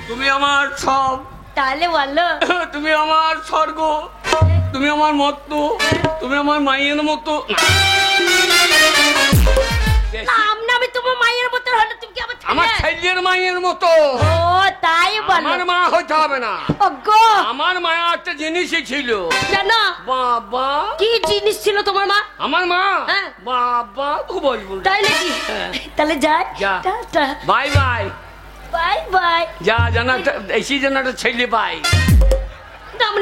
তুমি আমার সব। তাহলে বলো। তুমি আমার স্বর্গ, তুমি আমার মতো, তুমি আমার মায়ের মতো। আমি তোমার মায়ের মতো হলে তুমি কি আমার ছেলের মায়ের মতো? ও তাই বলো। আমার মা হইতে হবে না। ওগো আমার মা একটা জিনিসই ছিল। জানো বাবা? কি জিনিস ছিল তোমার মা? আমার মা? হ্যাঁ। বাবা খুব বলবো। তাই নাকি? তাহলে যাই। Tata. Bye bye. Bye bye. যা জানা এসি যেন একটা ছেলে পাই।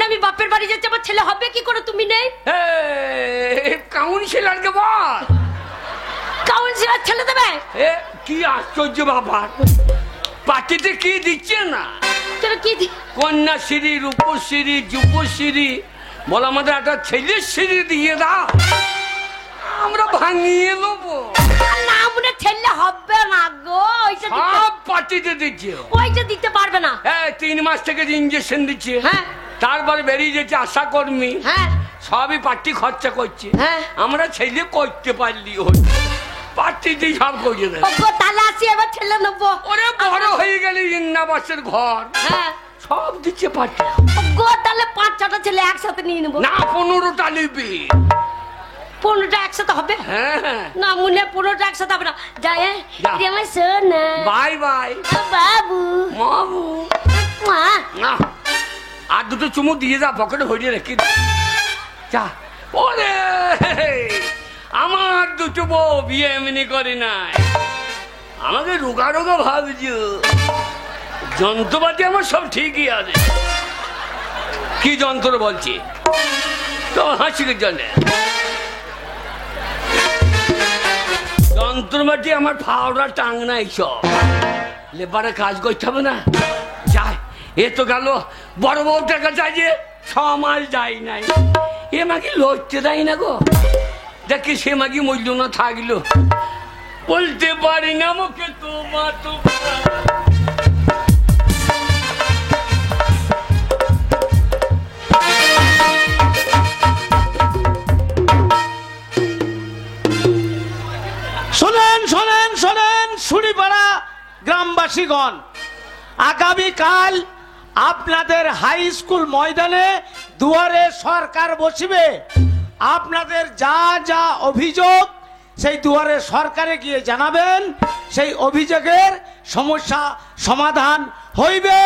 আমি বাপের বাড়ি যাচ্ছি, আমার ছেলে হবে কি করে? তুমি নেই। কাউন্সিলরকে বল। কাউন্সিলর ছেলে দেবে? কি আশ্চর্য ব্যাপার, পার্টিতে কি দিচ্ছে না? কি কন্যাশ্রী, রূপশ্রী, যুবশ্রী, বল আমাদের একটা ছেলের শ্রী দিয়ে দাও, আমরা ভাঙিয়ে দেবো। না মনে ছেলে হবে না গো। সব পার্টিতে দিচ্ছে। ওইটা দিতে পারবে না। 3 মাস থেকে ইঞ্জেকশন দিচ্ছে। হ্যাঁ। তারপরে বেরিয়ে যাচ্ছে আশা কর্মী। হ্যাঁ। সবই পার্টি খরচা করছে। হ্যাঁ। আমরা ছেলে করতে পারলি পার্টিতে সব করে দেয়। তাহলে আসি এবার ছেলে নেবো। ওরে বড় হয়ে গেলে ইন্নাবাসের ঘর। হ্যাঁ। সব দিচ্ছে পার্টি। গো তাহলে 5-6টা ছেলে একসাথে নিয়ে নেবো। না 15টা নিবি। 15টা একসাথে হবে? হ্যাঁ। না মনে 15টা একসাথে হবে না। যাই আমার সোনা। বাই বাই বাবু মাবু। মা না আর দুটো চুমু দিয়ে যা, পকেটে ভরিয়ে রেখে যা। ওরে আমার দুটো বউ বিয়ে এমনি করে নাই, আমাকে রোগা রোগা ভাবছ। যন্ত্রপাতি আমার সব ঠিকই আছে। কি যন্ত্র বলছি তো? হাসির জন্য যন্ত্রপাতি আমার ফাওড়া টাং নাই, সব লেবারে কাজ করতে হবে না। যাই এ তো গেল বড় বউ টাকা চাই যে 6 মাস যাই নাই, এ মাকে লড়তে দেয় না গো। দেখি সে মাকি মূল্য না থাকলো, বলতে পারি না মুখে তোমার শোনেন শোনেন শোনেন সুরিপাড়া গ্রামবাসীগণ, আগামীকাল আপনাদের হাই স্কুল ময়দানে দুয়ারে সরকার বসিবে। আপনাদের যা যা অভিযোগ সেই দুয়ারে সরকারে গিয়ে জানাবেন, সেই অভিযোগের সমস্যা সমাধান হইবে।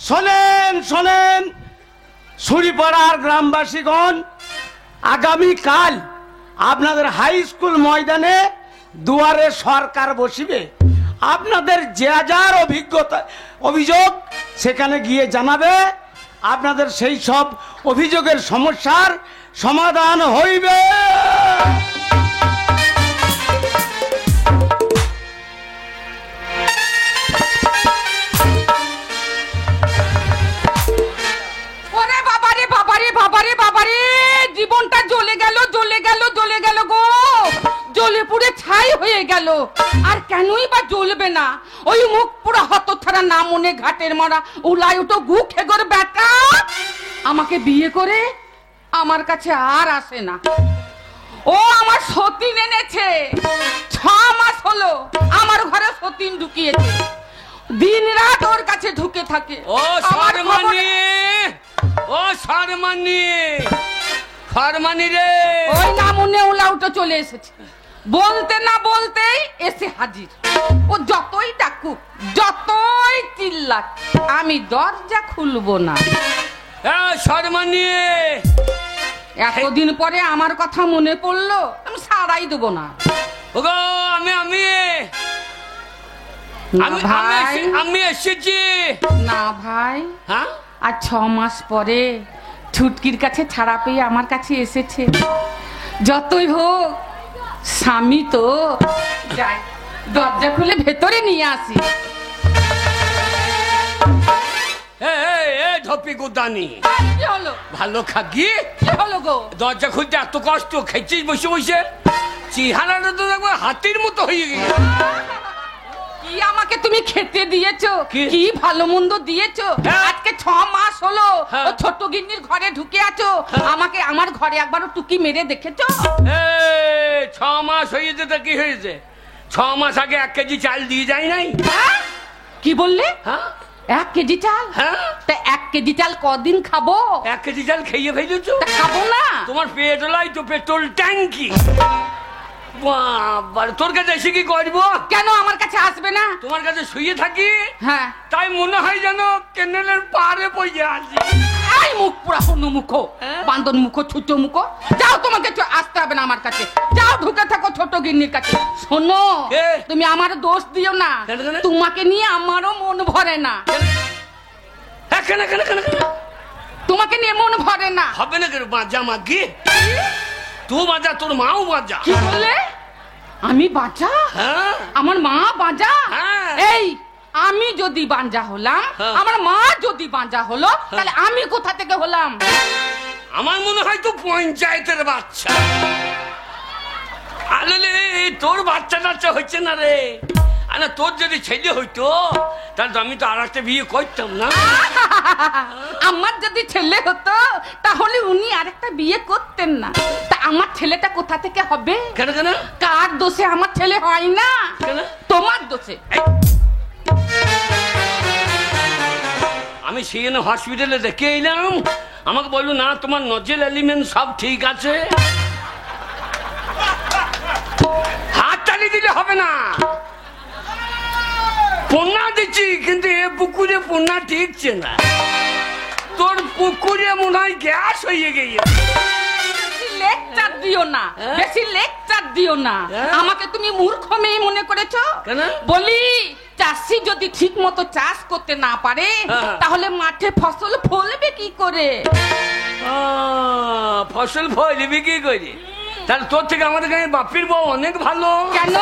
শোনেন শোনেন সুরিপাড়ার গ্রামবাসীগণ, আগামীকাল আপনাদের হাই স্কুল ময়দানে দুয়ারে সরকার বসিবে। আপনাদের যা যার অভিযোগ সেখানে গিয়ে জানাবে, আপনাদের সেই সব অভিযোগের সমস্যার সমাধান হইবে। ওরে বাবারে বাবারে বাবারে বাবারে, জীবনটা জ্বলে গেল জ্বলে গেল জ্বলে গেল গো, জ্বলে পুড়ে ছাই হয়ে গেল। আর কেনই বা জ্বলবে না? ওই মুখ পুরো হতছাড়া না মনে ঘাটের মারা উলাই উঠো গু খেগর বেটা আমাকে বিয়ে করে আমার কাছে আর আসে না। ও আমার সতীন এনেছে, 6 মাস হলো আমার ঘরে সতীন ঢুকিয়েছে, দিন রাত ওর কাছে ঢুকে থাকে। ও শর্মানি, ও শর্মানি, শর্মানি রে, ওই না মনে উলাউটো চলে এসেছে, বলতে না বলতেই এসে হাজির। ও যতই ডাকুক যতই চিল্লাক আমি দরজা খুলবো না। শর্মানি, এতদিন পরে আমার কথা মনে পড়লো, আমি সারাই দেবো না। ওগো আমি আমি ভাই আমি এসেছি না ভাই। হ্যাঁ, আর 6 মাস পরে ছুটকির কাছে ছাড়া পেয়ে আমার কাছে এসেছে। যতই হোক স্বামী তো, যাই দরজা খুলে ভেতরে নিয়ে আসি। ধপি গুদানি কি হলো? ভালো খাগি, কি হলো গো? দরজা খুলতে এত কষ্ট, খেয়েছিস বসে বসে? চেহারাটা তো দেখবো হাতির মতো হয়ে গেছে। কি আমাকে তুমি খেতে দিয়েছো, কি ভালো মন্দ দিয়েছো? আজকে 6 মাস হলো ও ছোট গিন্নির ঘরে ঢুকে আছো, আমাকে আমার ঘরে একবারও টুকি মেরে দেখেছো? 6 মাস হয়েছে তো কি হয়েছে? 6 মাস আগে 1 কেজি চাল দিয়ে যায় নাই? হ্যাঁ? কি বললে? হ্যাঁ 1 কেজি চাল? হ্যাঁ, তা 1 কেজি চাল কদিন খাবো? 1 কেজি চাল খেয়ে ফেলেছো। তা খাবো না। তোমার পেট্রোলাই তো পেট্রোল ট্যাঙ্কি। বাবা, তোর কাছে এসে কি করবো? কেন আমার কাছে আসবে না? তোমার কাছে শুয়ে থাকি, হ্যাঁ। তাই মনে হয় যেন কেনেলের পাড়ে বসে আছি। এই মুখ পুরা হন্য মুখো, হ্যাঁ? বান্দর মুখো, ছোট মুখো। যাও, তোমাকে আসতে হবে না আমার কাছে। যাও, ঢুকে থাকো ছোট গিন্নির কাছে। শোনো, কে? তুমি আমার দোষ দিও না। কেন, কেন? তোমাকে নিয়ে আমারও মন ভরে না। হ্যাঁ, কেন কেন কেন কেন? তোমাকে নিয়ে মন ভরে না। হবে না কেন? বাজা মাগি, তুই বাজা, তোর মাও বাজা। কি বললে? আমি বাজা? হ্যাঁ আমার মা বাজা? হ্যাঁ। এই, আমি যদি বাঞ্জা হলাম, হ্যাঁ। আমার মা যদি বাঞ্জা হলো, তাহলে আমি কোথা থেকে হলাম? আমার মনে হয় তো পঞ্চায়েতের বাচ্চা। আলে তোর বাচ্চা টাচ্চা হচ্ছে না রে। আরে তোর যদি ছেলে হইতো তাহলে তো আমি তো আর একটা বিয়ে করতাম না। আমার যদি ছেলে হতো তাহলে উনি আরেকটা বিয়ে করতেন না। তা আমার ছেলেটা কোথা থেকে হবে? কেন কেন? কার দোষে আমার ছেলে হয় না? কেন? তোমার দোষে। এই, আমি সেখানে হসপিটালে দেখে এলাম, আমাকে বললো না তোমার নজেল এলিমেন্ট সব ঠিক আছে। হাত তালি দিলে হবে না, পন্না দিচ্ছি, কিন্তু এ পুকুরে পন্না ঠিকছে না। তোর পুকুরে মনে হয় গ্যাস হয়ে গিয়েছে। বেশি লেকচার দিও না, হ্যাঁ? বেশি লেকচার দিও না। হ্যাঁ? আমাকে তুমি মূর্খ মেয়ে মনে করেছো? কেন? বলি, চাষি যদি ঠিক মতো চাষ করতে না পারে, হ্যাঁ। তাহলে মাঠে ফসল ফলবে কি করে? ফসল ফলবি কি করে? তাহলে তোর থেকে আমাদের গায়ে বাপির বউ অনেক ভালো। কেন?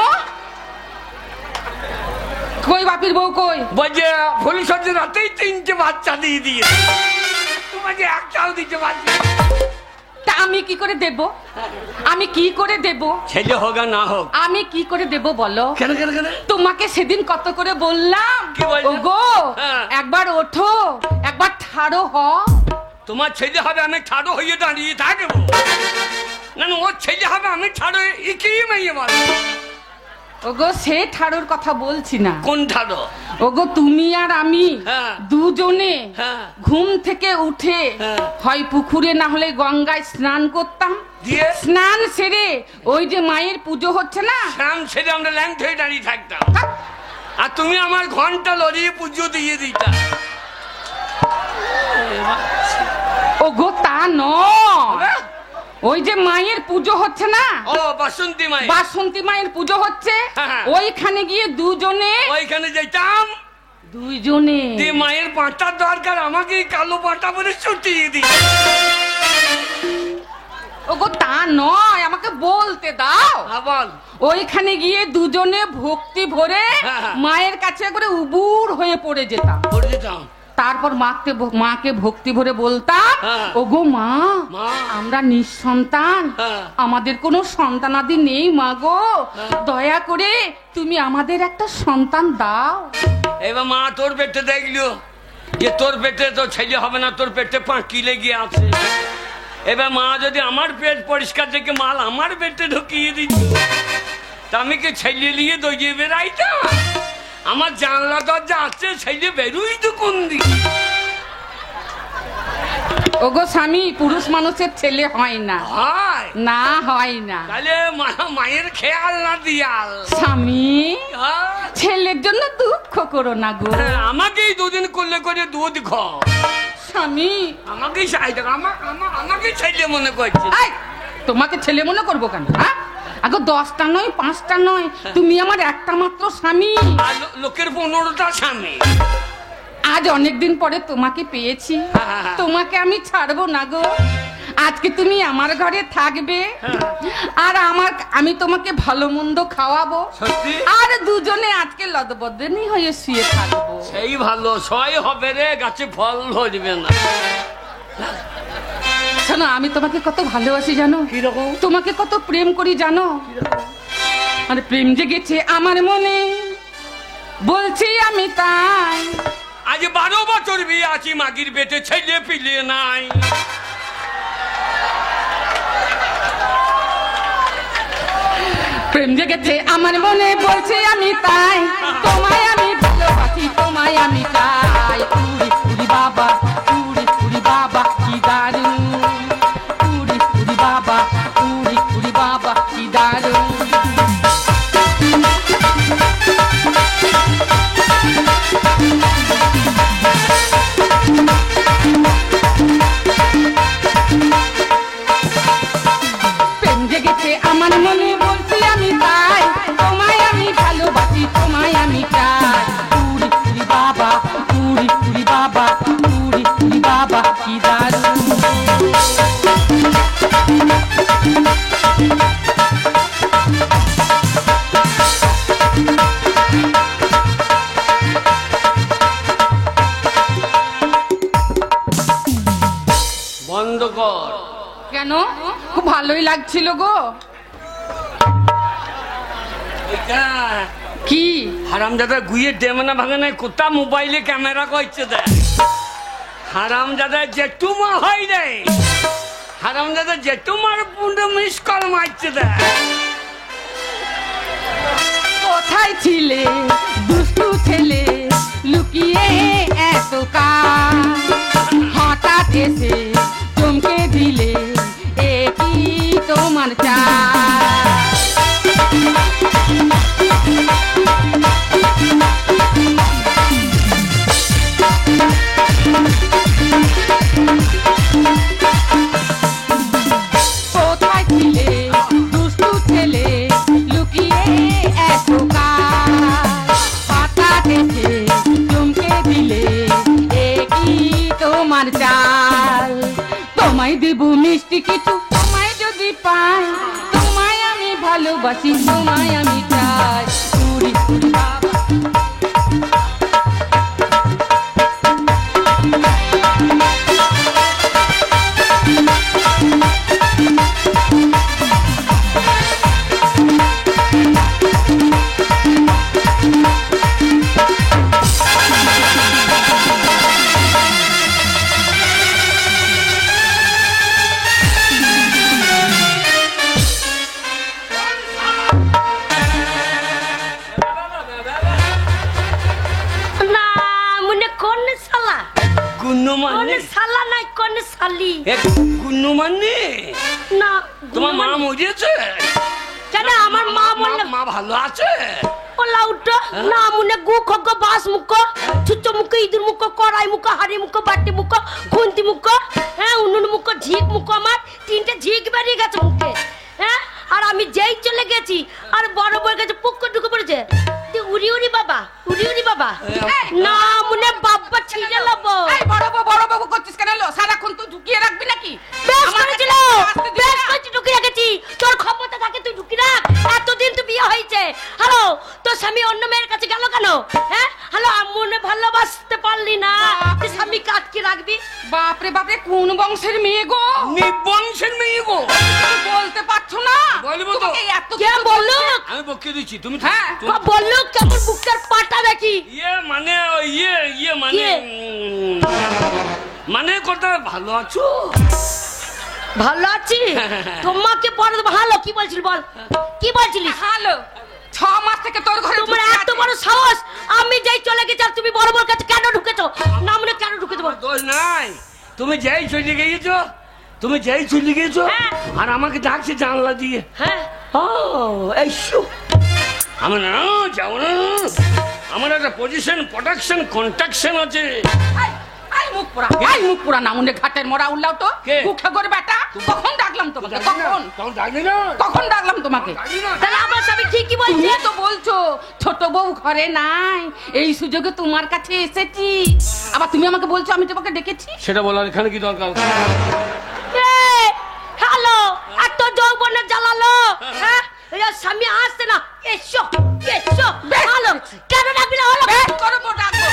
কই বাপির বউ কই? বলছে ফুল সজ্জে রাতেই 3টে বাচ্চা দিয়ে দিয়ে, তোমাকে একটাও দিতে পারছি। তা আমি কি করে দেব? আমি কি করে দেব? ছেলে হোক আর না হোক। আমি কি করে দেব বলো? কেন কেন কেন? তোমাকে সেদিন কত করে বললাম, কি বললে? ওগো হ্যাঁ। একবার ওঠো, একবার ঠাড়ো হও। তোমার ছেলে হবে, আমি ঠাড়ো হয়ে দাঁড়িয়ে থাকবো? না না, ওর ছেলে হবে, আমি ঠাড়ো একেই মেয়ে মারবো। ওগো সে ঠাড়োর কথা বলছি না। কোন ঠাড়ো? ওগো তুমি আর আমি হ্যাঁ। দুজনে হ্যাঁ। ঘুম থেকে উঠে হ্যাঁ। হয় পুকুরে না হলে গঙ্গায় স্নান করতাম। দিয়ে স্নান সেরে ওই যে মায়ের পুজো হচ্ছে না, স্নান সেরে আমরা ল্যাংট হয়ে দাঁড়িয়ে থাকতাম, আর তুমি আমার ঘন্টা লড়িয়ে পুজো দিয়ে দিতা। ওগো তা নয়, ওই যে মায়ের পুজো হচ্ছে না, ও বাসন্তী মাই, বাসন্তী মায়ের পুজো হচ্ছে, হ্যাঁ। ওইখানে গিয়ে দুজনে ওইখানে যেতাম, দুইজনে মায়ের পাঁটার দরকার, আমাকে কালো পাঁটা বলে ছুটিয়ে দিই। ওগো তা নয়, আমাকে বলতে দাও। বল। ওইখানে গিয়ে দুজনে ভক্তি ভরে হ্যাঁ। মায়ের কাছে করে উবুর হয়ে পড়ে যেতাম। পড়ে যেতাম। তারপর মাকে ভক্তি ভরে বলতাম, হ্যাঁ। ওগো মা, মা। আমরা নিঃসন্তান, হ্যাঁ। আমাদের কোনো সন্তানাদি নেই মা গো, দয়া করে তুমি আমাদের একটা সন্তান দাও। এবার মা তোর পেটে দেখলো যে তোর পেটে তো ছেলে হবে না, তোর পেটে পাঁকি লেগে আছে। এবার মা যদি আমার পেট পরিষ্কার দেখে মাল আমার পেটে ঢুকিয়ে দিত, তা আমি কি ছেলে নিয়ে দইয়ে বেড়াইতাম? আমার জানলা দরজা আছে, ছেলে বেরোই তো কোন দিকে? ওগো স্বামী, পুরুষ মানুষের ছেলে হয় না, হয় না হয় না। তাহলে মায়ের খেয়াল না দিয়াল। স্বামী, হ্যাঁ। ছেলের জন্য দুঃখ করো না গো। আমাকেই দুদিন করলে করে দুধ খাও। স্বামী, আমাকেই আমাকে ছেলে মনে করছে। এই, তোমাকে ছেলে মনে করবো কেন? হ্যাঁ, আগো 10টা নয় 5টা নয়, তুমি আমার একটা মাত্র স্বামী। আর লোকের 15টা স্বামী। আজ অনেকদিন পরে তোমাকে পেয়েছি, তোমাকে আমি ছাড়বো না গো। আজকে তুমি আমার ঘরে থাকবে, আর আমি তোমাকে ভালো মন্দ খাওয়াবো, সত্যি? আর দুজনে আজকে লদবদনি হয়ে শুয়ে থাকবো। সেই ভালো, সয় হবে রে, গাছে ফল ধরবে না। শোনো, আমি তোমাকে কত ভালোবাসি জানো? কিরকম? তোমাকে কত প্রেম করি জানো? আর প্রেম জেগেছে আমার মনে, বলছি আমি তাই। আজ 12 বছর বিয়ে আছি, মাগির পেটে ছেলে পিলে নাই। প্রেম জেগেছে আমার মনে বলছি আমি তাই, তোমায় আমি ভালোবাসি, তোমায় আমি চাই। উড়ি উড়ি বাবা, উড়ি উড়ি বাবা কি দারুণ, উড়ি উড়ি বাবা, উড়ি উড়ি বাবা কি দারুণ। প্রেম জেগেছে আমার মনে বলছি আমি তাই, তোমায় আমি ভালোবাসি, তোমায় আমি চাই। উড়ি উড়ি বাবা, উড়ি উড়ি বাবা, উড়ি উড়ি বাবা কি দারুণ। বন্ধ কর। কেন? খুব ভালোই লাগছিল গো। এটা কি হারামজাদা গুইয়ে ডেমনা ভাঙে নাই, কোথা মোবাইলে ক্যামেরা করছে দেখ। হারামজাদা জেঠুমা হয় রে, হারামজাদা জেঠুমার পুন্ডে মিস কল মারছে দেখ। কোথায় ছিলে দুষ্টু ছেলে, লুকিয়ে এত কাল, হঠাৎ এসে চমকে দিলে, এ কি তোমার চাল? কোথায় ছিলে দুষ্টু ছেলে, লুকিয়ে এত কাল, হঠাৎ এসে চমকে দিলে, এ কি তোমার চাল? তোমায় দেব মিষ্টি কিছু, তোমায় যদি পাই, তোমায় আমি ভালোবাসি, তোমায় আমি চাই। উড়ি উড়ি বাবা, না মনে কোন শালা, গুন্নু কোন মানে শালা নাই কোন শালি। গুন্নু মানে না তোমার মা গুনমান- মরিয়েছে? কেন আমার মা বললে মা ভালো আছে? ওলা উঠো না মনে গু খগ বাস মুখ, ছুচ্চ মুখ, ইঁদুর মুখ, কড়াই মুখ, হাড়ি মুখ, বাটি মুখ, খুন্তি মুখ, হ্যাঁ উনুন মুখ, ঝিক মুখ, আমার তিনটে ঝিক বেরিয়ে গেছে মুখে। হ্যাঁ আর আমি যেই চলে গেছি আর বড় বড় গেছে পুক করে ঢুকে পড়েছে। উড়ি উড়ি বাবা, উড়ি উড়ি বাবা, না মনে বাবা ছিঁড়ে লবো। এই বড় বাবু করছিস কেন? সারাক্ষণ তুই ঢুকিয়ে রাখবি নাকি? বেশ আমাকে করেছিল, আসতে দিবি বেশ না? করেছি, ঢুকে রেখেছি। তোর ক্ষমতা থাকে তুই ঢুকি রাখ। এতদিন তো বিয়ে হয়েছে, হ্যালো তোর স্বামী অন্য মেয়ের কাছে গেল কেন? হ্যাঁ হ্যালো মনে ভালোবাসতে পারলি না, তুই স্বামীকে আটকে রাখবি? বাপরে বাপরে, কোন বংশের মেয়ে গো? নিবংশের মেয়ে গো। তুমি বলতে পারছো না? বলবো তো। তোমাকে এত কে কিছু বললো? বলছে? আমি বকে দিচ্ছি, তুমি হ্যাঁ, বললো কেমন বুকের পাটা দেখি। ইয়ে মানে ইয়ে মানে কে? মানে কথা ভালো আছো? ভালো আছি তোমাকে পরে ভালো কি বলছিস বল, কি বলছিলিস? হ্যালো, 6 মাস থেকে তোর ঘরে তোমার ঢুকে এত আছি। বড় সাহস, আমি যেই চলে গেছি আর তুমি বড় বড় কাছে কেন ঢুকেছো? না মনে কেন ঢুকে দেবো? দোষ নাই, তুমি যেই চলে গিয়েছো, তুমি যেই চলে গিয়েছো হ্যাঁ। আর আমাকে ডাকছে জানলা দিয়ে। হ্যাঁ ও এই শো, আমি না যাও না, আমার একটা পজিশন, প্রোডাকশন, কন্ট্রাকশন আছে। আই মুখ পোড়া না মনে ঘাটের মরা উল্লাও তো। কে? মুখে করে বেটা, কখন ডাকলাম তোমাকে? কখন তখন ডাকলি না, কখন ডাকলাম তোমাকে? ডাকলি না। তাহলে আমার স্বামী ঠিকই বলছে। তুমি তো বলছো ছোট বউ ঘরে নাই, এই সুযোগে তোমার কাছে এসেছি। আবার তুমি আমাকে বলছো আমি তোমাকে ডেকেছি। সেটা বলার এখানে কি দরকার? হ্যালো এত যৌবনে জ্বালালো, হ্যাঁ স্বামী আসছে না, এসো এসো ভালো কেন ডাকবি না? হলো বেশ করবো, ডাকবো।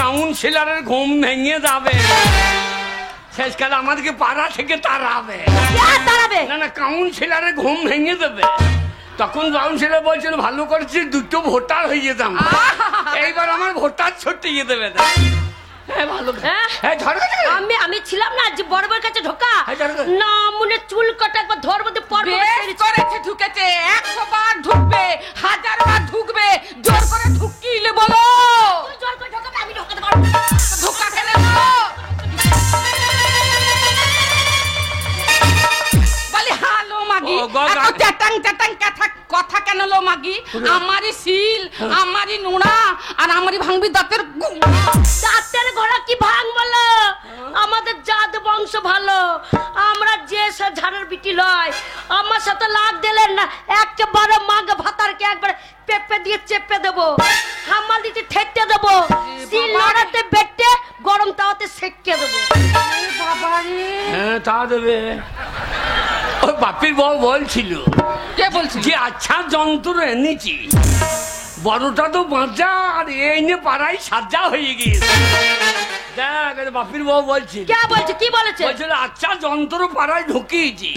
কাউন্সিলরের ঘুম ভেঙে যাবে, শেষকালে আমাদেরকে পাড়া থেকে তাড়াবে। দাঁড়াবে না না, কাউন্সিলরের ঘুম ভেঙে দেবে। তখন বাউন ছেলে বলছিল ভালো করেছি দুটো ভোটার হয়ে যেতাম। এইবার আমার ভোটার ছুটিয়ে দেবে না। হ্যাঁ ভালো হ্যাঁ? হ্যাঁ ধরো আমি ছিলাম না যে বড় বড় কাছে ঢোকা না মনে চুল কাটা একবার ধরবো তো পর বেশ করেছে, ঢুকেছে। 100 বার ঢুকবে, 1000 বার ঢুকবে, জোর করে ঢুকিলে বলো। জোর করে ঢোকাবে, আমি ঢোকাতে পারবো না। ঢোকা ফেলে বলো। বলি হালো মাগি, ও, গো, এত চ্যাটাং চ্যাটাং কথা কেন লো মাগি? আমারই শিল, আমারই নোড়া, আর আমারই ভাঙবি দাঁতের দাঁতের ঘোড়া কি ভাঙ বলো? আমাদের জাত বংশ ভালো, আমরা যে ঝাড়ের বিটি লয়। আমার সাথে লাগ দিলেন না, একেবারে মাগ ভাতারকে একবার পেপে দিয়ে চেপে দেবো, হামাল দিতে ঠেকতে দেবো, শিল লড়াতে বেটে গরম তাওয়াতে সেকে দেবো। বাবারে, হ্যাঁ তা দেবে। ওই বাপির বউ বলছিল কে বলছিল? যে আচ্ছা যন্ত্র এনেছি, বড়টা তো বাঁচা আর এই নিয়ে পাড়ায় সাজা হয়ে গিয়েছে। দেখ বাপির বউ বলছিল, কে বলছে? কি বলেছে? বলছিল আচ্ছা যন্ত্র পাড়ায় ঢুকিয়েছি,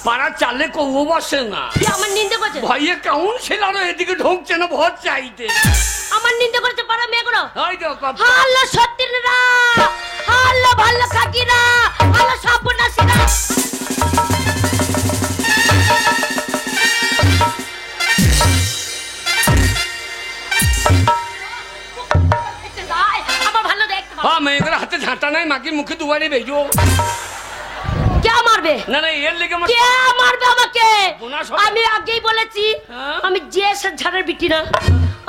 পাড়ার চালে কৌ বসে না। কি আমার নিন্দে করছে? ভয়ে কাউন্সিলরও এদিকে ঢুকছে না ভোট চাইতে। আমার নিন্দে করছে পাড়া মেয়েগুলো। ওই তো বাপ- হাল্লো সত্যিরা, হাল্লো ভালো কাকিরা, হাল্লো সর্বনাশীরা। আমার ভালো দেখতে পাবো। হ্যাঁ মেয়েগুলো হাতে ঝাঁটা নাই, মাকে মুখে দুবারে বেজো। কে মারবে? না না এর লেগে আমার কে মারবে আমাকে? বোনা সব- আমি আগেই বলেছি হ্যাঁ? আমি যে ঝাড়ের বিটি না,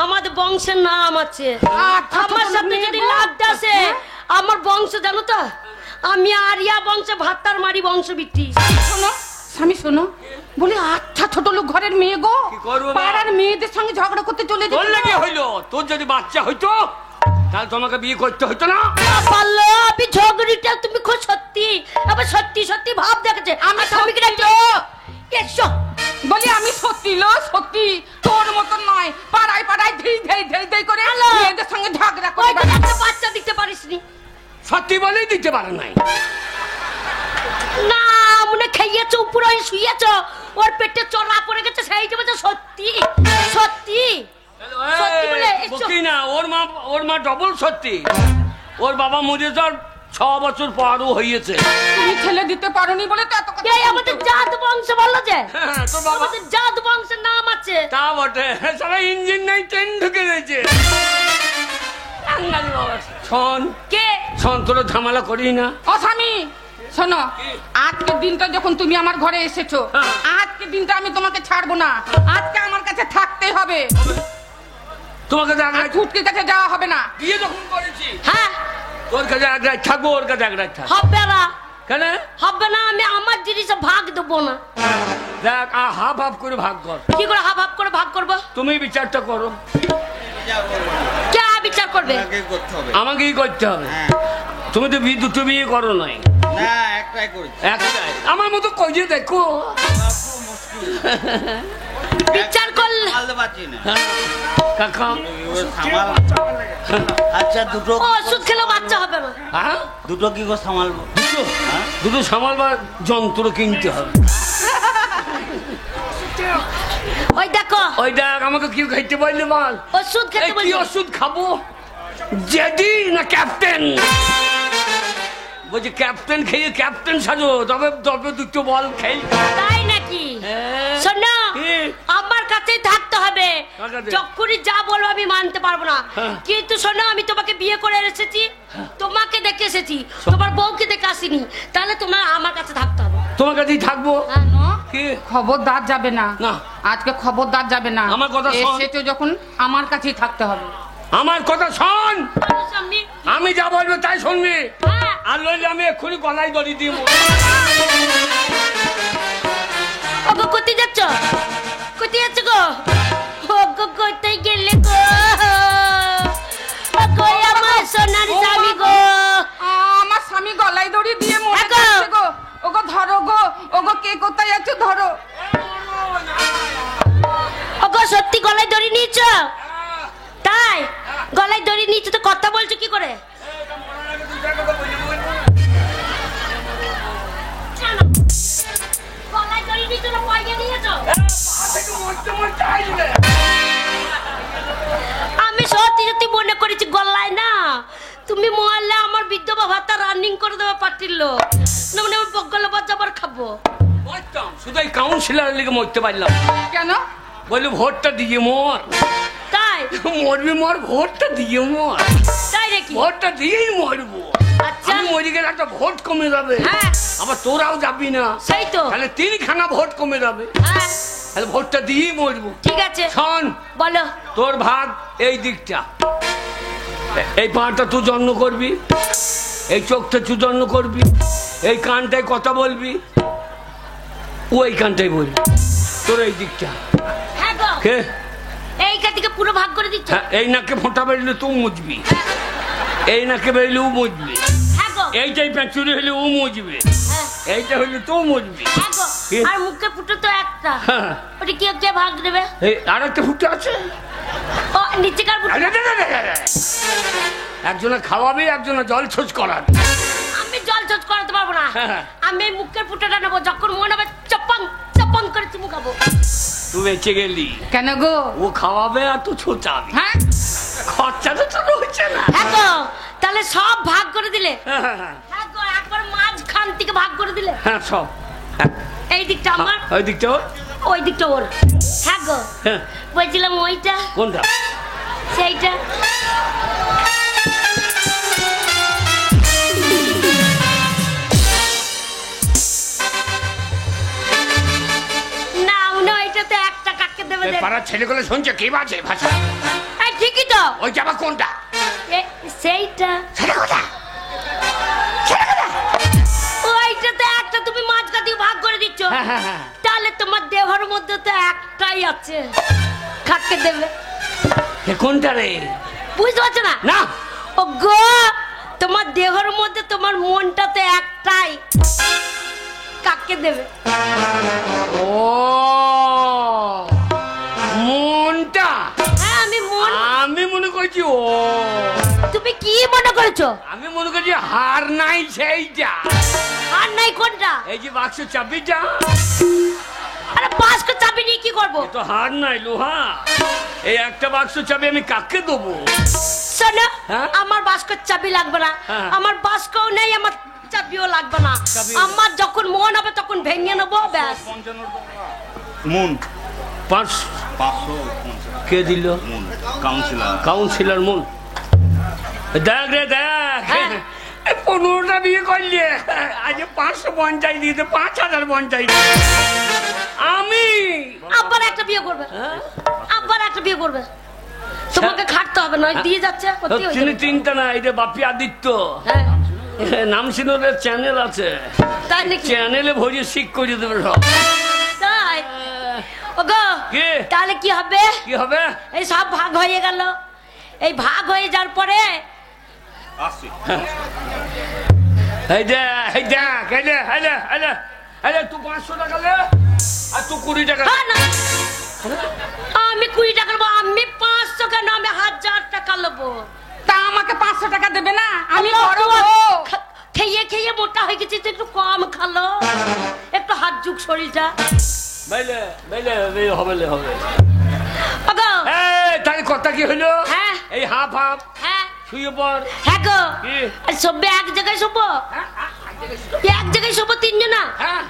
আমাদের বংশের নাম আছে। আচ্ছা, আমার তো সাথে মেয়ে যদি গো। লাগতে আসে, আমার বংশ জানো তো, আমি আরিয়া বংশে ভাতার মারি বংশ বিটি। শোনো স্বামী, শোনো বলি, আচ্ছা ছোট লোক ঘরের মেয়ে গো, কি করবো মা? পাড়ার মেয়েদের সঙ্গে ঝগড়া করতে চলে তোর যেত। লেগে হইলো, তোর যদি বাচ্চা হইতো তাহলে তোমাকে বিয়ে করতে হইতো না। পারলো আমি ঝগড়িটা, তুমি খুব সত্যি, আবার সত্যি সত্যি ভাব দেখেছে। আমি স্বামীকে সত্যি ডাকছো? লো। এসো। বলি আমি সত্যি লো, সত্যি তোর মতন নয়, পাড়ায় পাড়ায় ধেই ধেই ধেই ধেই করে হ্যালো। মেয়েদের সঙ্গে ঝগড়া করে ওই তো একটা বাচ্চা দিতে পারিসনি। সত্যি বলেই দিতে পারে নাই। না মনে খাইয়েছো, উপরে হয়ে শুয়েছো, ওর পেটে চড়া পড়ে গেছে, সেই যে বলছে সত্যি সত্যি। সত্যি বলে এসো। বকি না, ওর মা ডবল সত্যি। ওর বাবা মরে যাওয়ার 6 বছর পরও হয়েছে। তুমি ছেলে দিতে পারোনি বলে তো এত কথা। এই আমাদের জাত বংশ বললো যে, হ্যাঁ, তোর বাবা আমাদের জাত বংশের নাম আছে। তা বটে, সারা ইঞ্জিন নাই, ট্রেন ঢুকে গেছে। বাঙালি বাবা। শোন কে? শোন, তোর ঝামেলা করি না। ও স্বামী শোনো, আজকের দিনটা যখন তুমি আমার ঘরে এসেছো, হ্যাঁ। আজকের দিনটা আমি তোমাকে ছাড়বো না, আজকে আমার কাছে থাকতেই হবে। তোমাকে আর জানাই ছুটকির কাছে যাওয়া হবে না। বিয়ে যখন করেছি হ্যাঁ তোর কাছে এক রাত থাকবো, ওর কাছে এক রাত থাকবো। হবে না, কেন? হবে না, আমি আমার জিনিসে ভাগ দেবো না। দেখ হাফ হাফ করে ভাগ কর। কি করে হাফ হাফ করে ভাগ করবো? তুমি বিচারটা করো। কে বিচার করবে? আপনাকে করতে হবে। আমাকেই করতে হবে। হ্যাঁ। তুমি তো দুটো বিয়ে করো নাই, না, একটাই করেছি। একটাই। আমার মতো কইয়ে দেখো। খুব মুশকিল। বিচার করলে সামালতে পারছি না। কাকা এবার সামাল। আচ্ছা দুটো ওষুধ খেলে বাচ্চা হবে না। হ্যাঁ দুটো কি করে সামালবো? দুটো হ্যাঁ? দুটো সামালবার যন্ত্র কিনতে হবে। ওই দেখো ওই দেখ আমাকে কি খাইতে বললে বল। ওষুধ খেতে এই কি বলছি। ওষুধ খাবো? জেডি না ক্যাপ্টেন? বলছি ক্যাপ্টেন খেয়ে ক্যাপ্টেন সাজো, তবে তবে দুটো বল খেই। তাই নাকি? হ্যাঁ। শোনো কি? আমার কাছেই থাকতে হবে, কার কাছে? যখনই যা বলবো আমি মানতে পারবো না। হ্যাঁ। কিন্তু শোনো, আমি তোমাকে বিয়ে করে এসেছি, তোমাকে দেখে এসেছি, তোমার বউকে দেখে আসিনি, তাহলে তোমার আমার কাছে থাকতে হবে। তোমার কাছেই থাকবো। হ্যাঁ। কি? খবরদার যাবে না, না। আজকে খবরদার যাবে না। আমার কথা শোন। এসেছো যখন আমার কাছেই থাকতে হবে। আমার কথা শোন, স্বামী, আমি যা বলবো তাই শুনবি। হ্যাঁ। আর নইলে আমি এক্ষুনি গলায় দড়ি দিব। ওগো কোথায় যাচ্ছ? কোথায় যাচ্ছ গো? ওগো কোথায় গেলে গো? ওগো আমার সোনার স্বামী গো। আমার স্বামী গলায় দড়ি দিয়ে মরে এগো। যাচ্ছে গো। ওগো ধরো গো, ওগো কে কোথায় আছো ধরো। ওগো সত্যি গলায় দড়ি নিয়েছ? তাই গলায় দড়ি নিয়েছ তো কথা বলছো কি করে? গলায় দড়ি নিয়েছ না পয়সা নিয়েছ? করেছি গলায় না, তুমি মরলে আমার বিধবা ভাতা রানিং করে দেবে পার্টির লোক, না মানে আমি বগলে বাজাবার খাবো। মরতাম, শুধু এই কাউন্সিলর লিগে মরতে পারলাম। কেন? বললি ভোটটা দিয়ে মর। তাই মরবি মর, ভোটটা দিয়ে মর। তাই নাকি? ভোটটা দিয়েই মরবো। আচ্ছা। আমি মরে গেলে একটা ভোট কমে যাবে। হ্যাঁ। আবার তোরাও যাবি না, সেই তো। তাহলে 3খানা ভোট কমে যাবে। হ্যাঁ তাহলে ভোটটা দিয়েই মরবো। ঠিক আছে শোন, বলো। তোর ভাগ এই দিকটা, এই পাটা তুই জন্ম করবি, এই চোখটা তুই জন্ম করবি, এই কানটায় কথা বলবি, ওই কানটাই বলবি। তোর এই দিকটা হ্যাঁ গো, কে? এইখান থেকে পুরো ভাগ করে দিচ্ছ। হ্যাঁ, এই নাকে ফোঁটা বেরলে তুই মুজবি, এই নাকে বেরলে ও মুজবি, হ্যাঁ গো, এইটাই পেঁচুরি হলে ও মুজবে, হ্যাঁ এইটা হলে তুই মুজবি। হ্যাঁ গো। কি? আর মুখে ফুটো তো একটা, হ্যাঁ। ওটা কি কে ভাগ দেবে? এই আর একটা ফুটে আছে। ও নিচেকার ফুটো। আরে, একজনে খাওয়াবি, একজনে জল ছোচ করাবি। আমি জল চচ করাতে পারবো না, হ্যাঁ। আমি এই মুখের ফুটোটা নেবো, যখন মনে হবে চপাং চপাং করে চুমুকাবো। তুই বেঁচে গেলি, কেন গো? ও খাওয়াবে আর তুই ছোচাবি। হ্যাঁ খরচাটা তো হচ্ছে না। হ্যাঁ গো, তাহলে সব ভাগ করে দিলে। হ্যাঁ, হ্যাঁ, হ্যাঁ। হ্যাঁ গো, একবার মাঝখান থেকে ভাগ করে দিলে। হ্যাঁ, সব এই দিকটা আমার, ওই দিকটা ওর। ওই দিকটা ওর। হ্যাঁ গো, হ্যাঁ, বলছিলাম ওইটা কোনটা? সেইটা। না মনে হয় ওইটাতে একটা কাকে দেবে এই দেখ। পাড়ার ছেলেগুলো শুনছে কি বাজে ভাষা। এই ঠিকই তো, ওইটা আবার কোনটা? সেইটা। ছেলে কোথা? ওইটাতে একটা তুমি মাঝখান দিয়ে ভাগ করে দিচ্ছ, হ্যাঁ, হ্যাঁ, হ্যাঁ। তাহলে তোমার দেহর মধ্যে তো একটাই আছে, কাকে দেবে? এ কোনটা রে? বুঝতে পারছো না? না, ও গো, তোমার দেহর মধ্যে তোমার মনটাতে একটাই, কাকে দেবে? ও মনটা। হ্যাঁ আমি মন। আমি মনে করছি ও, তুমি কি মনে করেছো? আমি মনে করছি হার নাই সেইটা। আর নাই কোনটা? এই যে বাক্স চাবিটা, আরে বাস্ক চাবি নিয়ে কি করবো? তো হার নাই লোহা। এই একটা বাক্স চাবি আমি কাকে দেবো? শোনো, হ্যাঁ? আমার বাস্কর চাবি লাগবে না, হ্যাঁ। আমার বাস্কও নেই, আমার চাবিও লাগবে না। চাবিও- আমার যখন মন হবে তখন ভেঙে নেবো, ব্যাস। মুন 500 550 কে দিল? Moon councillor. কাউন্সিলর মন। দেখ রে দেখ, হ্যাঁ। 15টা বিয়ে করলে আজ 550 দিতে 5050 আমি। আবার একটা বিয়ে করবে, হ্যাঁ? আবার একটা বিয়ে করবে, তোমাকে খাটতে হবে না, ওই দিয়ে যাচ্ছে করতেই হয়ে চিনি যাবে। চিন্তা না, এটা বাপি আদিত্য হ্যাঁ, নাম সিনোদের চ্যানেল আছে, তাই নাকি? চ্যানেলে ভরিয়ে শিখ করে দেবে সব। তাই ওগো, কি? তাহলে কি হবে? কি হবে? এই সব ভাগ হয়ে গেল, এই ভাগ হয়ে যাওয়ার পরে আসছি। এই দে, এই দেখ, এই দে, এই দে, এই দে, এই দে, তুই 500 টাকা লে, আর তুই 20 টাকা। হ্যাঁ না, আমি 20 টাকা নেবো, আমি 500 কেন, আমি 1000 টাকা নেবো। তা আমাকে 500 টাকা দেবে না? আমি আল্লাহ, বড় তোমার বউ। খেয়ে খেয়ে মোটা হয়ে গেছি, একটু কম খালো, একটু হাত যুগ শরীরটা। বাইলে বাইলে এই হবে লে হবে। ওগো, এই তাই কথা কি হলো? হ্যাঁ। এই হাফ হাফ হ্যাঁ শুয়ে পড়। হ্যাঁ গো, কি? আর সবে এক জায়গায় শোবো, এক জায়গায় শোবো 3 জনা। হ্যাঁ,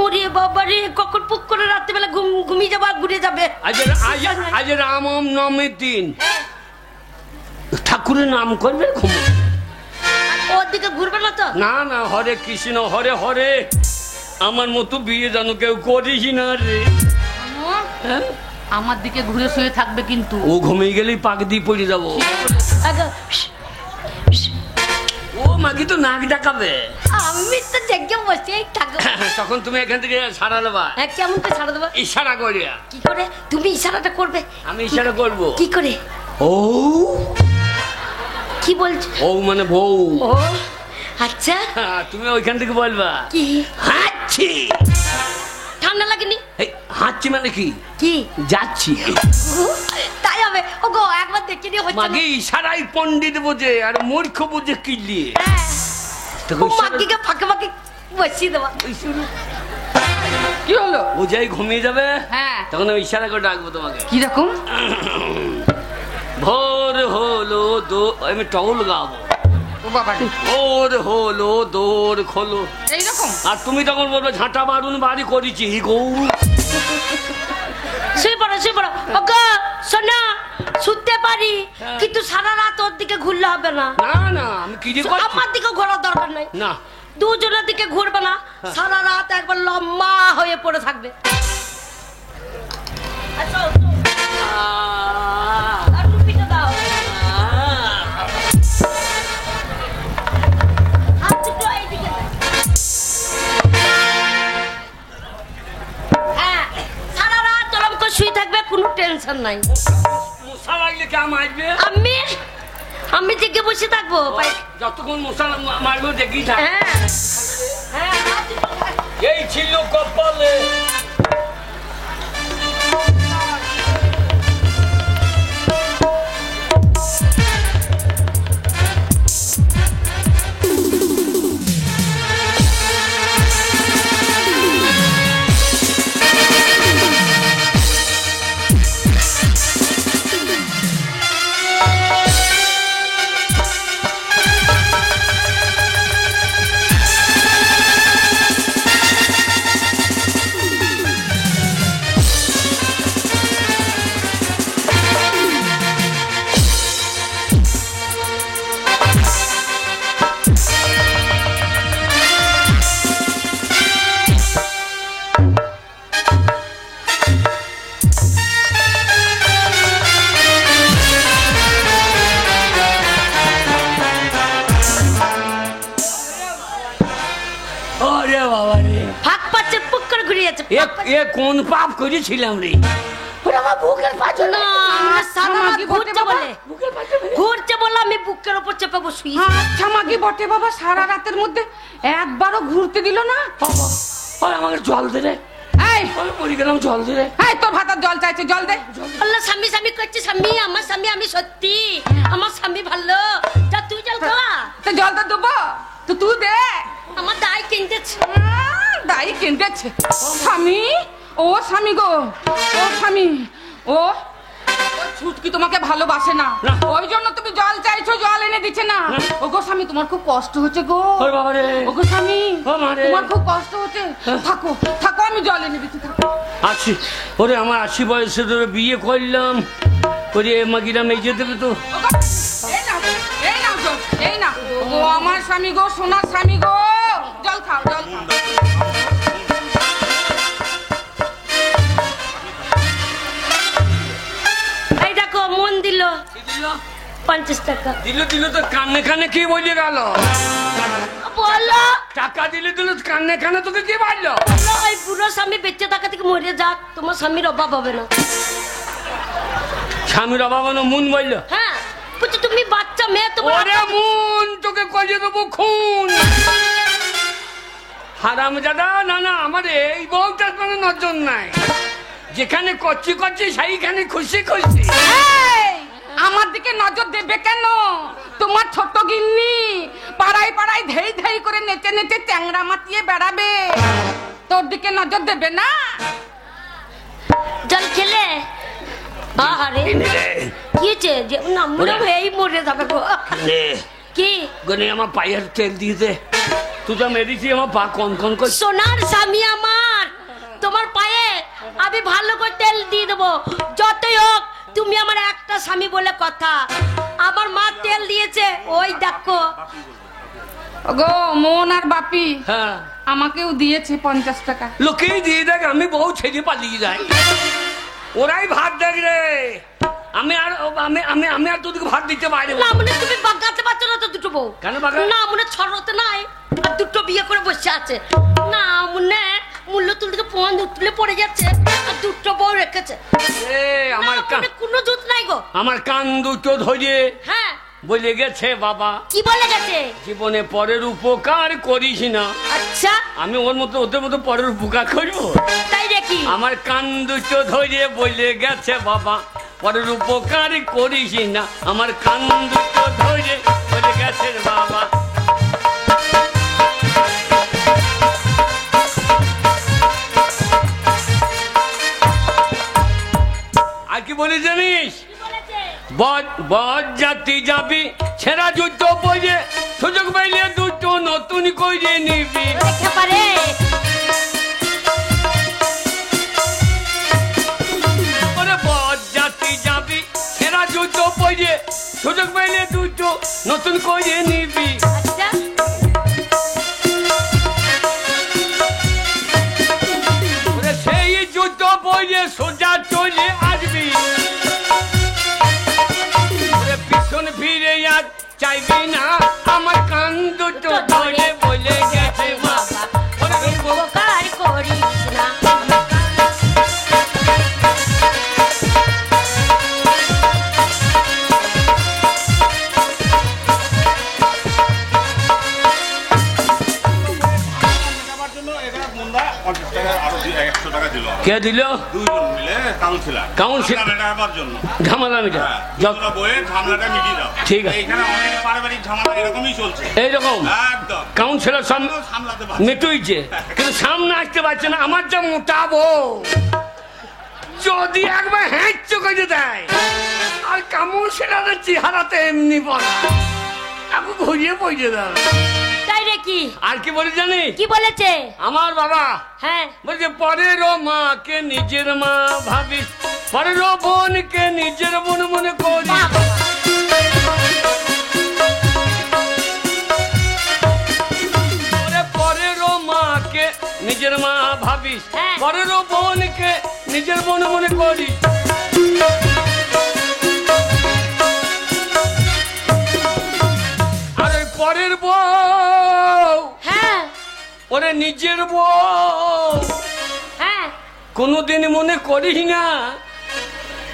ওরে বাবা রে, কখন পুক করে রাত্রিবেলা ঘুমিয়ে যাবো আর ঘুরে যাবে। আজ রাম নবমীর দিন, ঠাকুরের নাম করবে ঘুম। ওর দিকে ঘুরবে না তো? না না, হরে কৃষ্ণ হরে হরে, আমার মতো বিয়ে জানো কেউ করিস না রে। হ্যাঁ? আমার দিকে ঘুরে শুয়ে থাকবে কিন্তু। ও ঘুমিয়ে গেলেই পাক দিয়ে পড়ে যাবো। আগো, ও মাগি তো নাক ডাকাবে। আমি তো জেগে বসেই থাকবো। তখন তুমি এখান থেকে সারা দেবা, হ্যাঁ, কেমন করে ছাড়া দেবো? ইশারা করিয়া। কি করে তুমি ইশারাটা করবে? আমি ইশারা করবো। কি করে? ও কি বলছো? ও মানে বউ। ও আচ্ছা, হ্যাঁ, তুমি ওইখান থেকে বলবা কি হাঁচছি। ঠান্ডা লাগেনি? এই হাঁচছি মানে কি? কি যাচ্ছি। তাই হবে। ও গো, একবার দেখে নিয়ে হচ্ছে না। মাগে ইশারাই পণ্ডিত বোঝে আর মূর্খ বোঝে কিলিয়ে। হ্যাঁ, তখন ও মাগিকে ফাঁকে ফাঁকে বসিয়ে দেবা। কি হলো? ও যাই ঘুমিয়ে যাবে, হ্যাঁ। তখন আমি ইশারা করে ডাকবো তোমাকে। কি রকম? ভোর হলো আমি টল গাবো। ও বাবা রে, ওর হলো দোর খোলো, এইরকম আর তুমি তখন বলবে ঝাঁটা বারুন বাড়ি করেছি গৌ। শুয়ে পড়ো শুয়ে পড়ো। ওগো শোনা, শুতে পারি কিন্তু সারা রাত ওর দিকে ঘুরলে হবে না। না না আমি কি যে করছি? আমার দিকে ঘোরার দরকার নাই, না দুজনের দিকে ঘুরবে না, সারা রাত একবার লম্বা হয়ে পড়ে থাকবে। আচ্ছা, আর টুপিটা দাও। হাত দুটো এইদিকে দাও। হ্যাঁ, সারা রাত ওরকম করে শুয়ে থাকবে, কোনো টেনশন নাই। মশা লাগলে কেমন আসবে? আমি দিকে বসে থাকবো। যতক্ষণ মশা মারবে দেখি থাক। হ্যাঁ হ্যাঁ, হাত দুটো দাও। এই ছিল কপালে। ওরে বাবা রে, ফাঁক পাচ্ছে, পুক করে ঘুরিয়ে যাচ্ছে। এ কোন পাপ করেছিলাম রে? ওরে আমার বুকের পাঁচ না, আমরা সারা রাত আমাকে বটে ঘুরছে বাবা। বলে, ঘুরছে বলে আমি বুকের উপর চেপে বসি। আচ্ছা মাগি বটে বাবা, সারা রাতের মধ্যে একবারও ঘুরতে দিল না। ওরে আমাকে জল দে রে, এই আমি মরে গেলাম, জল দে রে। এই তোর ভাতার জল চাইছে, জল দে। আল্লাহ, স্বামী স্বামী করছে, স্বামী আমার স্বামী, আমি সত্যি আমার স্বামী ভালো। যা তুই জল খাওয়া, তো জলটা দেবো তো তুই দে। আমার দায় কিনতেছে। দাই কিনতেছে স্বামী। ও স্বামী গো, ও স্বামী, ও ছুটকি তোমাকে ভালোবাসে না, না। ওই জন্য তুমি জল চাইছো, জল এনে দিচ্ছে না। ও গো স্বামী, তোমার খুব কষ্ট হচ্ছে গো। ওরে বাবা রে, ও গো স্বামী, ও মা রে। তোমার খুব কষ্ট হচ্ছে। থাকো থাকো, আমি জল এনে দিচ্ছি, থাকো। আছি। ওরে আমার 80 বয়সে ধরে বিয়ে করলাম, ওরে মাগিরা মেজে দেবে তো। ও গো, এই নাও, এই নাও জল, এই নাও। ও আমার স্বামী গো, সোনার স্বামী গো, জল খাও, জল খাও। এই দেখো, মন দিল কি দিল? 50 টাকা। দিল দিল তো কানে কানে কি বলে গেল? বলো টাকা দিলে দিল কানে কানে তোকে কি বললো? বলো, ওই বুড়ো স্বামী বেঁচে থাকা থেকে মরে যাক, তোমার স্বামীর অভাব হবে না। স্বামীর অভাব হলো মুন বললো। হ্যাঁ, বলছি তুমি বাচ্চা মেয়ে, তোমার ওরে মুন, তোকে কইয়ে দেবো খুন। হারাম দাদা, না না, আমার এই বউটার কোনো নজর নাই। যেখানে করছি করছি সেইখানে খুশি খুশি। এই, আমার দিকে নজর দেবে কেন? তোমার ছোট গিন্নি পাড়ায় পাড়ায় ধেই ধেই করে নেচে নেচে চ্যাংড়া মাতিয়ে বেড়াবে, তোর দিকে নজর দেবে না? জল খেলে আরে কি হয়েছে? যে না মরে এই মরে যাবে গো। কি গনে আমার পায়ের তেল দিয়ে দে, তুই তো মেরেছি আমার পা কন কন কর। সোনার স্বামী আমার, তোমার পায়ে আমি ভালো করে তেল দিয়ে দেবো। যতই হোক তুমি আমার একটা স্বামী বলে কথা। আমার মা তেল দিয়েছে, ওই দেখো। গো মন আর বাপি হ্যাঁ, আমাকেও দিয়েছে 50 টাকা। লোকেই দিয়ে দেখ, আমি বউ ছেড়ে পালিয়ে যাই, ওরাই ভাত দেখ রে। আমি আর আমি আমি আমি আর তোদেরকে ভাত দিতে পারি না মনে তুমি বাগাতে পারছো না তো দুটো বউ? কেন বাগা? না মনে ছড়তে নাই, আর দুটো বিয়ে করে বসে আছে। না মনে মূল্য তুলতে ফোন তুলে পড়ে যাচ্ছে, আর দুটো বউ রেখেছে। এ আমার কান, কোনো দুধ নাই গো। আমার কান দুটো ধরে হ্যাঁ, বলে গেছে বাবা, কি বলে গেছে? জীবনে পরের উপকার করিস না। আচ্ছা, আমি ওর মতো ওদের মতো পরের উপকার করবো? তাই দেখি। আমার কান দুটো ধরে বলে গেছে বাবা, পরের উপকার করিস না। আমার কান দুটো ধরে বলে গেছে বাবা। আর কি বলে জানিস? বদ বরযাত্রী যাবি ছেঁড়া জুতো পরে, সুযোগ পাইলে দুটো নতুন করে নিবি। দেখতে পারে ওরে বরযাত্রী যাবি ছেঁড়া জুতো পরে, সুযোগ পাইলে দুটো নতুন করে নিবি। আচ্ছা ওরে সেই জুতো পরে সোজা চলে আসবি। ওরে পিছন ফিরে আর চাইবি না, আমার কান দুটো ধরে বলে গেছে বাবা। ওরে উপকার করিস না। আমার জন্য এখানে মুন্দা 50 টাকা আরো 100 টাকা দিল। কে দিল? দুইজন মিলে কাউন্সিলর। কাউন্সিলর। মেটাবার জন্য। ঝামেলা মিটে হ্যাঁ, যতটা বইয়ের ঝামেলাটা মিটিয়ে দাও। ঠিক আছে। এইখানে অনেক পারিবারিক ঝামেলা এরকমই চলছে। এইরকম একদম। কাউন্সিলর সামলাতে পারছে। মিটুইছে, কিন্তু সামনে আসতে পারছে না। আমার যা মোটাবো, যদি একবার হ্যাঁচ করে দেয়, আর কাউন্সিলরের চেহারাতে এমনি পড়া, আমি ঘুরিয়ে পড়ে দেয়। তাই নাকি? আর কি বলি জানি? কি বলেছে? আমার বাবা হ্যাঁ বলছে, পরের মাকে নিজের মা ভাবিস, পরের বোনকে নিজের বোন মনে করিস। বাহ, ওরে পরের মাকে নিজের মা ভাবিস, হ্যাঁ। পরের বোনকে নিজের বোন মনে করিস। আর ওই পরের বউ, হ্যাঁ ওরে নিজের বউ হ্যাঁ কোনোদিন মনে করিস না,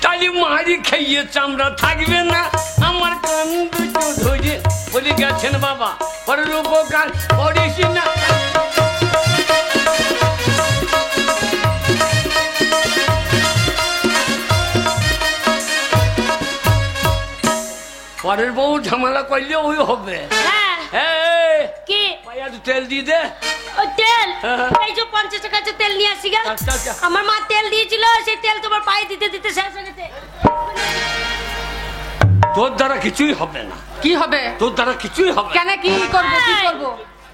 তাহলে মারি খেয়ে চামড়া থাকবে না। আমার কান দুটো ধরে বলে গেছেন বাবা, পরের উপকার করিস না। পরের বউ ঝামেলা করলে ওই হবে। হ্যাঁ এই, কি? পায়া একটু তেল দিয়ে দে। ওই তেল? হ্যাঁ। এই যে 50 টাকার যে তেল নিয়ে আসি গা। আচ্ছা, আচ্ছা। আমার মা তেল দিয়েছিল, সেই তেল তোমার পায়ে দিতে দিতে শেষ হয়ে গেছে। তোর দ্বারা কিছুই হবে না, কি হবে? তোর দ্বারা কিছুই হবে না। কেন কি করবো কি করবো?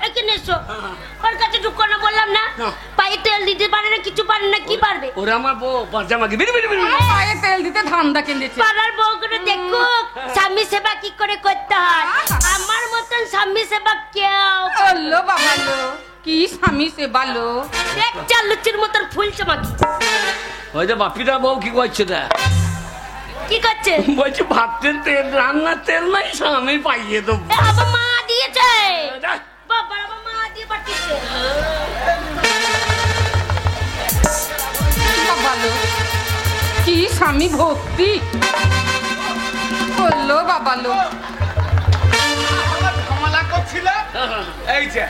এখানে এসো, ওর কাছে ঢুকো না, বললাম না না। পায়ে তেল দিতে পারে না, কিছু পারে না, কি পারবে? ওরে আমার বউ পাজামাকে বিড়ি বিড়ি বিড়ি। আমার পায়ে তেল দিতে ধান্দা কেঁদেছে। পাড়ার বউগুলো দেখুক স্বামী সেবা কি করে করতে হয়। আমার মতন স্বামী সেবা কেউ ওলো বাবালো, কি স্বামী সে বালো। দেখ চাল লুচির মতন ফুল চমাকি। ওই যে বাপিটা বউ কি করছে রে? কি করছে? বলছে ভাতের তেল, রান্নার তেল নাই, স্বামী পাইয়ে দেবো। এ, আমার মা দিয়েছে। দেখ, বাবা আমার মা দিয়ে পাঠিয়েছে। বাবালো, কি স্বামী ভক্তি। ওলো বাবালো, ঝামেলা করছিল, এই যে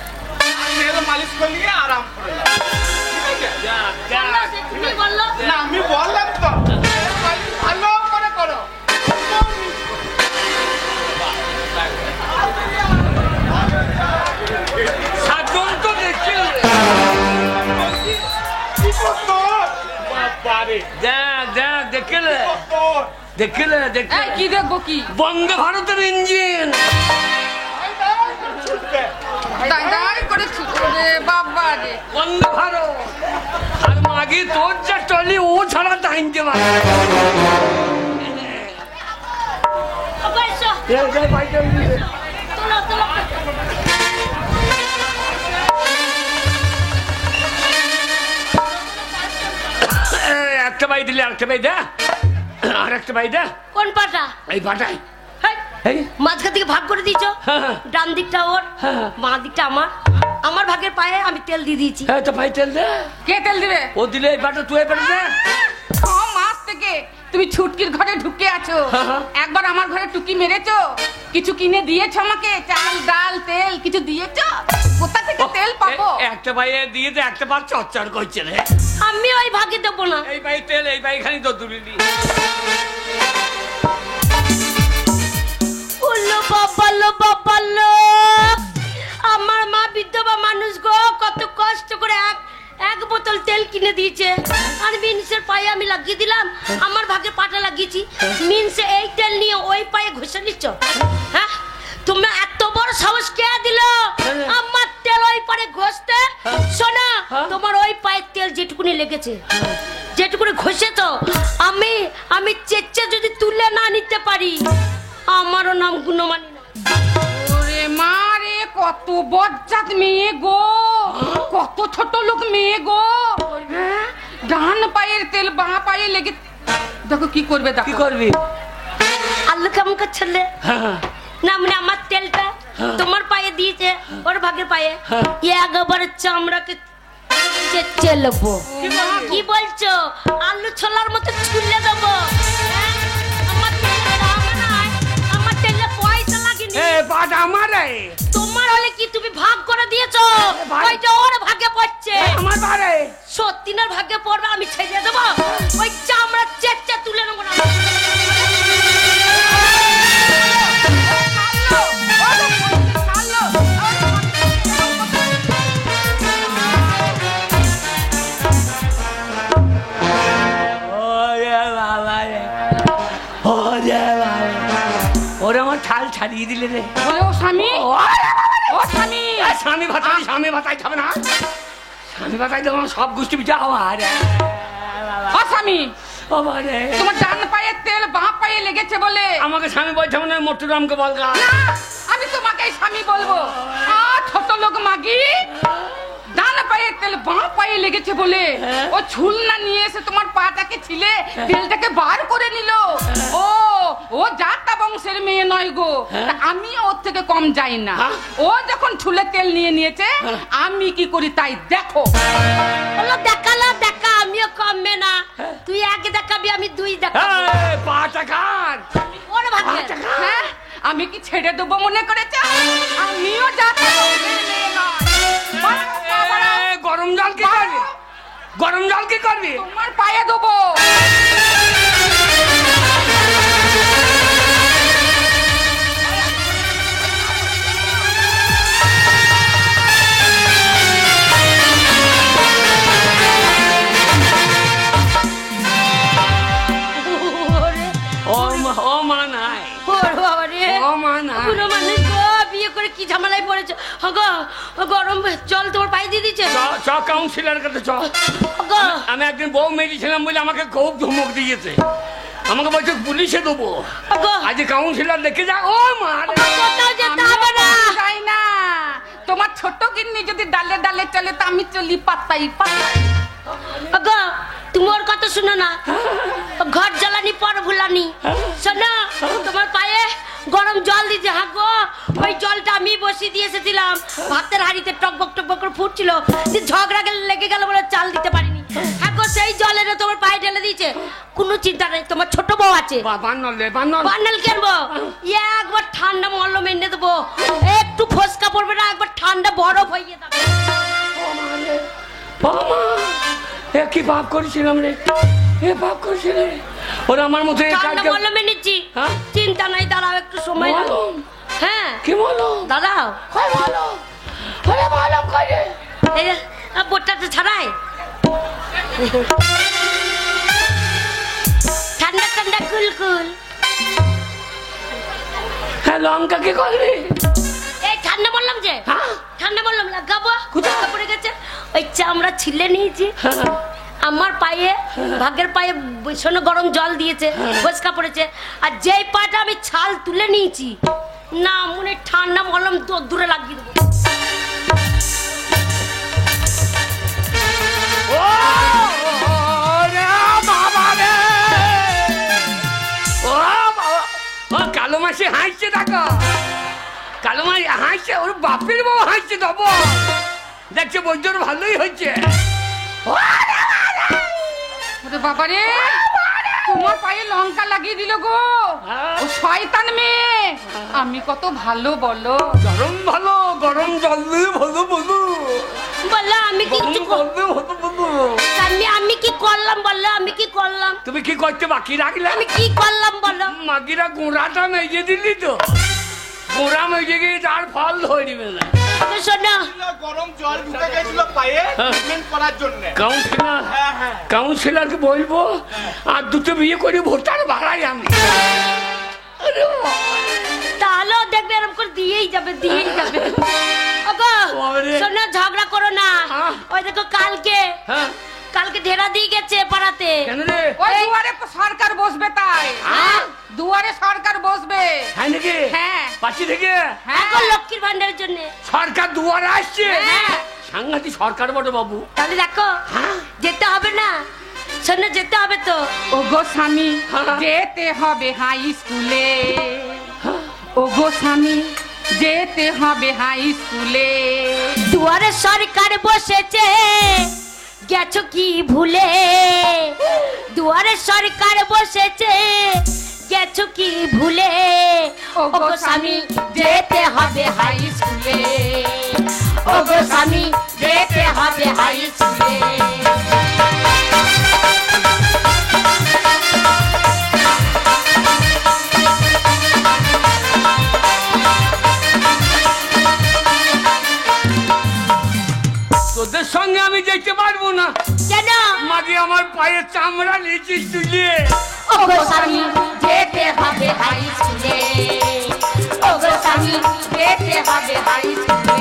তেল মালিশ করলে আরাম করে যাবে। ঠিক আছে? যা, যা। বললো, সে তুমি বললো। না আমি বললাম তো, তেল মালিশ ভালো করে করো। সাধন তো দেখছি। কি করতো? বাবারে, দেখ দেখ, দেখলে দেখলে এই দেখলে কি দেখবো কি? বন্দে ভারতের ইঞ্জিন। দাই দাই করে ছুটে রে বাবা রে। বন্দে ভারত। আর মাগে তোর যা টলি, ও ছাড়া টাইনতে পারে। বাবা, এসো। তোলো, তোলো। একটা বাই দিলে আরেকটা বাই দে, আর একটা বাই দে। কোন পাটা? এই বাটাই। হেই, এই মাঝখান থেকে ভাগ করে দিয়েছো। হ্যাঁ। ডান দিকটা ওর, হ্যাঁ। বাঁ দিকটা আমার। আমার ভাগের পায়ে আমি তেল দিয়ে দিয়েছি। হ্যাঁ, তো ভাই তেল দে। কে তেল দিবে? ও দিলে এই বাটা, তুই এই বাটা দে। 6 মাস থেকে তুমি ছুটকির ঘরে ঢুকে আছো। হ্যাঁ। একবার আমার ঘরে টুকি মেরেছো? কিছু কিনে দিয়েছো আমাকে? চাল ডাল তেল কিছু দিয়েছো? কোথা থেকে তেল পাবো? একটা ভাই দিয়ে দে, একটা বার চচ্চর করছে রে। আমি ওই ভাগে দেবো না। এই ভাই তেল, এই ভাই খানি তো দুলিলি। উল্লো বাবালো বাবালো, আমার মা বিধবা মানুষ গো, কত কষ্ট করে এক বোতল তেল কিনে দিয়েছে। আর মিনসের পায়ে আমি লাগিয়ে দিলাম, আমার ভাগে পাটা লাগিয়েছি। মিনসে এই তেল নিয়ে ওই শোনা হ্যাঁ? তোমার ওই পায়ের তেল যেটুকুনি লেগেছে, যেটুকুনি ঘষেছ, আমি চেচ্চা যদি তুলে না নিতে পারি, আমারও নাম গুণমানি না। ওরে মা রে, কত বজ্জাত মেয়ে গো, কত ছোট লোক মেয়ে গো। হ্যাঁ, ডান পায়ের তেল বাঁ পায়ে লেগে, দেখো কি করবে, কি দেখো করবি? আল্লু কেমন করছিলে হ্যাঁ, না, মানে আমার তেলটা তোমার পায়ে দিয়েছে, ওর ভাগের পায়ে হ্যাঁ। একবারে চামড়াকে চেঁচে নেবো। কি বলছো? আলু ছোলার মতো ছুলে দেবো। হ্যাঁ? আমার তেলে দাম নাই, আমার তেলে পয়সা লাগেনি। এ বাট আমার রে, তোমার হলে কি তুমি ভাগ করে দিয়েছো? ভাই। ওইটা ওর ভাগে পড়ছে। আমার বারে সত্যিনার ভাগে পড়বে, আমি ছেড়ে দেবো। ওই চামড়া চেঁচে তুলে নেবো না। ওরে বাবা রে, ওরে বাবা, ওরে আমার ছাল ছাড়িয়ে দিলে রে। বলে ও স্বামী, ও স্বামী, এ, স্বামী ভাতাই খাবে না, স্বামী ভাতাই তো আমার সব গোষ্ঠী পিঠা হওয়া রে। ও স্বামী, বাবা রে, তোমার ডান পায়ের তেল বাঁ পায়ে লেগেছে বলে আমাকে স্বামী বলছে মানে মোটুরামকে বলগা। না, আমি তোমাকে স্বামী বলবো। ছোট লোক মাগি, ডান পায়ের তেল বাঁ পায়ে লেগেছে বলে ও ছুলনা নিয়ে এসে তোমার পাটাকে ছিলে তেলটাকে বার করে নিল। ও জাতা বংশের মেয়ে নয় গো, তা আমি ওর থেকে কম যাই না। ও যখন ছুলে তেল নিয়ে নিয়েছে, আমি কি করি তাই দেখো। বলো দেখালো দেখা, আমিও কমবে না। তুই এক দেখাবি, আমি দুই দেখাবো। এই, পাটা খান। ওর ভাগে হ্যাঁ, আমি কি ছেড়ে দেবো মনে করেছ? আমিও জাতা বংশের মেয়ে নয়। বাড়াও, এ, গরম জল কি করবি? গরম জল কি করবি? তোমার পায়ে দেবো। ও মা নাই, ওর বাবা রে, ও মা নাই। পুরো মানুষ গো, বিয়ে করে কি ঝামেলায় পড়েছে। গো, গরম জল তোমার পায়ে দিয়ে দিচ্ছে। চ কাউন্সিলর কাছে চ। গো, আমি একদিন বউ মেরেছিলাম বলে আমাকে খুব ধমক দিয়েছে, আমাকে বলছে পুলিশে দেবো। গো, আজ কাউন্সিলর দেখে যা। ও মা রে। কোথাও যেতে আমিও হবে না। যাই না। তোমার ছোট গিন্নি যদি ডালে ডালে চলে, তা আমি চলি পাতাই পাতাই। গো, তুমি ওর কথা শুনো না, ঘর জ্বালানি পর ভুলানি। শোনো, তোমার পায়ে গরম জল দিতে। হ্যাঁ গো, ওই জলটা আমি বসিয়ে দিয়ে এসেছিলাম, ভাতের হাঁড়িতে টকবক টকবক করে ফুটছিল, ঝগড়া লেগে গেল বলে চাল দিতে পারিনি। হ্যাঁ গো, সেই জলের তোমার পায়ে ঢেলে দিয়েছে। কোনো চিন্তা নেই, তোমার ছোট বউ আছে, বান্ডেল কিনবো, একবার ঠান্ডা মলম এনে দেবো, একটু ফসকা পড়বে না, একবার ঠান্ডা বরফ হয়ে যাবে। এ কি পাপ করেছিলাম রে, এ পাপ করেছিলাম রে। ওরা আমার মতো ঠান্ডা মলম এনেছি, হ্যাঁ? চিন্তা নাই, দাঁড়াও একটু সময় দাও। মলম? হ্যাঁ কি বলো? দাঁড়াও, কই বলো? ওরে বলো কই রে? এই যে, বোটটাতে ছাড়াই, ঠান্ডা ঠান্ডা কুলকুল। হ্যাঁ, লঙ্কা কি করবি? এই ঠান্ডা বললাম যে, হ্যাঁ? ঠান্ডা বললাম লাগাবো, কোথায়? কোথায় পড়ে গেছে? ওই চামড়া ছিলে নিয়েছি, আমার পায়ে, ভাগের পায়ে ভীষণ গরম জল দিয়েছে, বসকা পড়েছে, আর যেই পাটা আমি ছাল তুলে নিয়েছি না, মনে ঠান্ডা মলম দূরে লাগিয়ে দেবো। কালো মাসি হাসছে, দেখো কালো মাসি হাসছে, ওর বাপের বউ হাসছে, দেবো দেখছে বৈদ্যর ভালোই হচ্ছে। ওরে বাবা রে, তোমার পায়ে লঙ্কা লাগিয়ে দিল গো, ও শয়তান মেয়ে। আমি কত ভালো বলো, গরম ভালো, গরম জল দিয়ে ভালো বলো, বললো আমি কি গরম জল দিয়ে ভালো বলো। আমি কি করলাম বললো, আমি কি করলাম, তুমি কি করতে বাকি রাখলে? আমি কি করলাম বলো। মাগিরা গোড়াটা মেজে দিলি তো, গোড়া মেজে গিয়ে তার ফল ধরবে না। শোনো, গরম জল ঢুকে গেছিল পায়ে ট্রিটমেন্ট করার জন্য। কাউন্সিলর, কাউন্সিলরকে বলবো আর দুটো বিয়ে করে ভোটার বাড়াই আমি। আরে বাবা। তাহলেও দেখবে এরকম করে দিয়েই যাবে, দিয়েই যাবে। ওগো, বাবারে। শোনো, ঝগড়া করো না, ওই দেখো কালকে হ্যাঁ কালকে ঢেরা দিয়ে গেছে পাড়াতে। কেন রে? ওই দুয়ারে সরকার বসবে তাই। হ্যাঁ? দুয়ারে সরকার বসবে। তাই নাকি? হ্যাঁ। পাচ্ছি থেকে হ্যাঁ। এখন লক্ষ্মীর ভান্ডারের জন্য। সরকার দুয়ারে আসছে। হ্যাঁ। সাংঘাতিক সরকার বটে বাবু। তাহলে দেখো যেতে হবে না, শোনো যেতে হবে তো। ও গো স্বামী হ্যাঁ। যেতে হবে হাই স্কুলে। ও গো স্বামী যেতে হবে হাই স্কুলে। দুয়ারে সরকার বসেছে গেছো কি ভুলে, দুয়ারে সরকার বসেছে গেছো কি ভুলে। ও ও গো স্বামী যেতে হবে হাই স্কুলে, ও গো স্বামী যেতে হবে হাই স্কুলে। তোদের সঙ্গে আমি যেতে পারবো না। কেন? মাকে আমার পায়ের চামড়া নিয়েছিস তুলে। ও গো স্বামী যেতে হবে হাই স্কুলে, ও গো স্বামী যেতে হবে হাই স্কুলে।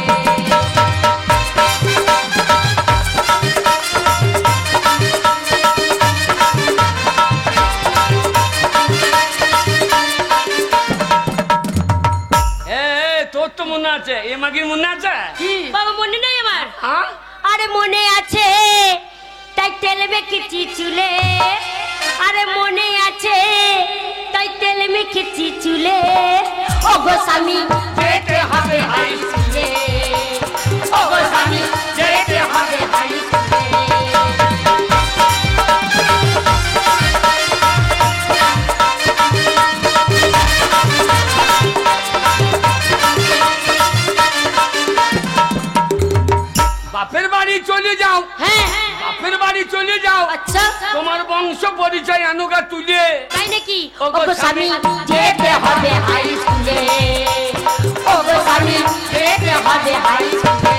তোর তো মনে আছে, এ মাগির মনে আছে? বাবা মনে নেই আমার? হ্যাঁ আরে মনে আছে, তাই তেল মেখেছি চুলে। আরে মনে আছে, তাই তেল মেখেছি চুলে। ও গো স্বামী যেতে হবে হাই স্কুলে, ও গো স্বামী যেতে হবে হাই স্কুলে। বাপের বাড়ি চলে যাও, হ্যাঁ বাপের বাড়ি চলে যাও। আচ্ছা তোমার বংশ পরিচয় আনুগা তুলে। তাই নাকি? ও ও গো গো স্বামী যেতে হবে হাই স্কুলে, ও গো স্বামী যেতে হবে হাই স্কুলে।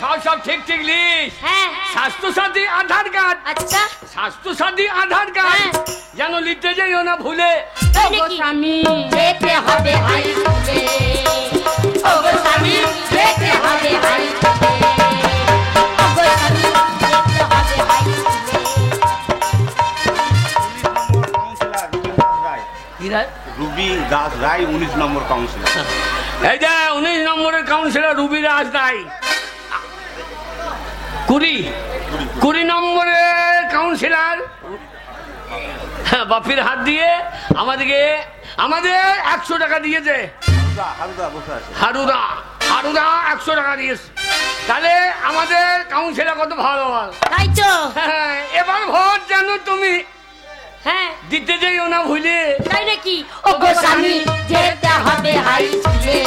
সব সব ঠিক ঠিক লিস। হ্যাঁ স্বাস্থ্যসাথী আধার কার্ড, আচ্ছা স্বাস্থ্যসাথী আধার কার্ড হ্যাঁ। যেন লিখতে যাইও না ভুলে। তাই ও গো নাকি? স্বামী যেতে হবে হাই স্কুলে, ও গো স্বামী যেতে হবে হাই স্কুলে, ও গো স্বামী যেতে হবে হাই স্কুলে। রুবি দাস রায় 19 নম্বর কাউন্সিলর। এই যে 19 নম্বরের কাউন্সিলর রুবি দাস রায়। 20 নম্বরের কাউন্সিলর বাপির হাত দিয়ে আমাদের 100 টাকা দিয়েছে। হারুদা বসে আছে। হারুদা 100 টাকা দিয়েছে। তাহলে আমাদের কাউন্সিলর কত ভালো ভালো। তাই তো হ্যাঁ, এবার ভোট যেন তুমি হ্যাঁ দিতে যাইও না ভুলে। তাই নাকি? ও গো স্বামী যেতে হবে হাই স্কুলে,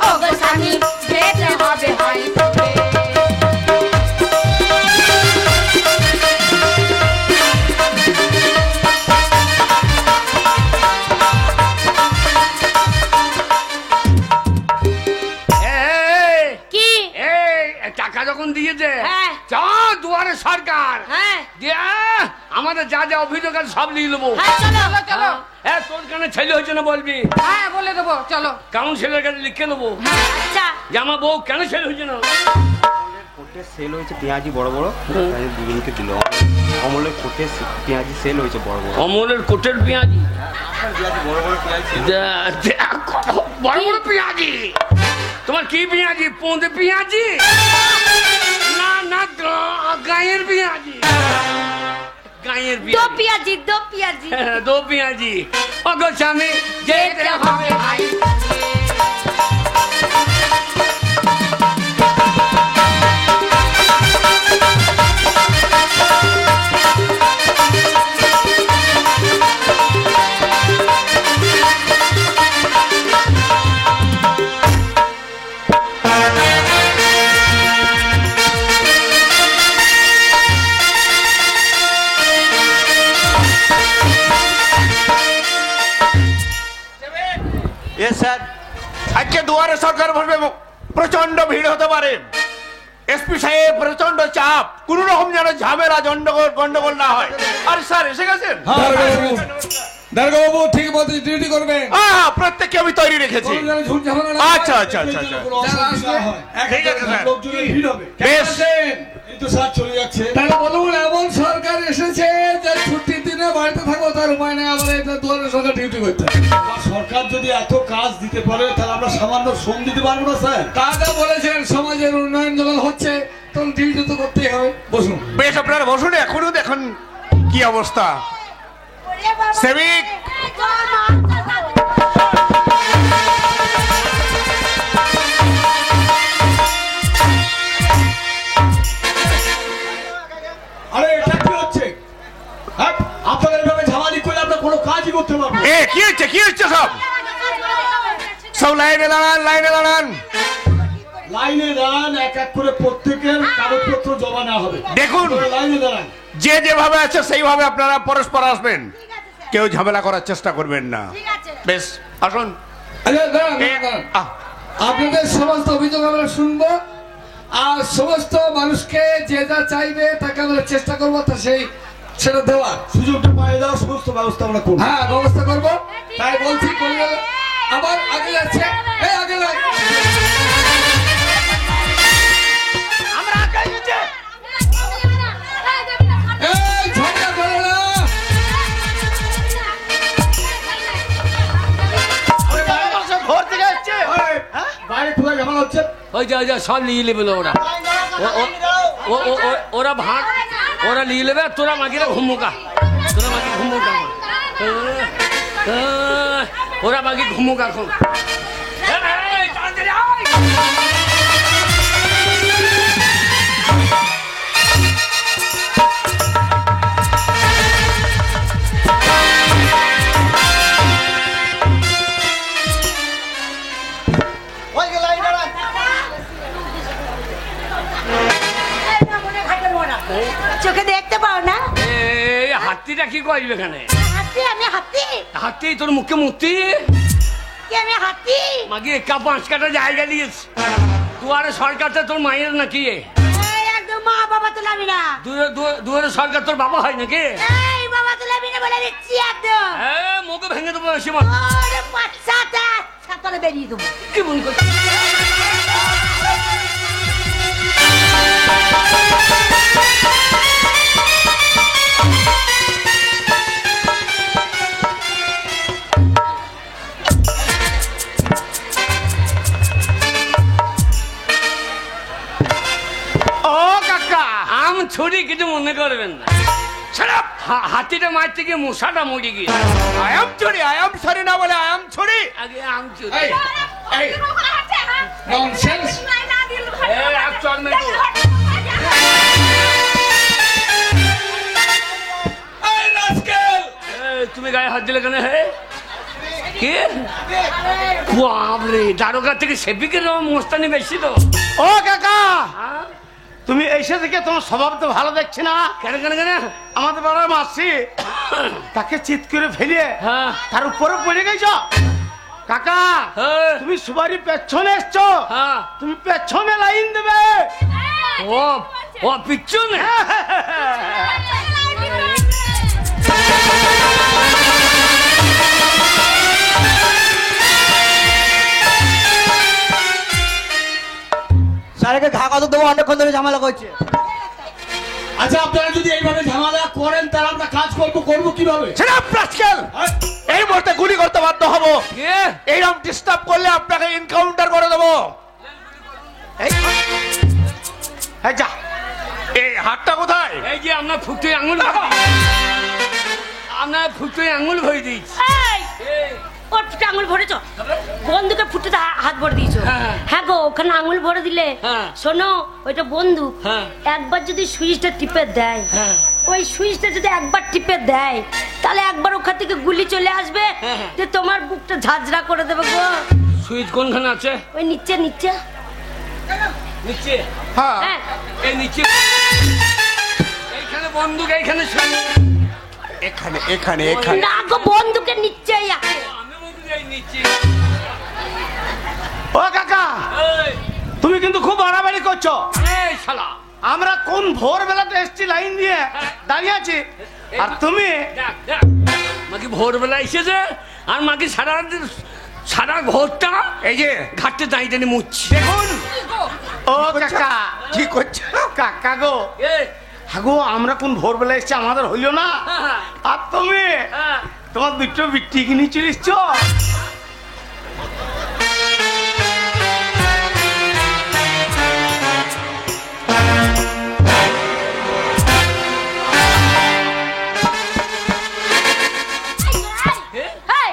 ও গো স্বামী যেতে হবে হাই স্কুলে। এই, কি? এই, টাকা যখন দিয়েছে হ্যাঁ। চা দুয়ারে সরকার হ্যাঁ দিয়া আমাদের যা যা অভিযোগ আছে সব নিয়ে নেবো। হ্যাঁ চলো চলো হ্যাঁ, তোর কানে ছেলে হয়েছে না বলবি, হ্যাঁ বলে দেবো চলো। কাউন্সিলর কাছে লিখে নেবো আচ্ছা যে আমার বউ কেন ছেলে হয়েছে না। কোটে সেল হয়েছে পেঁয়াজি বড় বড়, তাই দুজনকে দিল। অমলের কোটে পেঁয়াজি সেল হয়েছে বড় বড়। অমলের কোটের পেঁয়াজি, পেঁয়াজি বড় বড় পেঁয়াজি বড় বড় পেঁয়াজি। তোমার কি পেঁয়াজি? পোঁদে পেঁয়াজি না না গায়ের পেঁয়াজি, গায়ের দো পেঁয়াজি। পিয়াজি দো পিয়াজি। হ্যাঁ, দো পেঁয়াজি। অগো স্বামী যেতে হবে হাই স্যার, আজকে দুয়ারে সরকার বসবে, প্রচন্ড ভিড় হতে পারে। এসপি সাহেব প্রচন্ড চাপ, কোন রকম যেন ঝামেলা গন্ডগোল না হয়। আর স্যার এসে গেছেন? দারোগাবু ঠিক মতো ডিউটি করবেন। হ্যাঁ, প্রত্যেককে আমি তৈরি রেখেছি। কোনো যেন ঝুট ঝামেলা না আচ্ছা হয়। আচ্ছা আচ্ছা আচ্ছা, যারা আসবে, ঠিক আছে স্যার। লোকজনের ভিড় হবে। বেশ। এই তো স্যার চলে যাচ্ছে। তাহলে বলুন, এমন সরকার এসেছে যে ছুটির দিনে বাড়িতে থাকবো, তার উপায় নেই, আবার এটা দুয়ারে সরকার ডিউটি করতে হবে। সরকার যদি এত কাজ দিতে পারে তাহলে আমরা সামান্য শ্রম দিতে পারবো না স্যার? কাজা বলেছেন, সমাজের উন্নয়ন যখন হচ্ছে তখন ডিউটি তো করতেই হবে। বসুন। বেশ, আপনারা বসুন। এখনো দেখুন কি অবস্থা। সেবিক আরে এটা কি হচ্ছে? হ্যাঁ, আপনাদের এভাবে ঝামালি করলে আমরা কোনো কাজই করতে পারবো না। এ কি হচ্ছে, কি হচ্ছে? সব সব লাইনে দাঁড়ান, লাইনে দাঁড়ান। লাইনে দাঁড়ান, এক এক করে প্রত্যেকের কাগজপত্র জমা নেওয়া হবে। দেখুন, লাইনে দাঁড়ান। যে যেভাবে আছে সেইভাবে আপনারা পরস্পর আসবেন, কেউ ঝামেলা করার চেষ্টা করবেন না। বেশ, আসুন। আচ্ছা, দাঁড়ান, দাঁড়ান। আপনাদের সমস্ত অভিযোগ আমরা শুনবো, আর সমস্ত মানুষকে যে যা চাইবে তাকে আমরা চেষ্টা করবো তা সেটা দেওয়ার সুযোগটা পাই দেওয়ার সমস্ত ব্যবস্থা আমরা করবো। হ্যাঁ, ব্যবস্থা করবো। তাই বলছি, আবার আগে যাচ্ছে। এই আগে যাই। এই ঝগড়া করো না। বাইরে কোথায় ঝামেলা হচ্ছে? ওই যা সব নিয়ে নেবে ওরা। ওরা ভাগ, ওরা নিয়ে নেবে। তোরা মাগিরা ঘুমুকা, তোরা মাগি ঘুমুকা। ওরা মাগি ঘুমুকা এখন। চোখে দেখতে পাও না? এই হাতিটা কি করবে এখানে? হাতি? আমি হাতি? হাতি তোর মুখে মূর্তি? কি আমি হাতি? মাগি একা 5 কাটা জায়গা দিয়েছে। দুয়ারে সরকারটা তোর মায়ের নাকি? এই একদম মা বাবা তো লাবি না। দুয়ারে সরকার তোর বাবা হয় নাকি? এই বাবা তো লাবি না বলে দিচ্ছি একদম। হ্যাঁ, মুখে ভেঙে দেবো সীমা। ওরে বাচ্চাটা ছাতলে বেরিয়ে দেবো। কি মনে করছিস? ছুরি কিছু মনে করবেন না। হাতিটা মারতে গিয়ে মশাটা মরে গিয়ে আয়াম ছুরি, আয়াম ছুরি না বলে আয়াম ছুরি। আগে আম ছুরি। ননসেন্স। তুমি গায়ে হাত দিলে কেন? হে কি বাবরে, দারোগা থেকে সেবিকের মস্তানি বেশি তো। ও কাকা, তুমি এসে থেকে তোমার স্বভাব তো ভালো দেখছি না। কেন কেন কেন? আমাদের পাড়ার মাসি তাকে চিৎ করে ফেলিয়ে হ্যাঁ, তার উপরে পড়ে গেছ। কাকা, হ্যাঁ, তুমি সুবারি পেছনে এসছো, হ্যাঁ, তুমি পেছনে লাইন দেবে। ও ও পিছনে। স্যারকে ঘা কত দেবো, অনেকক্ষণ ধরে ঝামেলা করছে। আচ্ছা, আপনারা যদি এইভাবে ঝামেলা করেন তাহলে আমরা কাজ করবো কিভাবে? সেটা প্রাক্টিক্যাল। এই মুহূর্তে গুলি করতে বাধ্য হবো। কে? এইরকম ডিস্টার্ব করলে আপনাকে এনকাউন্টার করে দেবো। এই যা, এই হাতটা কোথায়? এই যে আমরা ফুটে আঙুল, আমরা ফুটে আঙুল ভরে দিয়েছি। ওর ফুটে আঙুল ভরেছ? বন্দুকে ফুটে হাত ভরে দিয়েছো? হ্যাঁ। হ্যাঁ গো, ওখানে আঙুল ভরে দিলে হ্যাঁ। শোনো, ওইটা বন্দুক। হ্যাঁ। একবার যদি সুইচটা টিপে দেয়, হ্যাঁ। ওই সুইচটা যদি একবার টিপে দেয়, তাহলে একবার ওখান থেকে গুলি চলে আসবে, হ্যাঁ। যে তোমার বুকটা ঝাঁঝরা করে দেবে গো। সুইচ কোনখানে আছে? ওই নিচে নিচে। নিচে? হ্যাঁ, হ্যাঁ, এই নিচে। এইখানে বন্দুক, এইখানে সুইচ। এখানে এখানে এখানে। না গো, বন্দুকের নিচেই আছে। আমি বলতে যাই নিচে। ও কাকা, এই, তুমি কিন্তু খুব বাড়াবাড়ি করছো। এই শালা আমরা কোন ভোরবেলাতে এসছি লাইন দিয়ে দাঁড়িয়ে আছি, আর তুমি দেখ দেখ মাকে ভোরবেলা এসেছে আর মাকে সারা ভোরটা এই যে ঘাটতে দাঁড়িয়ে দাঁড়িয়ে মুচ্ছি। দেখুন ও কাকা কি করছো কাকা গো? এ হাগো আমরা কোন ভোরবেলা এসছি আমাদের হইলো না, হ্যাঁ। আর তুমি হ্যাঁ। তোমার দুটো বিটি কিনে চলে এসছো। হেই,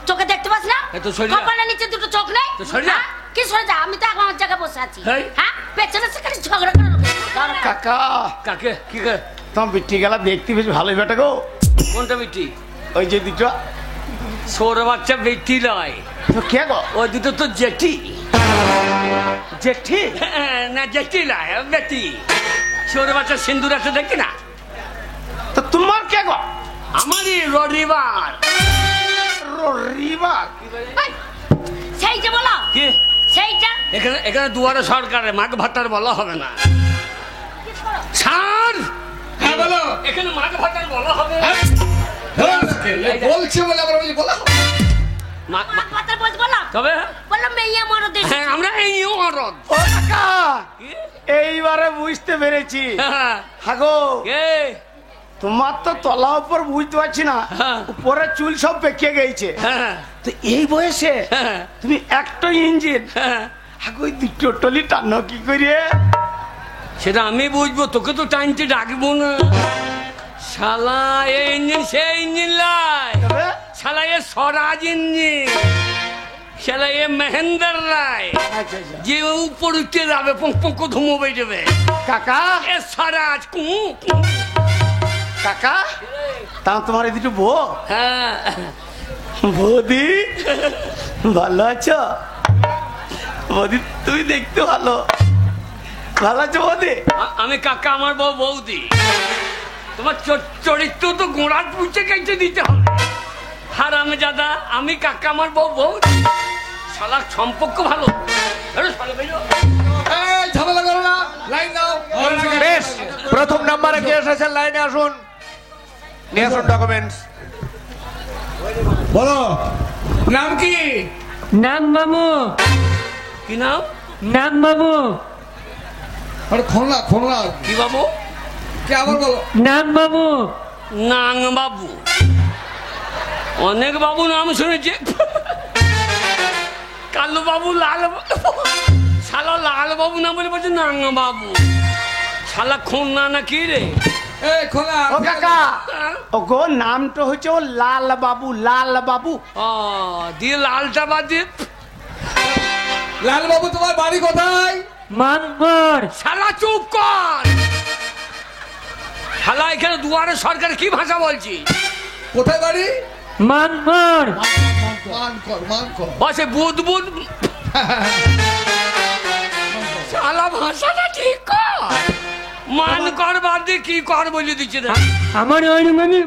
চোখে দেখতে পাস না? এ তো সরে যা। কপালের নিচে দুটো চোখ নেই? তো সরে যা। হ্যাঁ? কি সরে যা? আমি তো এখন আমার জায়গায় বসে আছি। হেই। হ্যাঁ? পেছনে সে খালি ঝগড়া করে লোকে। দাঁড়া। কাকা কাকে কি করে? তোমার বিটি গেলা দেখতে বেশ ভালোই বেটা গো। কোনটা বিটি? ওই যে দুটো ছোট বাচ্চা বিটি নয়, তো কে গো? ওই দুটো তো জেঠি। জেঠি? না জেঠি নয়, বেটি। ছোট বাচ্চা সিন্দুর আছে দেখি না? তো তোমার কে গো? আমারই রবিবার। রবিবার? এই, সেই যে বলো কি সেইটা এখানে এখানে দুয়ারে সরকারের মাঘ ভাতার বলা হবে না। ছাড়। হ্যাঁ বলো। এখানে মাঘ ভাতার বলা হবে না। বলছে বলে আবার বলছি বলো। কথা বলতে বলো তবে বলো মেয়ে মরো দেশ হ্যাঁ আমরা এই মরদ। ও কাকা এইবারে বুঝতে পেরেছি। হ্যাঁ। হাগো কে? তোমার তো তলা উপর বুঝতে পারছি না, হ্যাঁ। উপরে চুল সব পেকে গেছে। হ্যাঁ তো এই বয়সে হ্যাঁ তুমি একটা ইঞ্জিন হ্যাঁ। হাগো ওই দুটো টলি টানো কি করে? সেটা আমি বুঝবো, তোকে তো টাইমটি ডাকবো না। শালা এই ইঞ্জিন সে ইঞ্জিন লাই, তবে শালা এ স্বরাজ ইঞ্জিন, শালা এ মহেন্দ্র রায় আচ্ছা আচ্ছা যে উপর উঠে যাবে পঙ্ক পঙ্ক ধুমো বেজবে। কাকা এ স্বরাজ কু কু। কাকা তা তোমার এই দুটো বউ? হ্যাঁ বৌদি ভালো আছো? বৌদি তুমি দেখতে ভালো, ভালো আছো বৌদি? আমি কাকা, আমার বউ বৌদি। তোমার চরিত্র তো গোড়ার পুঁচে কেটে দিতে হবে। হারামে জাদা, আমি কাকা, আমার বউ বৌদি। শালা সম্পর্ক ভালো। আরে শালা বেরো। এই ঝামেলা করো না, লাইন দাও। বেশ, প্রথম নাম্বারে কে এসেছেন লাইনে আসুন, নিয়ে আসুন ডকুমেন্টস। বলো নাম কি? নাম বাবু, কি নাম? নাম বাবু, আরে খোলা খোলা কি বাবু? কে আবার বলো। নাম বাবু, নাং বাবু। অনেক বাবু নাম শুনেছি। কালু বাবু, লাল বাবু। শালা লাল বাবু না বলে বলছে নাং বাবু। শালা খুলনা না কি রে? এই খোলা। ও কাকা ও গো নামটা হচ্ছে ও লাল বাবু, লাল বাবু। ও দিয়ে লালটা বাদ দিয়ে লাল বাবু তোমার বাড়ি কোথায়? মানপুর, শালা চুপ কর। শালা এখানে দুয়ারে সরকার কি ভাষা বলছি? কোথায় বাড়ি? মানপুর, মান কর। বসে বুধ বুধ। শালা ভাষাটা ঠিক কর। মান কর বাদ দিয়ে কি কর বলে দিচ্ছে না। আমার ওই মানে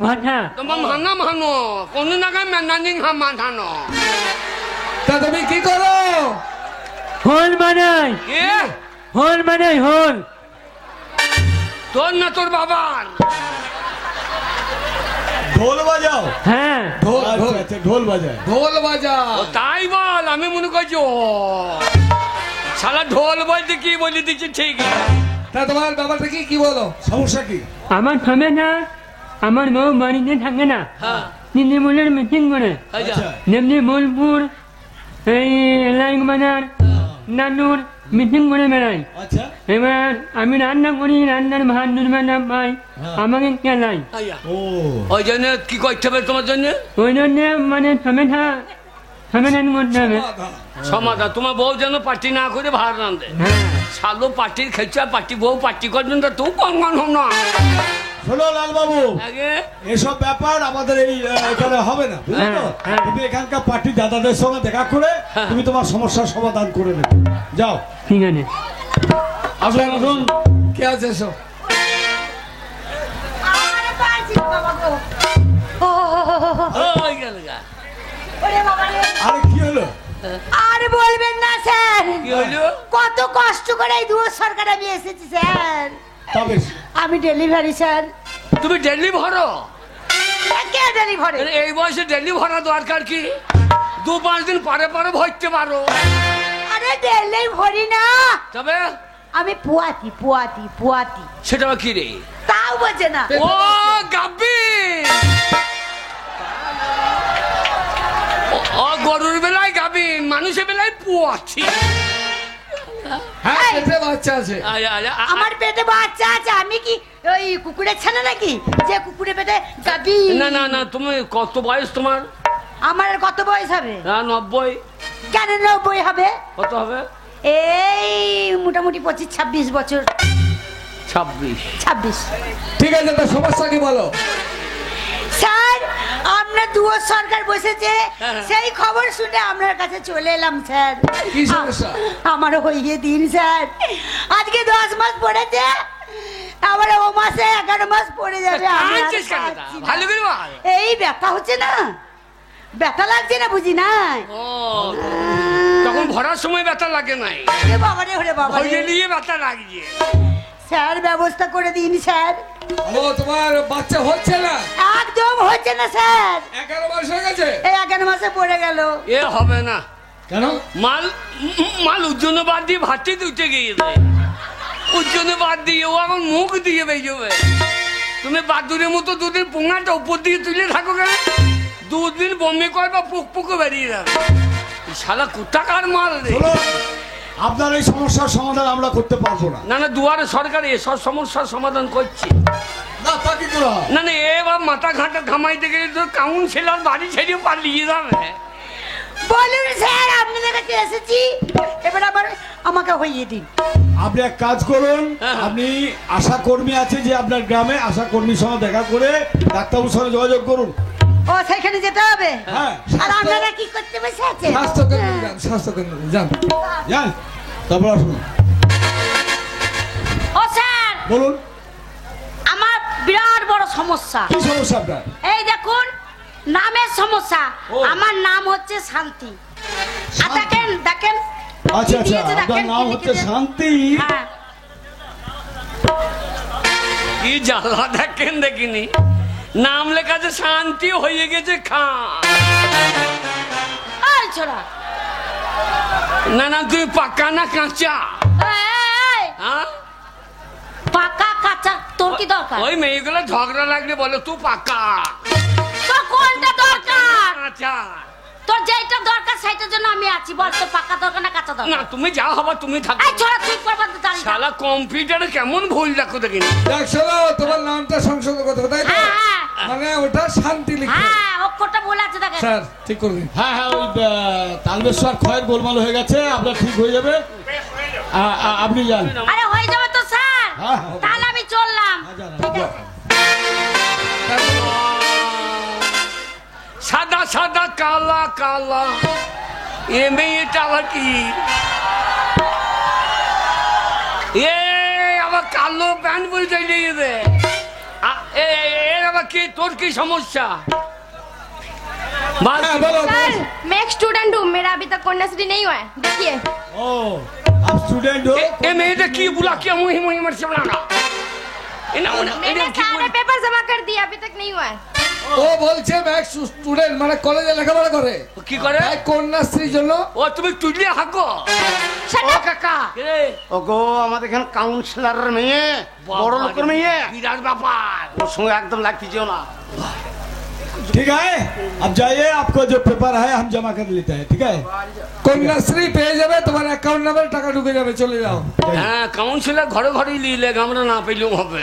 ভাষা। তোমার মানা মানো কোন জায়গায় ম্যানানিং হা মানানো। তা তুমি কি করো? হোল বানাই, কে? হোল বানাই, হোল। তোর না তোর বাবার? ঢোল বাজাও। হ্যাঁ, ঢোল ঢোল আচ্ছা ঢোল বাজায়। ঢোল বাজা। ও তাই বল, আমি মনে করছি ও শালা ঢোল বলতে কি বলে দিচ্ছে ঠিক। তা তোমার ব্যাপারটা কি কি বলো? সমস্যা কি? আমার থামে না, আমার বউ বাড়িতে থাকে না, হ্যাঁ তৃণমূলের মিটিং করে। আচ্ছা যেমনি বোলপুর, এই লাইন বাজার, নানুর মিটিং করে বেড়াই। আচ্ছা এবার আমি রান্না করি, রান্নার ভাত দুর্বেলা পাই, আমাকে কেলাই। আচ্ছা। ও ওই জন্য কি করতে হবে তোমার জন্য? ওই জন্য মানে সমাধান করতে হবে। সমাধান। তোমার বউ যেন পার্টি না করে ভাত রান্ধে। হ্যাঁ, শালো পার্টির খেলছে, পার্টি বউ পার্টি করবেন তো তুই কঙ্গন হো না। শোনো লালবাবু, আগে এসব ব্যাপার আমাদের এই এখানে হবে না, বুঝলে তো? হ্যাঁ। তুমি এখানকার পার্টি দাদাদের সঙ্গে দেখা করে তুমি তোমার সমস্যার সমাধান করে নেবে। যাও ঠিক আছে। আসুন আসুন। কে আছে এসো? আরে পাঁচি বাবা গো ও ওই গেল গা। ওরে বাবা রে আরে কি হলো? আর বলবেন না স্যার, কি হলো? কত কষ্ট করে এই দুয়ার সরকার আমি এসেছি স্যার। তবে আমি ডেলিভারি স্যার। তুমি ডেলি ভরো? কে ডেলিভারি? এই বয়সে ডেলি ভরা দরকার কি? 2-5 দিন পরে পরে ভরতে পারো। আরে ডেলি ভরি না, তবে আমি পুয়াতি। সেটা কি রে? তাও বোঝে না। ও গাব্বি, ও গরুর বেলায় গাবিন, মানুষের বেলায় পুয়াছি। হ্যাঁ পেটে বাচ্চা আছে। আমার পেটে বাচ্চা আছে, আমি কি ওই কুকুরের ছানা নাকি যে কুকুরের পেটে গাবি? না না না, তুমি কত বয়স তোমার? আমার আর কত বয়স হবে? 90। কেন 90 হবে? কত হবে? এই মোটামুটি 25-26 বছর। 26। ঠিক আছে, তা সমস্যা কি বলো? স্যার, আমরা দুয়ার সরকার বসেছে, সেই খবর শুনে আপনার কাছে চলে এলাম স্যার। কি সমস্যা? আমার হইয়ে দিন স্যার, আজকে 10 মাস পড়েছে, আবার ও মাসে 11 মাস পড়ে যাবে। আমি আর কাঁদছিস কেন? পারছি না। ভালো করে বল। এই ব্যথা হচ্ছে না, ব্যথা লাগছে না বুঝি না। ও, তখন ভরার সময় ব্যথা লাগে নাই, ওরে বাবা ভরিয়ে রে, নিয়ে ব্যথা লাগছে। স্যার ব্যবস্থা করে দিন স্যার। ও তোমার বাচ্চা হচ্ছে না? একদম হচ্ছে না স্যার, 11 মাস হয়ে গেছে। এই 11 মাসে পড়ে গেল। এ হবে না, কেন? মাল উজ্জনে বাদ দিয়ে ভাতে দুইতে গিয়েছে, উজ্জনে বাদ দিয়ে ও এখন মুখ দিয়ে বেজবে। তুমি বাদুরের মতো দুদিন পোঙাটা উপর দিয়ে তুলে থাকো কেন? 2 দিন বমি করবা, পুক বেরিয়ে যাবে। শালা কোথাকার মাল রে? আপনার এই সমস্যার সমাধান আমরা করতে পারবো না। না না, দুয়ারে সরকার এসব সমস্যার সমাধান করছে। না তা কি করা হয়? না না, এবার মাথা ঘাটা ঘামাইতে গেলে তো কাউন্সিলর বাড়ি ছেড়ে পালিয়ে যাবে। বলুন স্যার, আপনাদের কাছে এসেছি, এবার আবার আমাকে হইয়ে দিন। আপনি এক কাজ করুন, আপনি আশা কর্মী আছে যে আপনার গ্রামে, আশা কর্মীর সঙ্গে দেখা করে ডাক্তারবাবুর সঙ্গে যোগাযোগ করুন। ও সেখানে যেতে হবে? হ্যাঁ। আর আপনারা কি করতে বসে আছেন? স্বাস্থ্যকেন্দ্রে যান। যান, তারপর আসুন। ও স্যার, বলুন আমার বিরাট বড় সমস্যা। কি সমস্যা আপনার? এই দেখুন, নামের সমস্যা। আমার নাম হচ্ছে শান্তি। আর দেখেন দেখেন আচ্ছা কি আচ্ছা, দিয়েছে, আপনার দেখেন, নাম কি হচ্ছে লিখেছে। শান্তি। হ্যাঁ। কি জ্বালা দেখেন দেখিনি, নাম লেখাছে শান্তি, হয়ে গেছে খান। এই ছোড়া, না না, তুই পাকা না কাঁচা? এই, হ্যাঁ, পাকা কাঁচা তোর কি দরকার? ওই মেয়েগুলো ঝগড়া লাগলে বলে তুই পাকা। তোর কোনটা দরকার? কাঁচা তোর যেটা দরকার সেটার জন্য আমি আছি। বল, তোর পাকা দরকার না কাঁচা না, দরকার? তুমি যা হবা তুমি থাকো। এই ছোড়া, তুই করবার তো জানিস না। শালা কম্পিউটারে কেমন ভুল দেখো দেখিনি। দেখ শোনো, তোমার নামটা সংশোধন করতে হবে, তাই তো? হ্যাঁ, হ্যাঁ। মানে ওটা শান্তি লিখতে হবে। হ্যাঁ, অক্ষরটা ভুল আছে দেখেন। স্যার ঠিক করে দিন। হ্যাঁ হ্যাঁ, ওই তালবেশ্বর ক্ষয়ের গোলমাল হয়ে গেছে, আপনার ঠিক হয়ে যাবে। আপনি যান। আরে হয়ে যাবে তো স্যার, হ্যাঁ, হবে। তাহলে আমি চললাম। যান, ঠিক যান। আছে। সাদা সাদা কালা কালা, এ মেয়েটা আবার কি? এ আবার কালো প্যান্ট পরে চলে গেছে। আবার কি, তোর কি সমস্যা? বল। হ্যাঁ, বলো, सर मैं एक स्टूडेंट हूँ, मेरा अभी तक कन्याश्री नहीं हुआ है, देखिए। ও आप स्टूडेंट हो? এ মেয়েটা কি বুলা কি মুহি মুহি মারছে না? मैंने सारे पेपर जमा कर दिए, अभी तक नहीं हुआ है। ও বলছে ম্যাক্স স্টুডেন্ট, মানে কলেজে লেখাপড়া করে, কি করে? তাই কন্যাশ্রীর জন্য। ও তুমি তুলে হাঁকো। ও কাকা, কে? ওগো আমাদের এখানে কাউন্সিলরের মেয়ে, বড় লোকের মেয়ে, বিরাট ব্যাপার। ওর সঙ্গে একদম লাগতেছেও না। ठीक है, अब जाइए, आपको जो पेपर है हम जमा कर लेते हैं, ठीक है? কন্যাশ্রী পেয়ে যাবে, তোমার অ্যাকাউন্ট নাম্বার, টাকা ঢুকে যাবে, চলে যাও। হ্যাঁ, কাউন্সিলর ঘরে ঘরে নিলে আমরা না পেলেও হবে।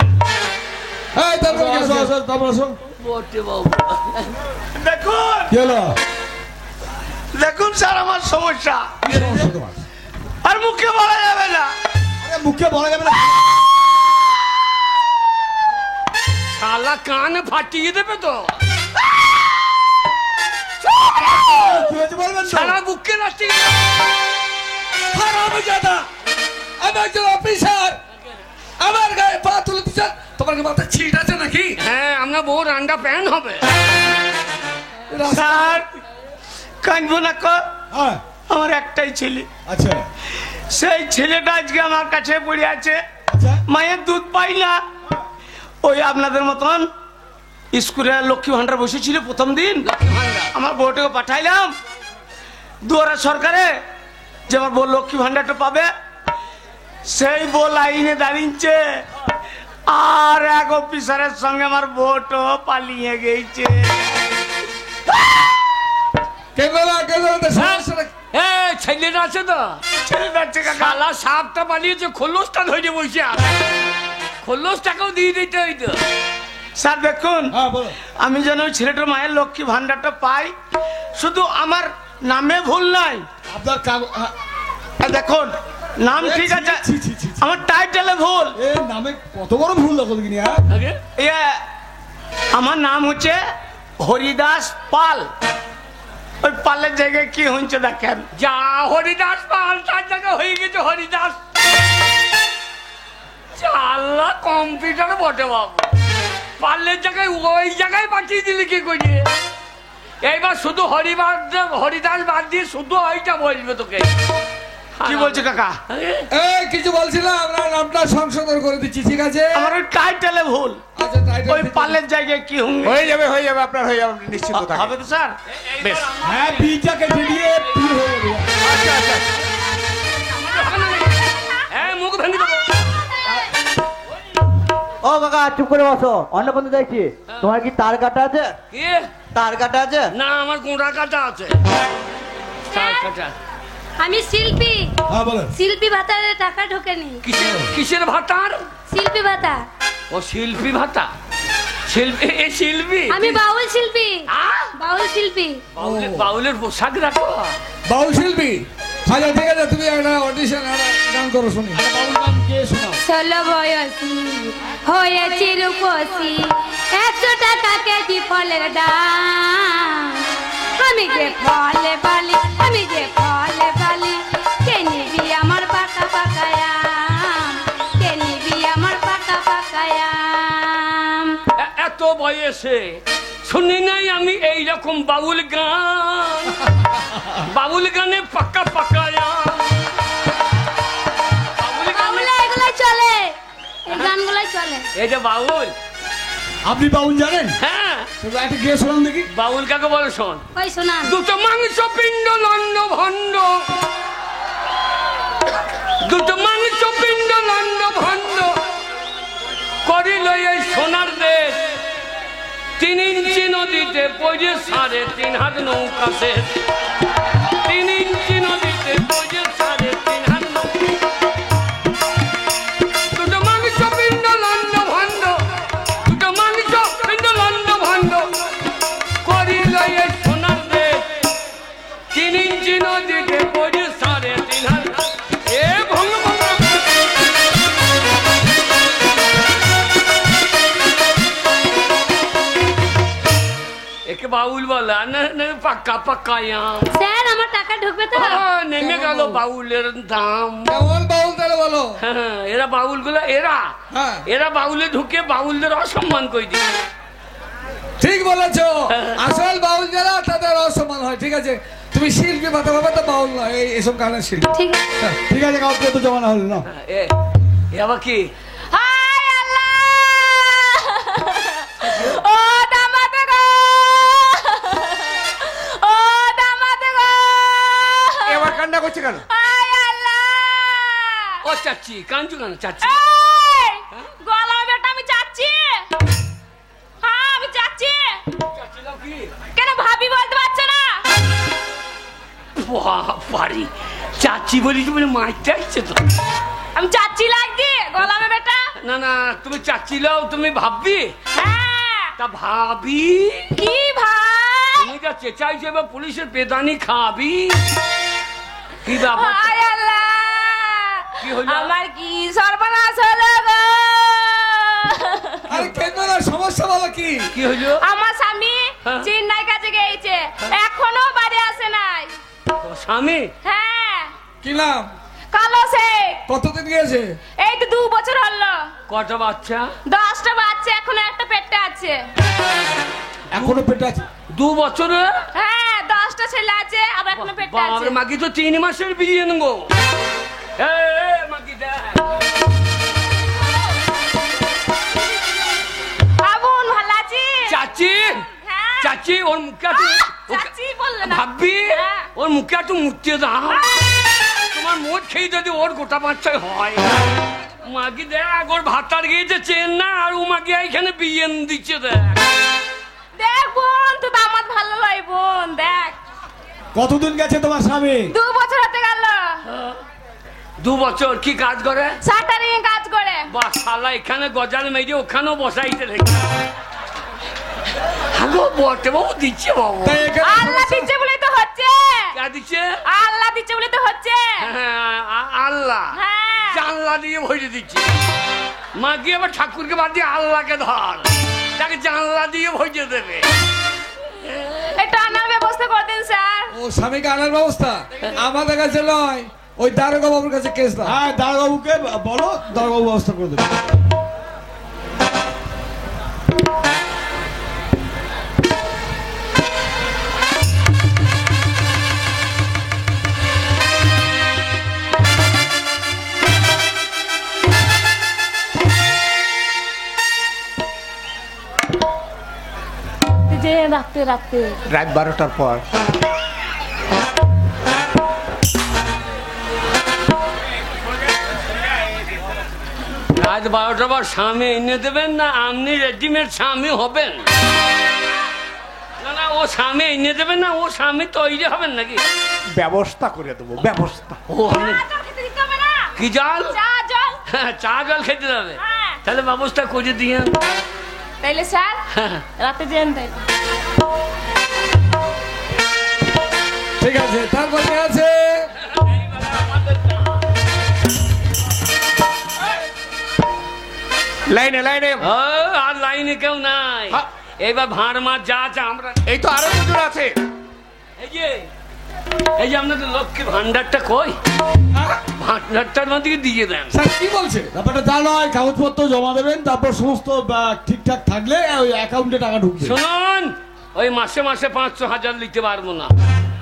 এই তারপর কি আসো, আছে? আসো, তারপর আসো। বটে বাবু। দেখুন কি হলো? দেখুন স্যার, আমার সমস্যা কি সমস্যা তোমার? আর মুখে বলা যাবে না। আরে মুখে বলা যাবে না। শালা কান ফাটিয়ে দেবে তো। কি হয়েছে বলবেন তো? শালা বুকে নাচি। হারামজাদা, আমি একজন অফিসার, আমার গায়ে পা তুলে দিচ্ছ। তোমার কি মাথা ছিট আছে নাকি? হ্যাঁ, আমরা বউ রান্ডা প্যান হবে। স্যার কাঁদবো না কর, হ্যাঁ, আমার একটাই ছেলে। আচ্ছা সেই ছেলেটা আজকে আমার কাছে পড়ে আছে, আচ্ছা মায়ের দুধ পাই না। ওই আপনাদের মতন স্কুলে লক্ষ্মী ভান্ডার বসেছিল প্রথম দিন, আমার বউটাকে পাঠাইলাম দুয়ারে সরকারে যে আমার বউ লক্ষ্মী ভান্ডারটা পাবে। সেই বউ লাইনে দাঁড়িয়েছে, আর এক অফিসারের সঙ্গে আমার বউটো পালিয়ে গেছে। ছেলেটা আছে তো, ছেলেটা আছে কালা সাপটা পালিয়েছে, খোলসটা ধরে বসে আছে, খোলসটাকেও দিয়ে দিতে হইতো। স্যার দেখুন, আমি যেন ওই ছেলেটার মায়ের লক্ষ্মী ভান্ডারটা পাই, শুধু আমার নামে ভুল নাই। আপনার দেখুন নাম ঠিক আছে, আমার টাইটেলে ভুল। নামে কত বড় ভুল দেখো কিনি। আমার নাম হচ্ছে হরিদাস পাল। ওই পালের জায়গায় কি হচ্ছে দেখেন, যা হরিদাস পাল তার জায়গায় হয়ে গেছে হরিদাস। চাল্লা কম্পিউটার বটে বাবু, পালের জায়গায় ওই জায়গায় পাঠিয়ে দিলি কি করিয়ে। এইবার শুধু হরিদাস বাদ দিয়ে শুধু ওইটা বলবে তোকে। কি বলছে কাকা? কিছু বলছিলাম, আপনার নামটা সংশোধন করে দিচ্ছি, ঠিক আছে? আমার ওই টাইটেলে ভুল। আচ্ছা টাইটেল ওই পালের জায়গায় কি হয়ে যাবে আপনার হয়ে যাবে নিশ্চিত হবে তো স্যার? বেশ, হ্যাঁ বিটাকে দিয়ে পুরো হয়ে যাবে। আচ্ছা আচ্ছা, হ্যাঁ মুখ ভেঙে দেবো। ও কাকা চুপ করে বসো, অন্য বন্ধু দেখছি। তোমার কি তার কাটা আছে? কি তার কাটা আছে? না, আমার গোড়া কাটা আছে। তার কাটা। আমি শিল্পী। হ্যাঁ বলেন। শিল্পী ভাতার টাকা ঢোকেনি। কিসের ভাতার? শিল্পী ভাতা। ও শিল্পী ভাতা, শিল্পী এ শিল্পী। আমি বাউল শিল্পী। বাউল শিল্পী। বাউলের পোশাক রাখো। বাউল শিল্পী। আচ্ছা ঠিক আছে, তুমি একটা অডিশন গান করো শুনি। বাউল গান কে শোনাও? 16 বয়সী হয়েছি রূপসী, 100 টাকা কেজি ফলের দাম। আমি যে ফলে বালি, আমি যে ফলে বালি, কে নিবি আমার পাকা পাকায়াম, কে নিবি আমার পাকা পাকায়াম। এত বয়সে শুনি নাই আমি এইরকম বাউল গান। বাউল গানে পাকা পাকায়া, বাউলে এগুলাই চলে, এই গানগুলাই চলে। এই যে বাউল। আপনি বাউল জানেন? হ্যাঁ, একটা গিয়ে শোনান দেখি। বাউল কাকে বলে শোন? ওই শোনান। দুটো মাংস পিণ্ড লন্ড ভণ্ড, দুটো মাংস পিণ্ড লন্ড ভণ্ড করিল এই সোনার দেশ। 3 ইঞ্চি নদীতে পড়ে 3.5 হাত নৌকা শেষ। 3 ইঞ্চি নদীতে পড়ে 3.5 হাত নৌকা। দুটো মাংস পিণ্ড লন্ড ভণ্ড, দুটো মাংস পিণ্ড লন্ড ভণ্ড করিল এই সোনার দেশ। 3 ইঞ্চি নদীতে পড়ে 3.5 হাত। এ ভঙ্গ ভঙ্গ একে বাউল বলা না, পাক্কা পাক্কায়াম। স্যার আমার টাকা ঢুকবে তো? নেমে গেল বাউলের দাম। কেমন বাউল তাহলে বলো? হ্যাঁ, এরা বাউল গুলা এরা বাউলে ঢুকে বাউলদের অসম্মান করে দিচ্ছে। ঠিক বলেছো, আসল বাউল যারা তাদের অসম্মান হয়। ঠিক আছে, তুমি শিল্পী ভাতা পাবে তো বাউল নয়, এইসব গানের শিল্পী। ঠিক আছে, ঠিক আছে, কাউকে তো জমানো হলো না। এ আবার কি? হায় আল্লাহ, ও দামাদ গো, ও দামাদ গো, এবার কান্না করছে কেন? হায় আল্লাহ। ও চাচি, কাঞ্চু কেন চাচি? এই, গলা বেটা আমি যাচ্ছি। হ্যাঁ আমি যাচ্ছি। কেন ভাবি বলতে পারছো না? পারি চাচি বলি তুমি মাইতে আসছে তো। আমি চাচ্ছি লাগছি গলামে বেটা। না না, তুমি চাচি লাও, তুমি ভাববি। হ্যাঁ তা ভাবি কি ভাই? তুমি যা চেঁচাইছো এবার পুলিশের পেদানি খাবি। কি ব্যাপার? হায় আল্লাহ, কি হলো? আমার কি সর্বনাশ হলো গো। আরে কেন না, সমস্যা বলো কি? কি হলো? আমার স্বামী চেন্নাই কাছে গিয়েছে, এখনো বাড়ি আসে নাই। তোমার স্বামী? হ্যাঁ। কি নাম? কালো শেখ। কতদিন গিয়েছে? এই তো 2 বছর হলো। কটা বাচ্চা? 10টা বাচ্চা, এখনো একটা পেটে আছে। এখনো পেটে আছে? 2 বছরে? হ্যাঁ 10 5টা ছেলে আছে আবার এখনো পেটে আছে। বাবা মাগি তো 3 মাসের বিয়ে নেবো। মাগি দেখ বাবুন ভালো আছি? চাচি হ্যাঁ। চাচি ওর মুখে একটু চাচি বললে না। ভাববি হ্যাঁ। ওর মুখে একটু মুতিয়ে দাও। তোমার মদ খেয়ে যদি ওর গোটা বাচ্চাই হয়। মাগি দেখ ওর ভাতার গিয়েছে চেন না আর ও মাগি এইখানে বিয়ে দিচ্ছে দেখ। দেখ বোন তুই তো আমার ভালো ভাই বোন দেখ। কতদিন গেছে তোমার স্বামী? 2 বছর হতে গেল। 2 বছর কি কাজ করে? শাটারিং কাজ করে। বাহ শালা এখানে গজাল মেরে ওখানেও বসাইতে রেখে। আগো বটে বাবু দিচ্ছে বাবু। আল্লাহ দিচ্ছে বলেই তো হচ্ছে। কে দিচ্ছে? আল্লাহ দিচ্ছে বলেই তো হচ্ছে। হ্যাঁ আল্লাহ। হ্যাঁ জানলা দিয়ে ভরে দিচ্ছে। মাগি আবার ঠাকুরকে বাদ দিয়ে আল্লাহকে ধর, তাকে জানলা দিয়ে ভরে দেবে। এটা আনার ব্যবস্থা করে দিন স্যার। ও স্বামীকে আনার ব্যবস্থা আমাদের কাছে নয়, ওই দারোগা বাবুর কাছে কেস দাও। হ্যাঁ দারোগা বাবুকে বলো, দারোগা বাবু ব্যবস্থা করে দেবে। যে রাতে রাতে রাত 12টার পর রাত 12টার পর স্বামী এনে দেবেন না আপনি রেডিমেড স্বামী হবেন? না না ও স্বামী এনে দেবেন না ও স্বামী তৈরি হবেন নাকি? ব্যবস্থা করে দেবো, ব্যবস্থা। ও কি জল? চা জল খেতে হবে। তাহলে ব্যবস্থা করে দিয়ে তাইলে স্যার রাতে যেন তাইলে। ঠিক আছে তারপরে আছে লাইনে লাইনে আর লাইনে কেউ নাই। এইবার ভাঁড় মাছ যা আছে আমরা এই তো আরো দুজন আছে। এই যে আপনাদের লক্ষ্মী ভান্ডারটা কই? ভান্ডারটার মধ্যে দিয়ে দেন। স্যার কি বলছে? ব্যাপারটা তা নয়, কাগজপত্র জমা দেবেন, তারপর সমস্ত ঠিকঠাক থাকলে ওই অ্যাকাউন্টে টাকা ঢুকবে। শুনুন ওই মাসে মাসে 500,000 নিতে পারবো না।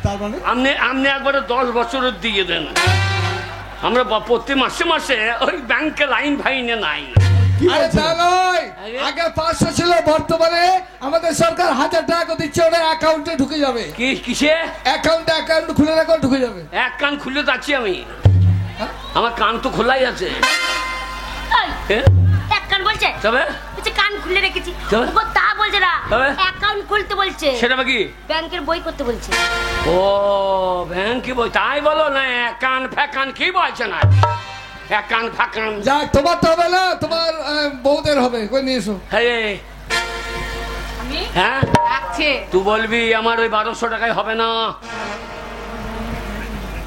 তার মানে আপনি একবারে 10 বছরের দিয়ে দেন। আমরা প্রতি মাসে মাসে ওই ব্যাংকে লাইন ফাইনে নাই। আরে তা নয়, আগে 500 ছিল, বর্তমানে আমাদের সরকার 1000 টাকা দিচ্ছে, ওটা অ্যাকাউন্টে ঢুকে যাবে। কি কিসে? অ্যাকাউন্ট খুলে রাখো, ঢুকে যাবে। এক কান খুলে যাচ্ছি আমি, আমার কান তো খোলাই আছে। এক কান বলছে তবে কান খুলে রেখেছি তবে? ও তা বলছে না, তবে? অ্যাকাউন্ট খুলতে বলছে। সেটা কি? ব্যাংকের বই করতে বলছে। ও ব্যাংক কি বই? তাই বলো না কান ফ্যাকান কি বলছে না? কান ফাঁকান যাক তোমার তো হবে না, তোমার বউদের হবে। কই নিয়ে এসো। হ্যাঁ রাখছে তুই বলবি আমার ওই 1200 টাকায় হবে না।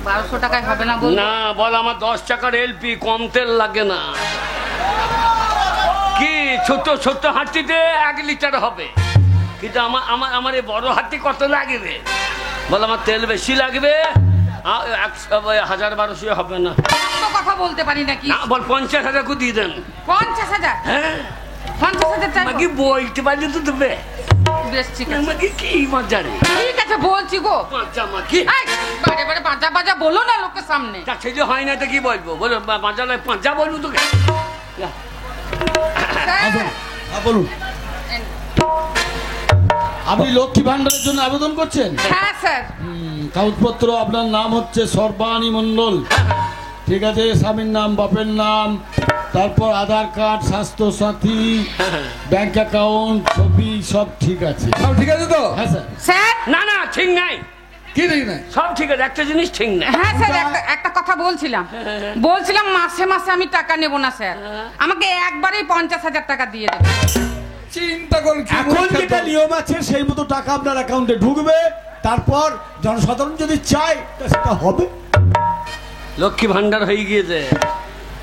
1200 টাকায় হবে না বল না বল আমার 10 টাকার এলপি, কম তেল লাগে না। কি ছোট ছোট হাতিতে 1 লিটার হবে, কিন্তু আমার এই বড় হাতি কত লাগবে বল? আমার তেল বেশি লাগবে, 1000-1200 হবে না। তো কথা বলতে পারি নাকি? না বল 50,000 কো দিয়ে দেন। 50,000? হ্যাঁ 50,000 চাই। আমাকে বলতে পারলে তো দেবে। বেশ ঠিক আছে। আমাকে কি মজা রে। ঠিক আছে বলছি গো। পাঁচা মাকি বারে বারে বাজা বাজা বলো না লোকের সামনে। তা সেই যে হয় না তো কি বলবো? বলো পাঁচা নয় পাঁচা বলবো তোকে। বলুন, আপনি লক্ষ্মী ভান্ডারের জন্য আবেদন করছেন? হ্যাঁ স্যার। কাগজপত্র আপনার নাম হচ্ছে সর্বাণী মণ্ডল, ঠিক আছে? স্বামীর নাম, বাপের নাম, তারপর আধার কার্ড, স্বাস্থ্য সাথী, ব্যাংক অ্যাকাউন্ট, ছবি সব ঠিক আছে। সব ঠিক আছে তো? হ্যাঁ স্যার। স্যার না না ঠিক নাই। কি ঠিক নাই? সব ঠিক আছে, একটা জিনিস ঠিক নাই। হ্যাঁ স্যার একটা কথা বলছিলাম মাসে মাসে আমি টাকা নেব না স্যার, আমাকে একবারেই 50,000 টাকা দিয়ে দেবেন। চিন্তা করুন, এখন যেটা নিয়ম আছে সেই মতো টাকা আপনার অ্যাকাউন্টে ঢুকবে, তারপর জনসাধারণ যদি চায় সেটা হবে। লক্ষ্মী ভান্ডার হয়ে গিয়েছে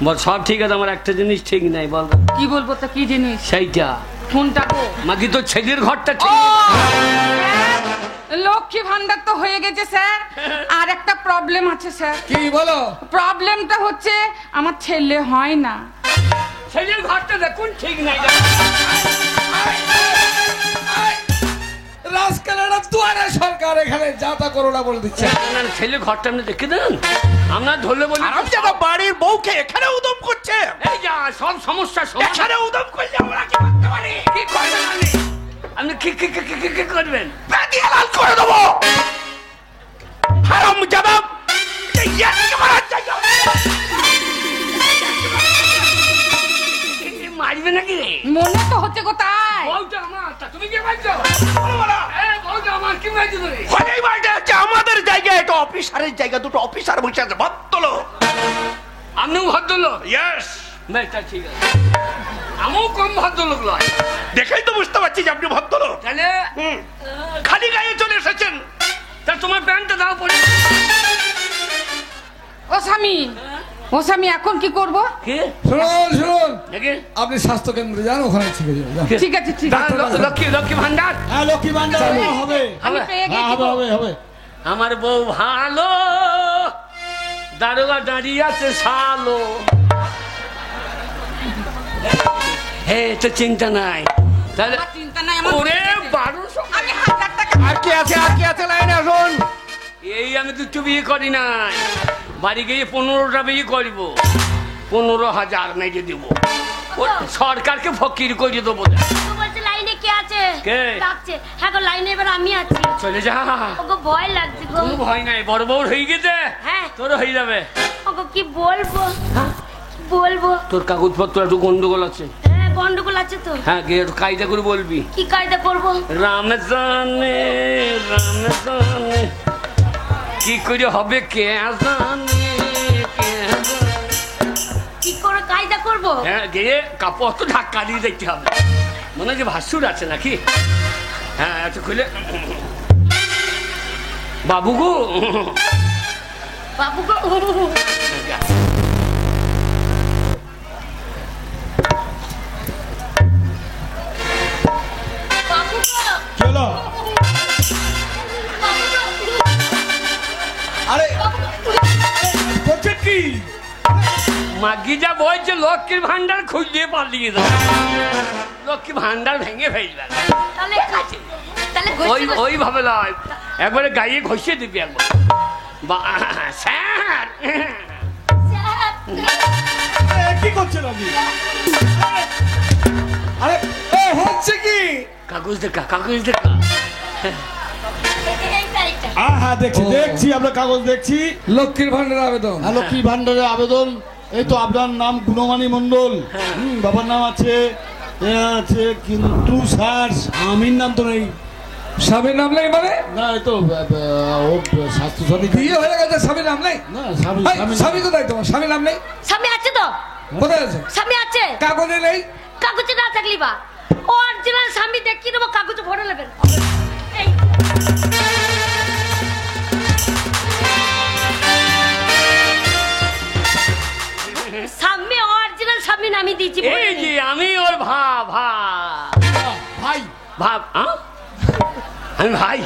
বল, সব ঠিক আছে, আমার একটা জিনিস ঠিক নাই। বল কি বলবো তা? কি জিনিস? সেইটা কোনটা গো? মাগি তো ছেলের ঘরটা ঠিক। লক্ষ্মী ভান্ডার তো হয়ে গেছে স্যার, আর একটা প্রবলেম আছে স্যার। কি বলো? প্রবলেমটা হচ্ছে আমার ছেলে হয় না। ছেলের ঘরটা দেখুন ঠিক নাই। রাজকালের দুয়ারে সরকার, এখানে যা তা করো না বলে দিচ্ছে। ছেলে ঘরটা আপনি দেখে দেন, আমরা ধরলে বলি আরামজাদা বাড়ির বউকে এখানে উদম করছে। এই যা সব সমস্যা এখানে উদম করলে আমরা কি করতে পারি? কি করবেন আপনি কি করবেন? ব্যাটিয়া লাল করে দেবো। হারামজাদা মারবে নাকি রে? মনে তো হচ্ছে গো তাই। বউটা আমার, তা তুমি কি মারছো? বউটা আমার, কি মারছো তুমি? এই বাড়িটা হচ্ছে আমাদের জায়গা, এটা অফিসারের জায়গা, দুটো অফিসার বসে আছে ভদ্রলোক। আপনিও ভদ্রলোক? ইয়েস। বেশ, তা ঠিক আছে, আমিও কম ভদ্রলোক নয়। দেখেই তো বুঝতে পারছি যে আপনি ভদ্রলোক। তাহলে খালি গায়ে চলে এসেছেন। তা তোমার প্যান্টটা দাও পরে। ও স্বামী, ও স্বামী, এখন কি করব? কি শুনুন শুনুন, দেখি আপনি স্বাস্থ্য কেন্দ্রে যান, ওখানে ঠিক আছে যান। ঠিক আছে, ঠিক আছে। লক্ষ্মী ভান্ডার। হ্যাঁ, লক্ষ্মী ভান্ডার হবে। আমি পেয়ে হ্যাঁ, গেছি হবে গো। হবে। আমার বউ ভালো, দারোগা দাঁড়িয়ে আছে সালো। হে, তো চিন্তা নাই। তাহলে আমার চিন্তা নাই, আমার ওরে বুঝে গেছে। 1200 আমি 1000 টাকা। আর কি আছে, আর কি আছে, লাইনে আসুন। এই আমি দুটো বিয়ে করি নাই, বাড়ি গিয়ে 15টা বিয়ে করবো, 15,000 মেজে দিব, সরকারকে ফকির করে দেবো। বলছে লাইনে কে আছে? কে? ডাকছে। হ্যাঁ গো, লাইনে এবার আমি আছি। চলে যা, ওগো ভয় লাগছে গো। কোনো ভয় নাই, বড় বউর হয়ে গেছে। হ্যাঁ। তোরও হয়ে যাবে। ওগো কি বলবো, কি বলবো? তোর কাগজপত্র একটু গন্ডগোল আছে। হ্যাঁ, গন্ডগোল আছে তো। হ্যাঁ, গিয়ে একটু কায়দা করে বলবি। কি কায়দা করবো? রাম জানে কি করে হবে, কে জানে, কে জানে। কি করে কায়দা করবো? হ্যাঁ, গিয়ে কাপড় তো ধাক্কা দিয়ে দেখতে হবে। মনে হয় যে ভাসুর আছে নাকি। হ্যাঁ, এত খুলে বাবু গো, বাবু গো। বাবু গো। কি হলো? বাবু গো। আরে বাবু গো। করছেন কি? মাগি যা বলছে লক্ষ্মীর ভান্ডার খুঁজতে পালিয়ে যাবে, লক্ষ্মী ভান্ডার ভেঙে ফেলবে। তাহলে তাহলে ওই ওইভাবে নয়, একবারে গায়ে ঘষিয়ে দিবি একবার। স্যার, কি করছেন আপনি? আরে এ হচ্ছে কি? কাগজ দেখা, কাগজ দেখা। এই তারিখটা। হ্যাঁ, দেখছি দেখছি, আমরা কাগজ দেখছি। লক্ষ্মীর ভান্ডার আবেদন। হ্যাঁ, লক্ষ্মী ভান্ডারের আবেদন। এই তো আপনার নাম গুণমানী মন্ডল, বাবার নাম আছে, এ আছে, কিন্তু স্যার স্বামীর নাম তো নেই। স্বামীর নাম নেই মানে? না, এই তো ও স্বাস্থ্যসাথী বিয়ে হয়ে গেছে, স্বামীর নাম নেই? না, স্বামী এই, স্বামী কোথায় তোমার? স্বামীর নাম নেই? স্বামী আছে তো, কোথায় আছে? স্বামী আছে। কাগজে নেই? কাগজে না থাকলি বা অরিজিনাল স্বামী দেখিয়ে দেবো, কাগজে ভরে নেবেন। এই স্বামী, অরিজিনাল স্বামী আমি দিয়েছি। এই যে আমি ওর ভাই, আমি ভাই।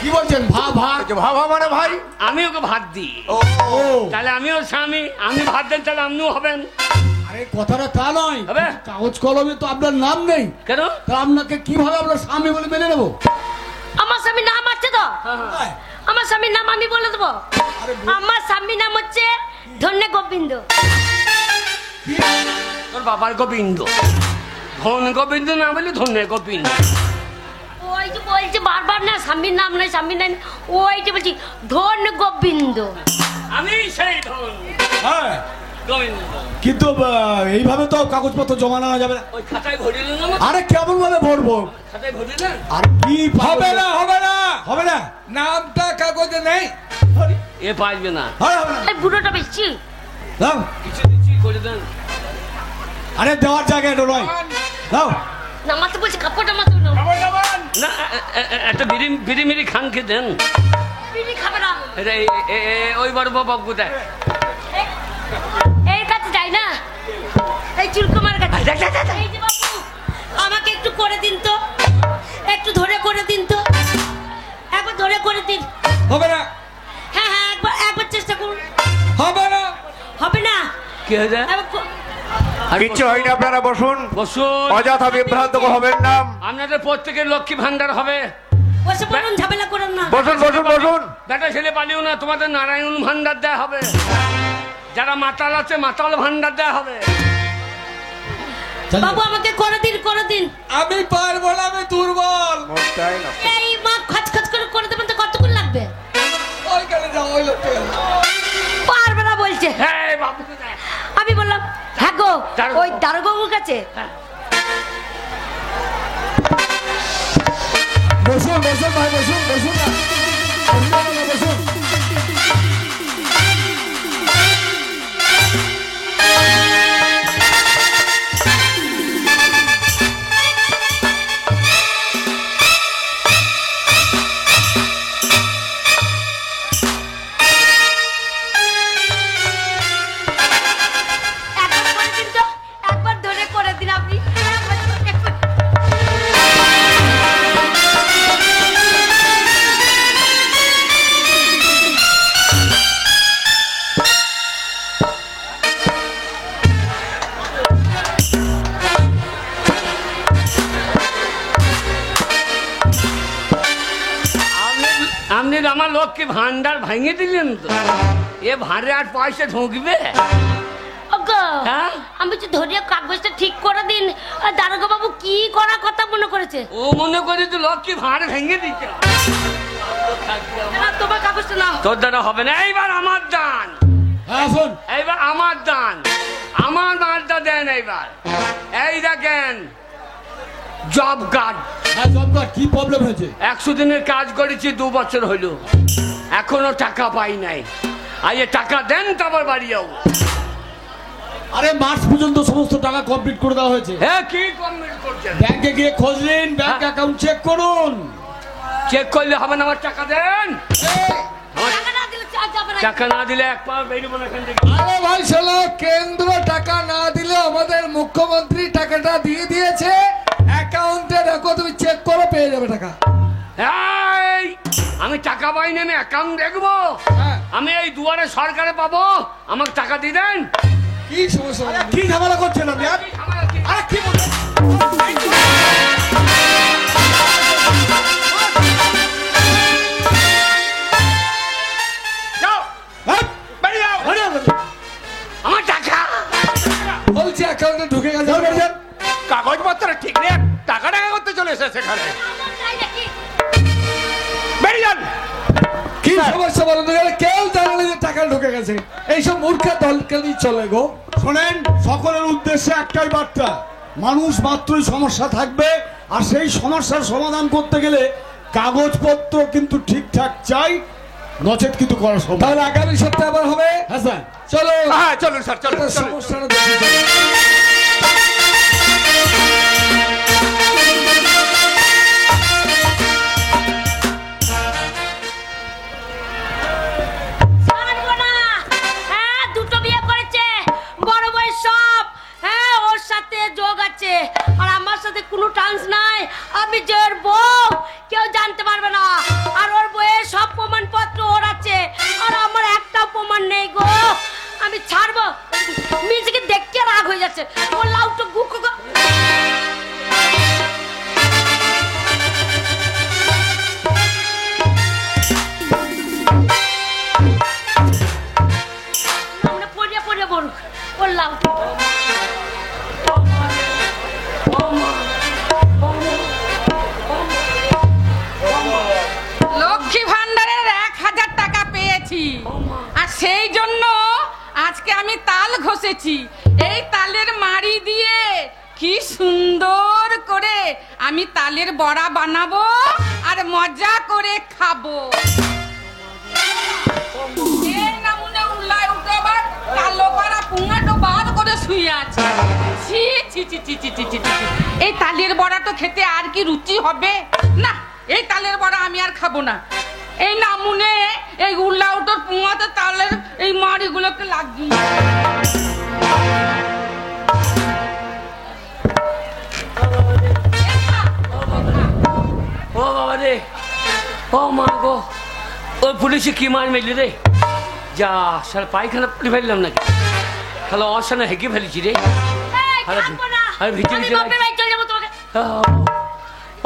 কি বলছেন? ভাবা মানে ভাই, আমি ওকে ভাত দিই, তাহলে আমি ওর স্বামী, আমি ভাত দেন, তাহলে আপনিও হবেন। আরে কথাটা তা নয়, হবে? কাগজ কলমে তো আপনার নাম নেই, কেন? তা আপনাকে কিভাবে আপনার স্বামী বলে মেনে নেবো? আমার স্বামীর নাম আছে তো, আমার স্বামীর নাম আমি বলে দেবো। আমার স্বামীর নাম হচ্ছে ধন্য গোবিন্দ। তোর বাবার গোবিন্দ, ধন গোবিন্দ না বলে ধন্য গোবিন্দ। ওই যে বলছে বারবার না স্বামীর নাম নাই, স্বামীর নাম, ওই যে বলছি ধন্য গোবিন্দ। আমি সেই ধন হ্যাঁ, গোবিন্দ। কিন্তু এইভাবে তো কাগজপত্র জমা নেওয়া যাবে না। ওই খাতায় ভরিলেন না? আরে কেমন ভাবে ভরবো? খাতায় ভরিলেন? আর কি হবে না, হবে না, হবে না। নামটা কাগজে নেই। এ পারবে না। এই বুড়োটা বেশি দাও, কিছু দিচ্ছি করে দেন। আরে দেওয়ার জায়গা এটা নয়, দাও। নামাতে বলছি, কাপড়টা মাত্র নাও। না, একটা বিড়ি মিড়ি খানকে দেন। বিড়ি খাবে না। এটা ওই বড় বাবা কোথায়? এই কাছে যাই না, এই চুলকুমার কাছে। এই যে বাবু, আমাকে একটু করে দিন তো, একটু ধরে করে দিন তো, একবার ধরে করে দিন। হবে না, হ্যাঁ হ্যাঁ, একবার চেষ্টা করুন। হবে না, হবে না। কি হয়ে যায়? কিচ্ছু হয়নি, আপনারা বসুন। বসুন, অযথা বিভ্রান্ত হবেন না। আপনাদের প্রত্যেকের লক্ষ্মী ভান্ডার হবে। বসে পড়ুন, ঝামেলা করেন না। বসুন বসুন বসুন। বেটা ছেলে পালিও না, তোমাদের নারায়ণ ভান্ডার দেয়া হবে। যারা মাতাল আছে মাতাল ভান্ডার দেয়া হবে। বাবু আমাকে করে দিন, করে দিন। আমি পারবো না, আমি দুর্বল। মোটাই না। এই মা খচ খচ করে দেবেন তো কতক্ষণ লাগবে? ওইখানে যাও, ওই লোকটা পারবে না বলছে। হ্যাঁ বাবু, আমি বললাম হ্যাঁ গো, ওই দারোগাবুর কাছে। বসুন বসুন ভাই, বসুন বসুন না, বসুন। একবার ধরে করে দিন আপনি। আপনি আমার লোককে ভান্ডার ভেঙে দিলেন তো। এ ভাঁড়ে আর পয়সা ঢুকবে? হ্যাঁ, আমি তো ধরিয়ে কাগজটা ঠিক করে দিন। আর দারোগা বাবু কি করার কথা মনে করেছে? ও মনে করে তো লোক কি ভাঁড় ভেঙে দিচ্ছে। তোমার কাগজটা নাও। তোর দ্বারা হবে না। এইবার আমার দান। এইবার আমার দান, আমার মালটা দেন। এইবার এই দেখেন জব কার্ড। কি প্রবলেম হয়েছে? 100 দিনের কাজ করেছি, 2 বছর হইল, এখনো টাকা পাই নাই। আজ টাকা দেন তারপর বাড়ি যাবো। আরে মার্চ পর্যন্ত সমস্ত টাকা কমপ্লিট করে দেওয়া হয়েছে। হ্যাঁ, কি কমপ্লিট করছেন? ব্যাংকে গিয়ে খোঁজ নিন, ব্যাংক অ্যাকাউন্ট চেক করুন। চেক করলে হবে না, আমার টাকা দেন। টাকা না দিলে এক পা বেরোবো না এখান থেকে। আরে ভাই শোনো, কেন্দ্র টাকা না দিলে আমাদের মুখ্যমন্ত্রী টাকাটা দিয়ে দিয়েছে, অ্যাকাউন্টে রাখো, তুমি চেক করো, পেয়ে যাবে টাকা। আমি টাকা পাইনি, আমি অ্যাকাউন্ট দেখবো। আমি এই দুয়ারে সরকারে পাবো, আমাকে টাকা দিয়ে দেন। কি সমস্যা? কি ঝামেলা করছেন আপনি? আরে কি বলছেন? আমার টাকা বলছি অ্যাকাউন্টে ঢুকে গেছে। কাগজপত্র ঠিক নেই, টাকা টাকা করতে চলে এসেছে এখানে। বেরিয়ে যান। কি সমস্যা বলুন? কেউ জানে না যে টাকা ঢুকে গেছে। এইসব মূর্খের দলকে নিয়ে চলে গো। শোনেন, সকলের উদ্দেশ্যে একটাই বার্তা, মানুষ মাত্রই সমস্যা থাকবে, আর সেই সমস্যার সমাধান করতে গেলে কাগজপত্র কিন্তু ঠিকঠাক চাই, নচেত কিন্তু করা সম্ভব। তাহলে আগামী সপ্তাহে আবার হবে। হ্যাঁ স্যার, চলো। হ্যাঁ চলুন স্যার, চলুন। সমস্যাটা দেখি। হ্যাঁ, দুটো বিয়ে করেছে, বড় বউয়ের সব। হ্যাঁ, ওর সাথে যোগ আছে, আর আমার সাথে কোনো টান্স নাই। আমি যে ওর বউ, কেউ জানতে পারবে না। আর ওর বউয়ের সব প্রমাণপত্র ওর আছে, আর আমার একটা প্রমাণ নেই গো। আমি ছাড়বো। নিজেকে দেখতে রাগ হয়ে যাচ্ছে। ওর লাউটা গুক পড়িয়া পড়িয়া বলুক ওর লাউটা। লক্ষ্মী ভান্ডারের 1000 টাকা পেয়েছি, আর সেই জন্য আজকে আমি তাল ঘষেছি। এই তালের মাড়ি দিয়ে কি সুন্দর করে আমি তালের বড়া বানাবো আর মজা করে খাবো। এই নামুনে উল্লায় উঠে আবার কালো পাড়া পুঙাটো বার করে শুয়ে আছে। ছি ছি ছি ছি ছি ছি ছি ছি। এই তালের বড়া তো খেতে আর কি রুচি হবে না। এই তালের বড়া আমি আর খাবো না। এই নামুনে এই উল্লা উটোর পুঙাতে তালের এই মাড়িগুলোকে লাগিয়ে ও বাবা রে, ও মা গো, ওই পুলিশে কি মার মেলি রে। যা সারা পায়খানা পড়ে ফেললাম নাকি, তাহলে অসানে হেঁকে ফেলেছি রে।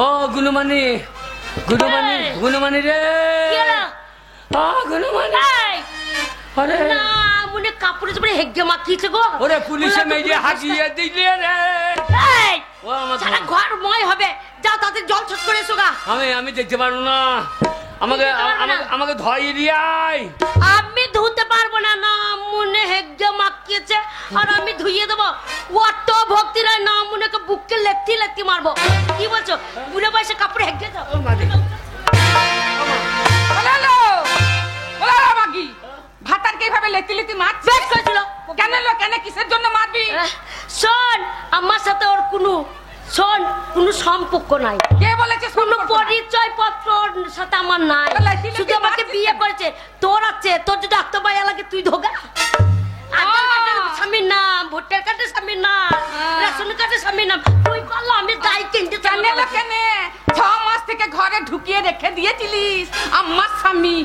ও গুণমানি, গুনুমানি গুনুমানি রে কি হলো? গুনুমানি এই, আরে না মনে কাপড়ে চোপড়ে হেগে মাখিয়েছে গো। ওরে পুলিশে মেরে হাগিয়ে দিলে রে এই, ও আমার সারা ঘর ময় হবে, যাও তাতে জল ছট করে এসো গা। আমি দেখতে পারবো না, আমাকে আমাকে ধরিয়ে দিয়াই। আমি ধুতে পারবো না, না মনে হেগে মাখিয়েছে আর আমি ধুইয়ে দেবো। অত ভক্তির না মনেকে বুককে লেথি লেথি মারবো। কি বলছো? বুড়ো বয়সে কাপড়ে হেগে যাও। মাগি ভাতার কিভাবে লেতি লেতি মারছে? বেশ করেছিল। কেন লো, কেন কিসের জন্য মারবি? শোন, আমার সাথে ওর কোনো সম্পর্ক নাই। কে বলেছে? কোনো পরিচয় পত্র সাথে আমার নাই, শুধু আমাকে বিয়ে করেছে। তোর আছে, তোর যদি আত্ম পায়া লাগে তুই ধোগা। স্বামীর নাম, ভোটার কার্ডের স্বামীর নাম, রেশন কার্ডের স্বামীর নাম তুই করলো, আমি তাই কিনতে কেন কেন 6 মাস থেকে ঘরে ঢুকিয়ে রেখে দিয়েছিলিস। আমার স্বামী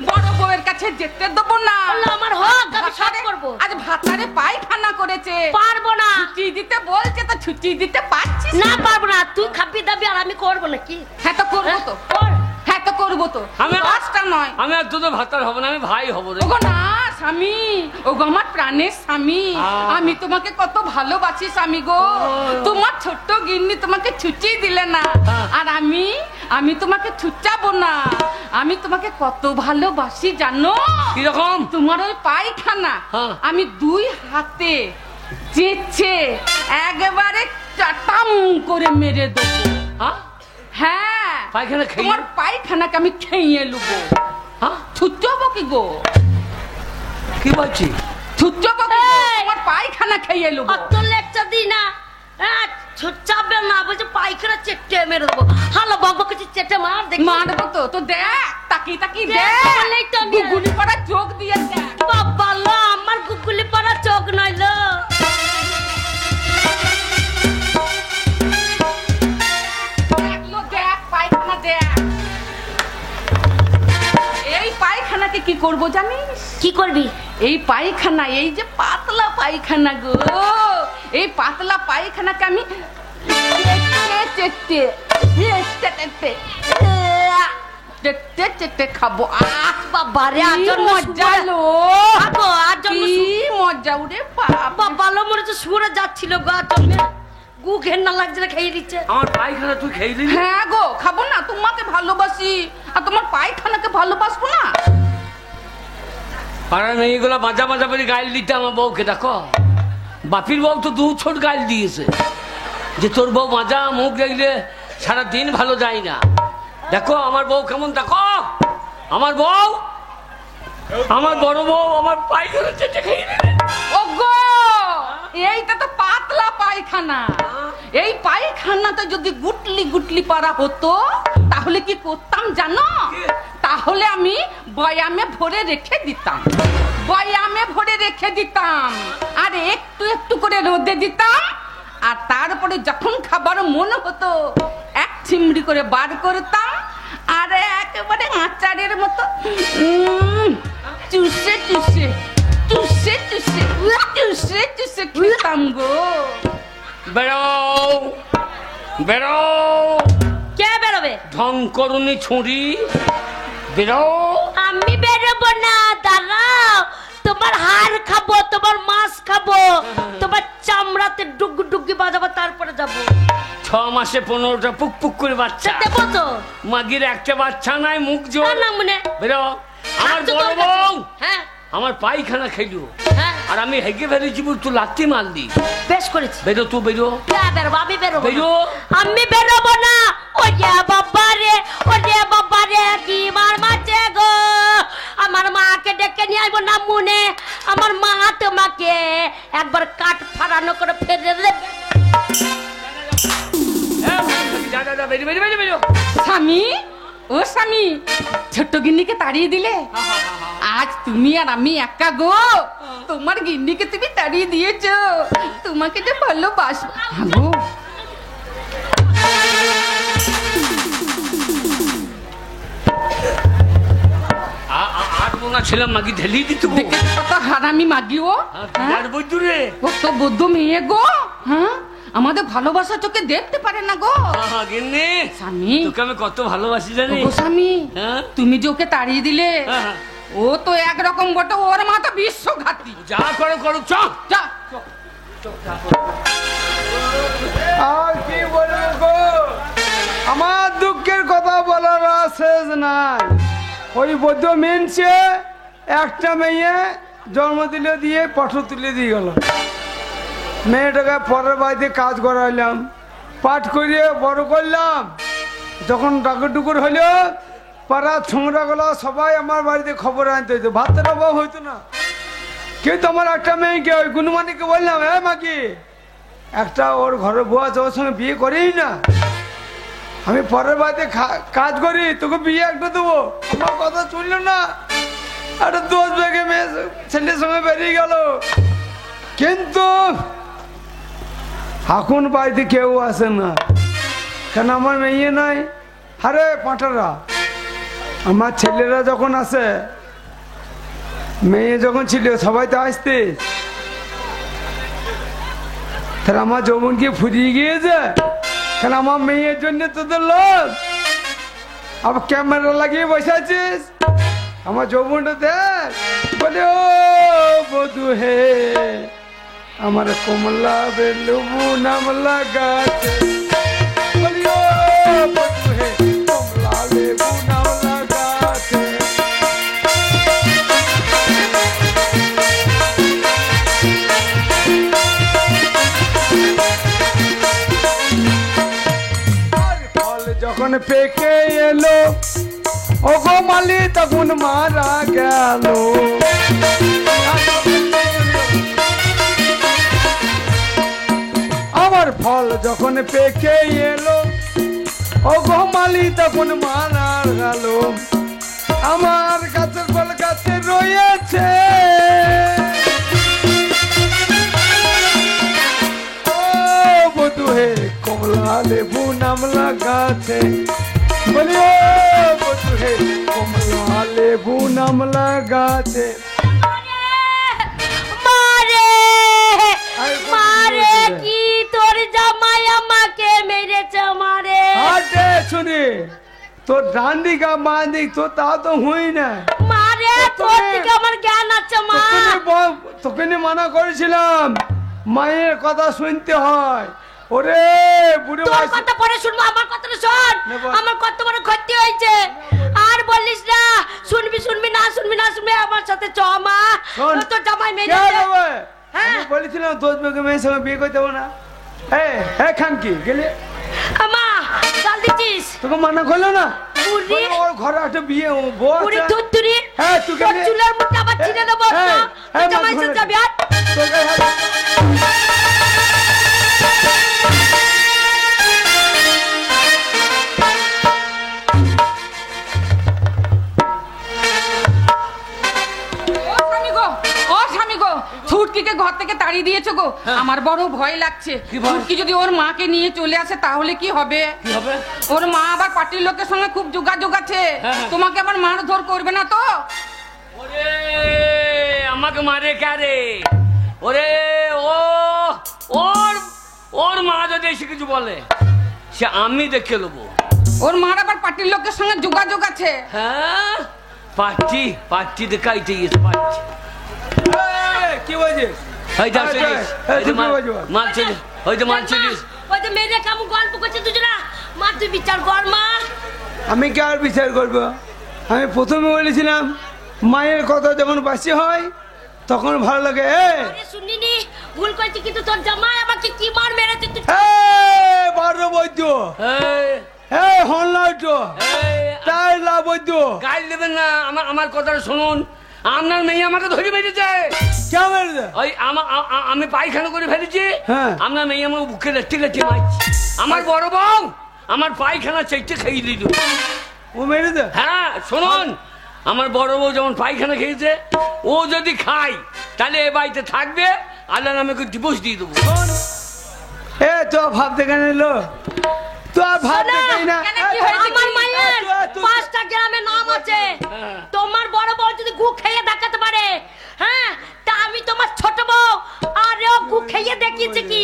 বড় বউয়ের কাছে যেতে দেবো না। আমার হক, আমি সব করবো। আজ ভাতারে পায়খানা করেছে, পারবো না। ছুটি দিতে বলছে তো ছুটি দিতে পারছিস না? পারবো না, তুই খাবি দাবি আর আমি করবো নাকি? হ্যাঁ তো করবো তো, হ্যাঁ তো করবো তো। আমি কাজটা নয়, আমি আর দুটো ভাতার হবো না, আমি ভাই হবো রে। ওগো না স্বামী, ওগো আমার প্রাণের স্বামী, আমি তোমাকে কত ভালোবাসি স্বামী গো। তোমার ছোট্ট গিন্নি তোমাকে ছুটি দিলে না, আর আমি তোমাকে ছুটাবো না। আমি তোমাকে কত ভালোবাসি জানো? কিরকম? তোমার ওই পায়খানা আমি 2 হাতে চেঁচে একবারে চাটাম করে মেরে দেবো। হ্যাঁ, পায়খানা খেয়ে তোমার পায়খানাকে আমি খেয়ে লুবো। ছুটাবো কি গো? কি বলছি? ছুটাবো কি গো? তোমার পায়খানা খেয়ে লুবো। অত লেকচার দিই না, ছুটাবে না, বলছে পায়খানা চেটে মেরে দেবো। হালো বাবা কিছু চেটে মার, দেখি মারবো তো। তো দেখ, তাকি দেখ, গুগুলি পড়া চোখ দিয়ে দেখ। বাবা লো, আমার গুগুলি পড়া চোখ নয় লো। দেখ পায়খানা দেখ। এই পায়খানাকে কি করব জানিস? কি করবি? এই পায়খানা, এই যে পাতলা পায়খানা গো, এই পাতলা পায়খানাকে আমি খাবো। বাবা রে, মজা লো, মজা উড়ে বাবা লো, মনে হচ্ছে সুরে যাচ্ছিল গো। গু ঘেন্না লাগছে না, খেয়ে দিচ্ছে। আমার পায়খানা তুই খেয়ে দিবি? হ্যাঁ গো, খাবো না। তোমাকে ভালোবাসি আর তোমার পায়খানাকে ভালোবাসবো না? পাড়া নেই এগুলো বাজা বাজা করে গাইল দিতে আমার বউকে। দেখো বাপির বউ তো 2 ছোট গাইল দিয়েছে যে তোর বউ মাজা মুখ দেখলে সারাদিন ভালো যায় না। দেখো আমার বউ কেমন, দেখো আমার বউ, আমার বড় বউ আমার পায়খানা চেটে খেয়ে দিলে। ওগো, এইটা তো পাতলা পায়খানা। এই পায়খানাতে যদি গুটলি গুটলি পারা হতো তাহলে কি করতাম জানো? তাহলে আমি বয়ামে ভরে রেখে দিতাম, বয়ামে ভরে রেখে দিতাম, আর একটু একটু করে রোদে দিতাম। আর তারপরে যখন খাবার মনে হতো 1 চিমড়ি করে বার করতাম, আর একেবারে আচারের মতো চুষে চুষে চুষে চুষে চুষে চুষে খেতাম গো। বেরো বেরো। কে বেরোবে? ঢং করুনি ছুরি, বেরো। আমি বেরোবো না, দাঁড়াও। তোমার হাড় খাবো, তোমার মাছ খাবো, তোমার চামড়াতে ডুগ ডুগি বাজাবো, তারপরে যাবো। 6 মাসে 15টা পুক পুক করে বাচ্চা দেবো তো। মাগির একটা বাচ্চা নাই, মুখ জোর। না মনে বেরো। আমার বড় বউ হ্যাঁ আমার পায়খানা খেলো, হ্যাঁ, আর আমি হেগে ফেলেছি, তুই লাত্তি মারলি। বেশ করেছি। বেরো, তুই বেরো। বেরোবো, আমি বেরোবো। বেরো। আমি বেরোবো না। ওরে বাবা রে, ওরে বাবা রে, কি মার মারছে গো। আমার মাকে ডেকে নিয়ে আসবো না মনে। আমার মা তোমাকে একবার কাঠ ফাড়ানো করে ফেলে দেবে। স্বামী, ও স্বামী, ছোট্ট গিন্নিকে তাড়িয়ে দিলে। আজ তুমি আর আমি একা গো। তোমার গিন্নিকে তুমি তাড়িয়ে দিয়েছো, তোমাকে যে ভালোবাসবো গো। ছিলাম মাগি ঢেলি দিত কত হারামি মাগি ও, কত বদ্ধ মেয়ে গো। হ্যাঁ, আমাদের ভালোবাসা চোখে দেখতে পারে না গো। গিন্নি স্বামী, তোকে আমি কত ভালোবাসি জানি। ও স্বামী, হ্যাঁ? তুমি যে ওকে তাড়িয়ে দিলে, হ্যাঁ। ও তো একরকম বটে, ওর মা তো বিশ্বঘাতী। যা করো করো, চ যা। আর কি বলবো গো, আমার দুঃখের কথা বলার আর শেষ নাই। ওই বৌদ্ধ মেনছে একটা মেয়ে জন্ম দিলে দিয়ে পাঠও তুলে দিয়ে গেল। মেয়েটাকে পরের বাড়িতে কাজ করাইলাম, পাঠ করিয়ে বড় করলাম। যখন ডাকুর ডুকুর হইলো, পাড়ার ছোঁড়াগুলো সবাই আমার বাড়িতে খবর আনতে হইতো, ভাতের অভাব হইতো না। কিন্তু আমার একটা মেয়েকে ওই গুণমানিকে বললাম, হ্যাঁ মাকি, একটা ওর ঘরে বউ আছে, ওর সঙ্গে বিয়ে করেই না, আমি পরের বাড়িতে কাজ করি, তোকে বিয়ে একটা দেবো। আমার কথা শুনলো না, একটা 10 বেগে মেয়ে ছেলের সঙ্গে বেরিয়ে গেল। কিন্তু এখন বাড়িতে কেউ আসে না, কেন আমার মেয়ে নাই। আরে পাঁটারা, আমার ছেলেরা যখন আসে, মেয়ে যখন ছিল সবাই তো আসতে, তাহলে আমার যৌবন কি ফুরিয়ে গিয়েছে? কেন আমার মেয়ের জন্য তোদের লোক আবার ক্যামেরা লাগিয়ে বসে আছিস? আমার যৌবনটা দেখ, বলে ও বধু হে আমার কমলা বেলুবু নামলা গাছে, বলি ও বধু হে কমলা লেবু নামলা গাছে। যখন পেকে এলো ও গো মালি তখন মারা গেল। আমার ফল যখন পেকে এলো ও গো মালি তখন মারা গেল। আমার গাছের ফল গাছে রয়েছে, হে কমলা লেবু নামলা গাছে, বলি ও বধু হে কমলা লেবু নামলা গাছে। মারে মারে কি তোর জামাই আমাকে মেরেছে মারে। আরে শুনি, তোর ডান দিক আর বাঁ দিক তো তা তো হুই না মারে, তোর থেকে আমার জ্ঞান আছে মা। তোকে মানা করেছিলাম, মায়ের কথা শুনতে হয়। ওরে বুড়ো, তোর কথা পরে শুনবো, আমার কথাটা শোন। আমার কত বড় ক্ষতি হয়েছে আর বলিস না। শুনবি শুনবি না শুনবি না শুনবি, আমার সাথে চ মা। তোর জামাই মেরেছে। আমি বলেছিলাম 10 বেগে মেয়ের সঙ্গে বিয়ে করতে হবে না। হ্যাঁ খানকি গেলে আমা চাল দিছিস, তোকে মানা করলো না? বুড়ি ওর ঘরে একটা বিয়ে বউ আছে। বুড়ি তুতুরি, হ্যাঁ তুই তোর চুলের মুঠটা আবার ছিঁড়ে দেবো। তোর জামাই সাথে যাবি আর ছুটকিকে ঘর থেকে তাড়িয়ে দিয়েছো গো। আমার বড় ভয় লাগছে, ছুটকি যদি ওর মাকে নিয়ে চলে আসে তাহলে কি হবে? ওর মা আবার পার্টির লোকের সঙ্গে খুব যোগাযোগ আছে, তোমাকে আবার মারধর করবে না তো? ওরে আমাকে মারে কারে? ওরে ও ওর মা যদি এসে কিছু বলে সে আমি দেখে নেবো। ওর মার আবার পার্টির লোকের সঙ্গে যোগাযোগ আছে। হ্যাঁ পার্টি দেখাইতে গেছে পার্টি। কি বলছিস? আমি কি আর বিচার করবো? আমি প্রথমে বলেছিলাম মায়ের কথা যখন বাসি হয় তখন ভালো লাগে। শুনিনি, ভুল করেছি, কিন্তু তোর জামাই আমাকে কি মার মেরেছে তুই। বারো বৈদ্য, গাইল দেবেন না। আমার কথাটা শুনুন, আপনার মেয়ে আমাকে ধরে বেরিয়েছে। ওই আমি পায়খানা করে ফেলেছি, আপনার মেয়ে আমার বুকে লেটে লেটে মারছে। আমার বড় বউ আমার পায়খানা চেটে খেয়ে দিল। ও মেরে দে। হ্যাঁ শুনুন, আমার বড় বউ যেমন পায়খানা খেয়েছে, ও যদি খায় তাহলে এ বাড়িতে থাকবে, আল্লাহ আমাকে ডিভোর্স দিয়ে দেবো। তো ভাবতে কেন এলো? আমার মায়ের 5টা গ্রামে নাম আছে। তোমার বড় বউ যদি গু খেয়ে দেখাতে পারে, হ্যাঁ তা আমি তোমার ছোট বউ আরে ও গু খেয়ে দেখিয়েছে কি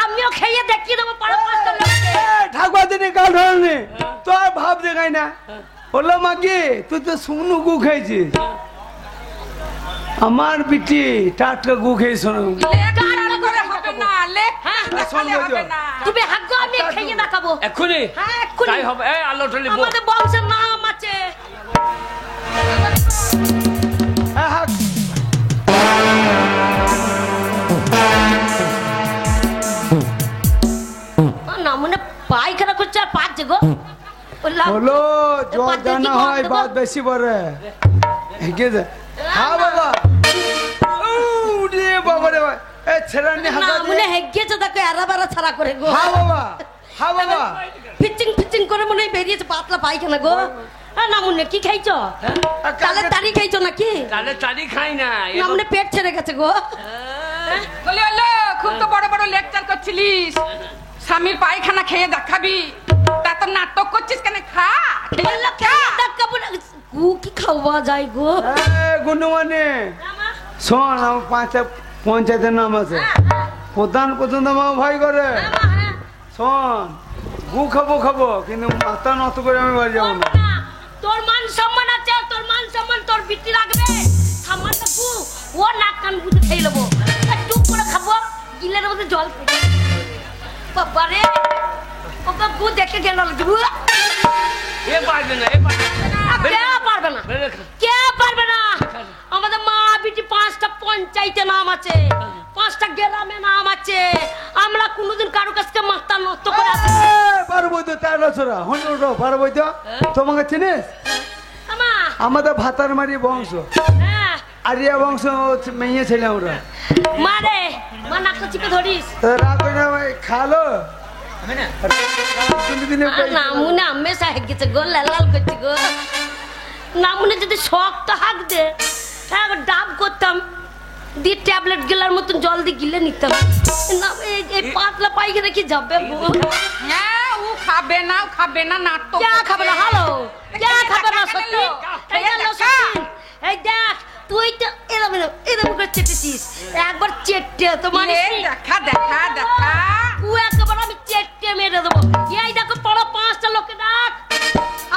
আমিও খেয়ে দেখিয়ে দেবো পাড়া পাঁচটা লোককে। ঠাকুর দিনে কাল ধরনি তো আর ভাব দেখাই না বললো মাকে তুই তো শুকনো গু খেয়েছিস আমার পিটি টাটকা গু খেয়ে শোনো তুমি হাগো আমি খেয়ে দেখাবো এক্ষুনি হ্যাঁ এক্ষুনি তাই হবে এই আলো টলি আমাদের বংশের নাম আছে না মনে পায়খানা করছে আর পাচ্ছে গো হলো জল জানা হয় বাদ বেশি পড়ে হ্যাঁ বাবা বাবা রে এই ছেড়ানি না মনে হেগেছে দেখো এরাবারা ছাড়া করে গো হ্যাঁ বাবা হ্যাঁ বাবা ফিচিং ফিচিং করে মনে বেরিয়েছে পাতলা পায়খানা গো না মনে কি খাইছো তাহলে তারি খাইছো নাকি তাহলে তারি খাই না না মনে পেট ছেড়ে গেছে গো বলে হলো খুব তো বড় বড় লেকচার করছিলিস স্বামীর পায়খানা খেয়ে দেখাবি তা তো নাটক করছিস কেন খা দেখাবো না গু কি খাওয়া যায় গো গুণমানে শোন আমার পাঁচটা পঞ্চায়েতের নাম আছে প্রধান পর্যন্ত আমার ভাই করে শোন গু খাবো কিন্তু মাথা নত করে আমি বাড়ি যাবো না তোর মান সম্মান আছে তোর মান সম্মান তোর বিটি রাখবে সামান্য গু ও নাক কান বুঝে খেয়ে নেবো টুক করে খাবো গিলের মধ্যে জল বাবা রে ওকে গু দেখে গেল এ পারবে না কে পারবে না কে পারবে না আমাদের মা বিটি পাঁচটা পঞ্চায়েতে নাম আছে পাঁচটা গ্রামে নাম আছে আমরা কোনোদিন কারো কাছে মাথা নষ্ট করে আসি পারবো তো তাই নছরা হন্ডো পারবো তো তোমাকে চিনিস আমাদের ভাতার মারি বংশ আরিয়া বংশ মেয়ে ছেলে আমরা মারে মা নাকটা চিপে ধরিস রাগ করে না ভাই খালো নামুনে আমেশা হেগেছে গো লাল লাল করছে গো নামুনে যদি শক্ত হাঁক দে ডাব করতাম দিয়ে ট্যাবলেট গেলার মতন জল দিয়ে গিলে নিতাম না এই পাতলা পায়খানা কি যাবে গো হ্যাঁ ও খাবে না নাটক কে খাবে না হ্যালো কে খাবে না সত্যি এই হলো সত্যি এই দেখ তুই তো এরকম করে চেটেছিস একবার চেটে তো মানে দেখা ও একবার আমি চেটে মেরে দেবো এই দেখো পড়ো পাঁচটা লোকে ডাক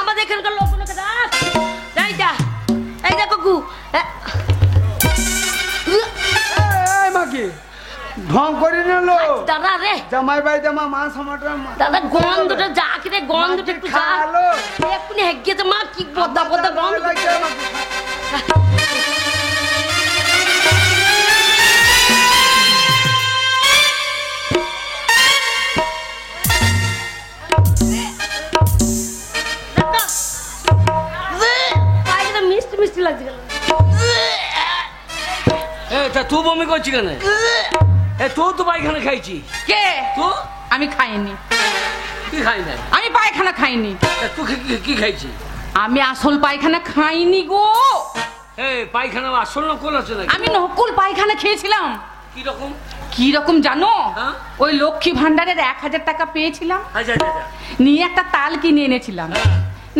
আমাদের এখানকার লোকগুলোকে ডাক এই দেখো গু মাকে ঢং করে নিলো দাদা রে জামাই ভাই জামা মা সমাটার দাদা গন্ধটা যাক রে গন্ধটা একটু খালো এক্ষুনি হেগেছে মা কি বদা গন্ধ লাগছে মিষ্টি লাগছে তা তুই বমি করছি কেন তুই তো পায়খানা খাইছি কে তো আমি খাইনি কি খাই না আমি পায়খানা খাইনি তুই কি খাইছি আমি আসল পায়খানা খাইনি গো পায়খানা আসল নকল আছে নাকি আমি নকল পায়খানা খেয়েছিলাম কি রকম জানো ওই লক্ষ্মী ভান্ডারের 1000 টাকা পেয়েছিলাম নিয়ে একটা তাল কিনে এনেছিলাম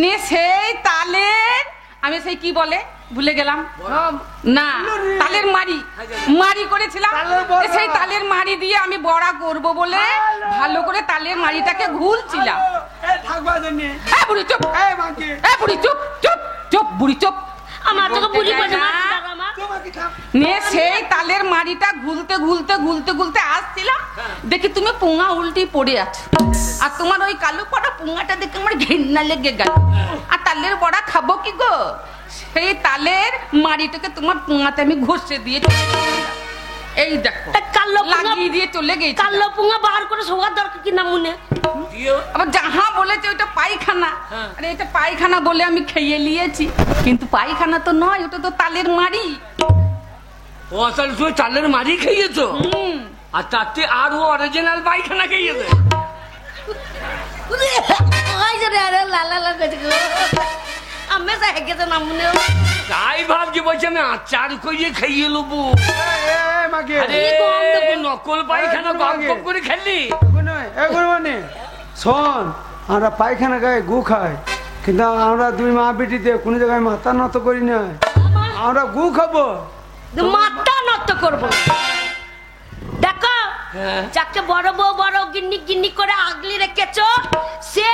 নিয়ে সেই তালের আমি সেই কি বলে ভুলে গেলাম না তালের মারি করেছিলাম সেই তালের মারি দিয়ে আমি বড়া করব বলে ভালো করে তালের মারিটাকে ঘুলছিলাম বুড়ি চুপ বুড়ি চুপ চুপ চুপ বুড়ি চুপ আমার তো বুড়ি বলে নে সেই তালের মারিটা ঘুলতে আসছিলাম দেখি তুমি পোঙা উল্টি পড়ে আছো আর তোমার ওই কালো পড়া পোঙাটা দেখে আমার ঘৃণা লেগে গেল আর তালের বড়া খাবো কি গো সেই তালের মারিটাকে তোমার পোঙাতে আমি ঘষে দিয়ে এই দেখো লাগিয়ে দিয়ে চলে গেছি কালো পোঙা বার করে শোয়ার দরকার কি না মনে আবার যাহা বলেছে ওইটা পায়খানা আরে এটা পায়খানা বলে আমি খেয়ে নিয়েছি কিন্তু পায়খানা তো নয় ওটা তো তালের মারি ও আসলে তুই তালের মারি খেয়েছো আর তাতে আর ও অরিজিনাল পায়খানা খেয়েছে আমি তাই ভাবছি বলছি আমি আচার করিয়ে খাইয়ে নেবো নকল পায়খানা গপ করে খেললি শোন আমরা পায়খানা গায়ে গু খাই কিন্তু আমরা দুই মা বেটিতে কোনো জায়গায় মাথা নত করি না আমরা গু খাবো মাথা নত করবো না। দেখো হ্যাঁ। যাকে বড় বউ বড় গিন্নি গিন্নি করে আগলি রেখেছো সে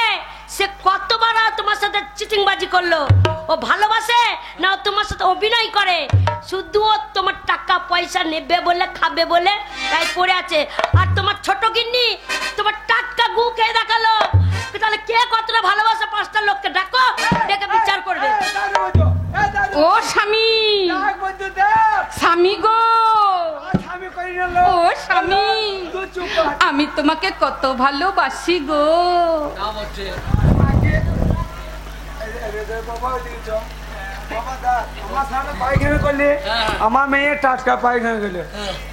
সে কতবার তোমার সাথে চিটিংবাজি করলো? ও ভালোবাসে না ও তোমার সাথে অভিনয় করে? শুধু ও তোমার টাকা পয়সা নেবে বলে খাবে বলে তাই পড়ে আছে। আর তোমার ছোট গিন্নি তোমার টাটকা গু খেয়ে দেখালো। তাহলে কে কতটা ভালোবাসে? 5টা লোককে ডাকো, ডেকে বিচার করবে। ও স্বামী, স্বামী গো, ও স্বামী, আমি তোমাকে কত ভালোবাসি গো। পায়খানা করলে আমার মেয়ে টাটকা পায়খানা করলে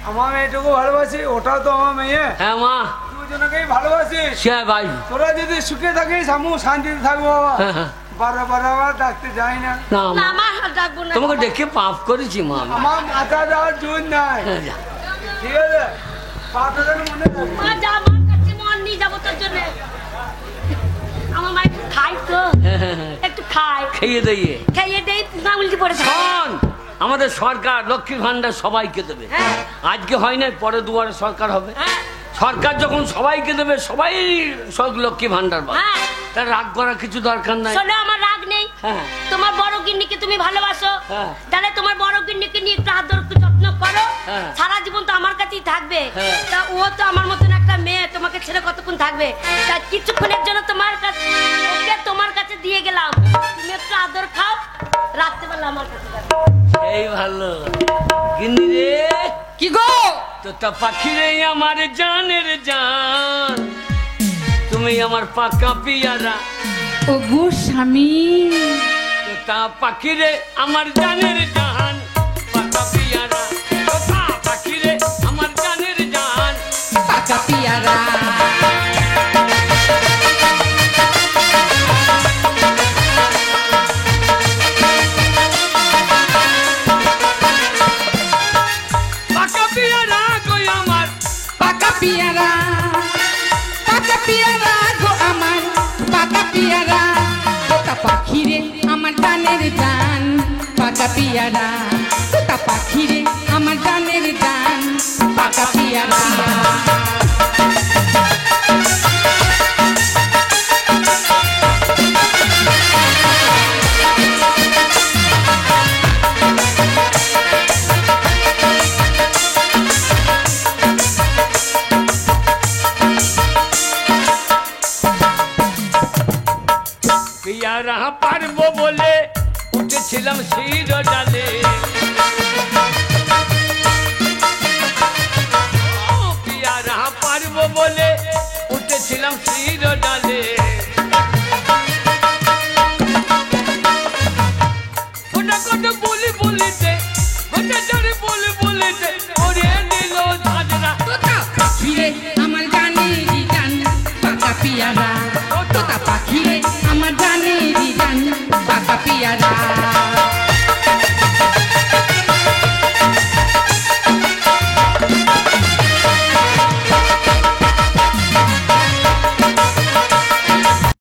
আমার মেয়েটুকু ভালোবাসি, ওটাও তো আমার মেয়ে। হ্যাঁ মা, দুজনকেই ভালোবাসি। ভাই তোরা যদি সুখে থাকিস আমি শান্তিতে থাকবো বাবা। বারবার ডাকতে যাই না। না মা, তোমাকে ডেকে পাপ করেছি মা। আমার মাথা দেওয়ার জোর নাই। ঠিক আছে, পাপটা যেন মনে থাকে। মা যা, মার কাছে মন নিয়ে যাবো তোর জন্য। আমার মা একটু খাই তো, একটু খাই, খেয়ে দিয়ে খাইয়ে দেই না উল্টি পড়ে যায়। শোন, আমাদের সরকার লক্ষ্মী ভান্ডার সবাইকে দেবে। আজকে হয় না, পরে দুয়ারে সরকার হবে। সরকার যখন সবাইকে দেবে সবাই সব লক্ষ্মী ভান্ডার পাবে। তার রাগ করার কিছু দরকার নাই। শোনো, আমার রাগ নেই। তোমার বড় গিন্নিকে তুমি ভালোবাসো, তাহলে তোমার বড় গিন্নিকে নিয়ে একটু আদর যত্ন করো। সারা জীবন তো আমার কাছেই থাকবে। তা ও তো আমার মতন একটা মেয়ে, তোমাকে ছেড়ে কতক্ষণ থাকবে? তা কিছুক্ষণের জন্য তোমার কাছে ওকে তোমার কাছে দিয়ে গেলাম, তুমি একটু আদর খাও, রাত্রেবেলা আমার কাছে যাবে। এই ভালো গিন্নি রে। কি গো? তোতা পাখি রে আমার জানের জান, তুমি আমার পাকা পিয়ারা। ও গো স্বামী, তোতা পাখি রে আমার জানের জান, পাকা পিয়ারা। তোতা পাখি রে আমার জানের জান, পাকা পিয়ারা। পাকা পিয়ারা কই আমার, পাকা পিয়ারা, পাকা পিয়ারা গো আমার, পাকা পিয়ারা। তোতা পাখি রে আমার জানের জান, পাকা পিয়ারা। তোতা পাখি রে আমার জানের জান, পাকা পিয়ারা। পিয়ারা পারবো বলে উঠেছিলাম শির ডালে। পিয়ারা পারবো বলে উঠেছিলাম শির ডালে। ওটা কত বলি বলিতে, ওটা জোরে বলি বলিতে ওরে নিল ঝাঁঝরা। তোতা পাখি রে আমার জানেরই জান, পাকা পিয়ারা। তোতা পাখি রে আমার জানেরই জান, পাকা পিয়ারা।